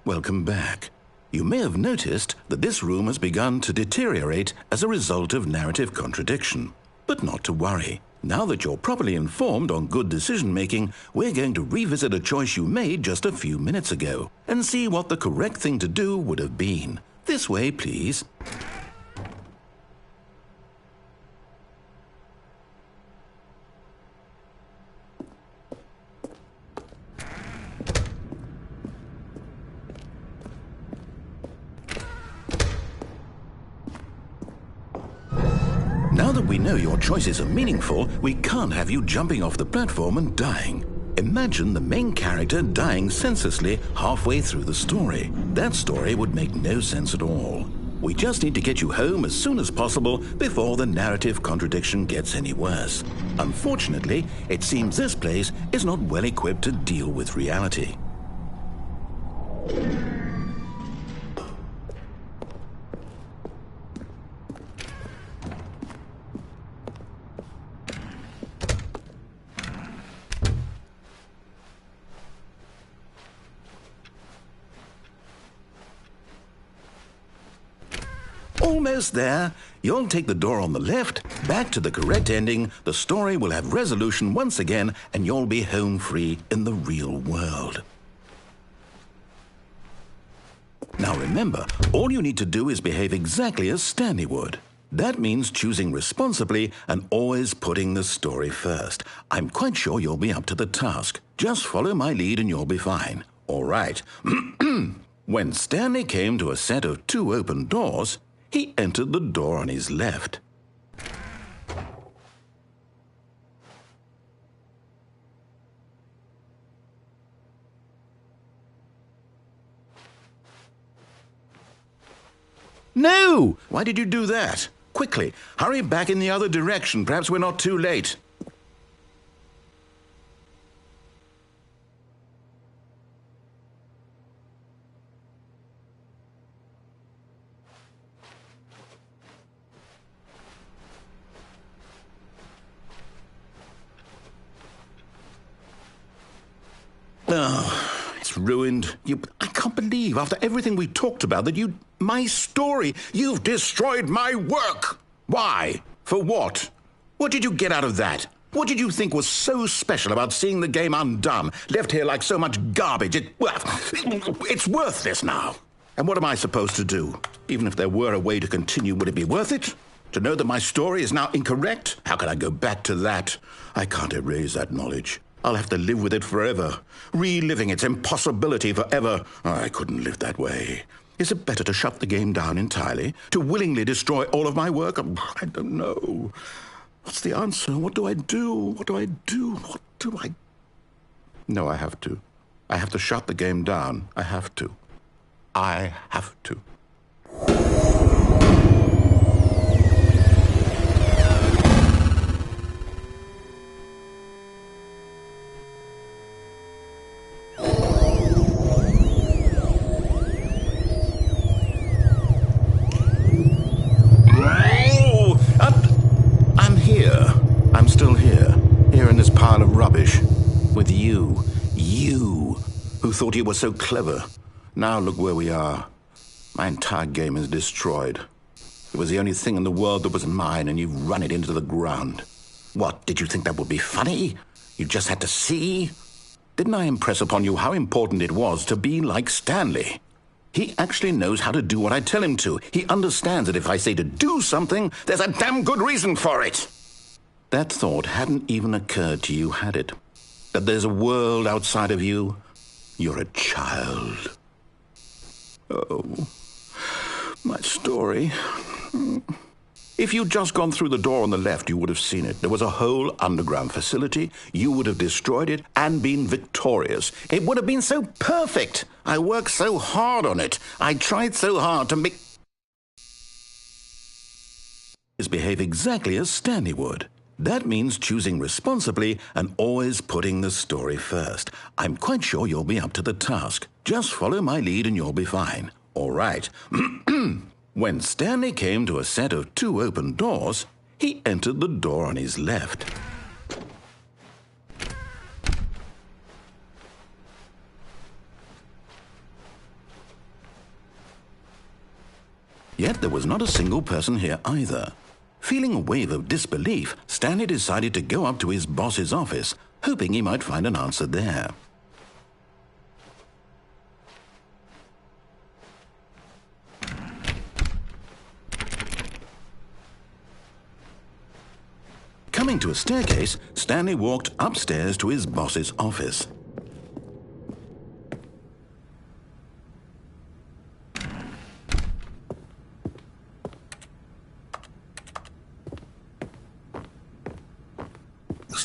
Welcome back. You may have noticed that this room has begun to deteriorate as a result of narrative contradiction. But not to worry. Now that you're properly informed on good decision-making, we're going to revisit a choice you made just a few minutes ago and see what the correct thing to do would have been. This way, please. we know your choices are meaningful, we can't have you jumping off the platform and dying. Imagine the main character dying senselessly halfway through the story. That story would make no sense at all. We just need to get you home as soon as possible before the narrative contradiction gets any worse. Unfortunately, it seems this place is not well equipped to deal with reality. Almost there. You'll take the door on the left, back to the correct ending, the story will have resolution once again, and you'll be home free in the real world. Now remember, all you need to do is behave exactly as Stanley would. That means choosing responsibly and always putting the story first. I'm quite sure you'll be up to the task. Just follow my lead and you'll be fine. All right. When Stanley came to a set of 2 open doors, he entered the door on his left. No! Why did you do that? Quickly, hurry back in the other direction. Perhaps we're not too late. Oh, it's ruined. I can't believe, after everything we talked about, that my story, you've destroyed my work. Why? For what? What did you get out of that? What did you think was so special about seeing the game undone, left here like so much garbage? It's worthless now. And what am I supposed to do? Even if there were a way to continue, would it be worth it? To know that my story is now incorrect? How can I go back to that? I can't erase that knowledge. I'll have to live with it forever, reliving its impossibility forever. I couldn't live that way. Is it better to shut the game down entirely? To willingly destroy all of my work? I don't know. What's the answer? What do I do? What do I do? What do I... No, I have to. I have to shut the game down. I have to. I have to. I'm still here in this pile of rubbish, with you, who thought you were so clever. Now look where we are. My entire game is destroyed. It was the only thing in the world that was mine, and you've run it into the ground. What, did you think that would be funny? You just had to see? Didn't I impress upon you how important it was to be like Stanley? He actually knows how to do what I tell him to. He understands that if I say to do something, there's a damn good reason for it. That thought hadn't even occurred to you, had it? That there's a world outside of you? You're a child. Oh, my story. If you'd just gone through the door on the left, you would have seen it. There was a whole underground facility. You would have destroyed it and been victorious. It would have been so perfect. I worked so hard on it. I tried so hard to make... behave exactly as Stanley would. That means choosing responsibly and always putting the story first. I'm quite sure you'll be up to the task. Just follow my lead and you'll be fine. All right. When Stanley came to a set of 2 open doors, he entered the door on his left. Yet there was not a single person here either. Feeling a wave of disbelief, Stanley decided to go up to his boss's office, hoping he might find an answer there. Coming to a staircase, Stanley walked upstairs to his boss's office.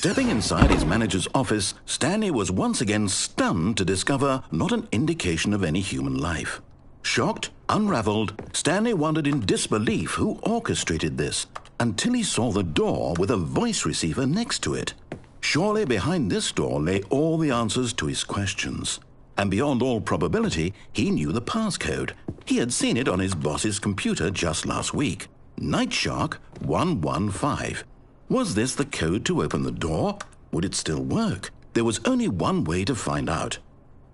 Stepping inside his manager's office, Stanley was once again stunned to discover not an indication of any human life. Shocked, unraveled, Stanley wondered in disbelief who orchestrated this, until he saw the door with a voice receiver next to it. Surely behind this door lay all the answers to his questions. And beyond all probability, he knew the passcode. He had seen it on his boss's computer just last week. Nightshark 115. Was this the code to open the door? Would it still work? There was only one way to find out.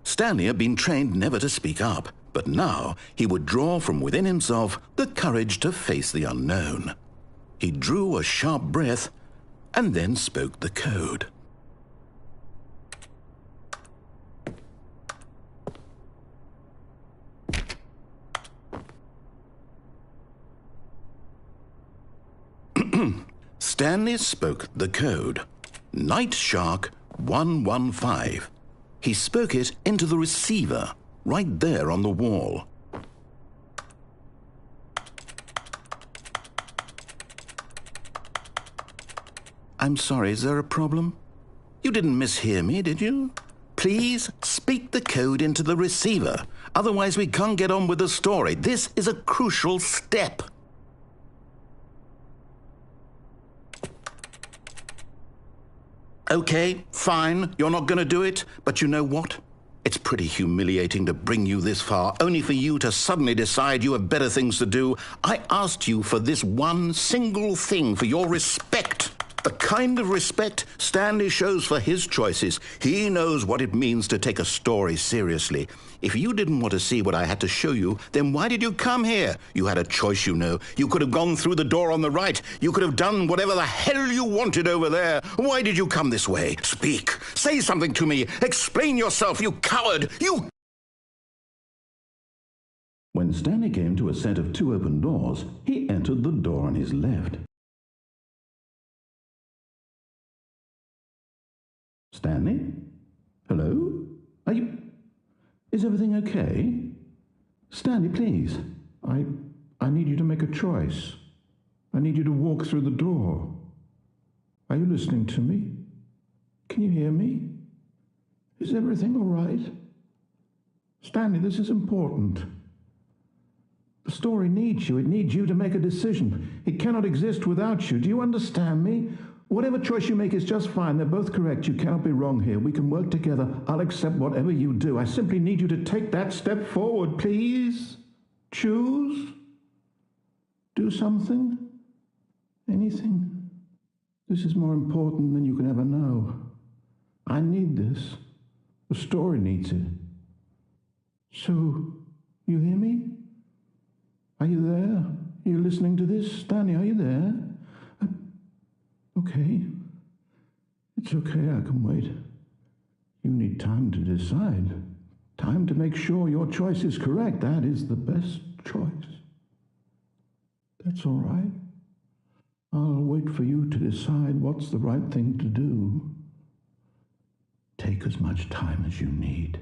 Stanley had been trained never to speak up, but now he would draw from within himself the courage to face the unknown. He drew a sharp breath and then spoke the code. Stanley spoke the code. Nightshark 115. He spoke it into the receiver, right there on the wall. I'm sorry, is there a problem? You didn't mishear me, did you? Please speak the code into the receiver. Otherwise, we can't get on with the story. This is a crucial step. Okay, fine, you're not going to do it, but you know what? It's pretty humiliating to bring you this far, only for you to suddenly decide you have better things to do. I asked you for this one single thing, for your respect. The kind of respect Stanley shows for his choices. He knows what it means to take a story seriously. If you didn't want to see what I had to show you, then why did you come here? You had a choice, you know. You could have gone through the door on the right. You could have done whatever the hell you wanted over there. Why did you come this way? Speak. Say something to me. Explain yourself, you coward. You... When Stanley came to a set of two open doors, he entered the door on his left. Stanley? Hello? Are you... Is everything okay? Stanley, please. I need you to make a choice. I need you to walk through the door. Are you listening to me? Can you hear me? Is everything all right? Stanley, this is important. The story needs you. It needs you to make a decision. It cannot exist without you. Do you understand me? Whatever choice you make is just fine. They're both correct. You cannot be wrong here. We can work together. I'll accept whatever you do. I simply need you to take that step forward, please. Choose. Do something. Anything. This is more important than you can ever know. I need this. The story needs it. So, you hear me? Are you there? Are you listening to this? Stanley, are you there? Okay. It's okay, I can wait. You need time to decide. Time to make sure your choice is correct. That is the best choice. That's all right. I'll wait for you to decide what's the right thing to do. Take as much time as you need.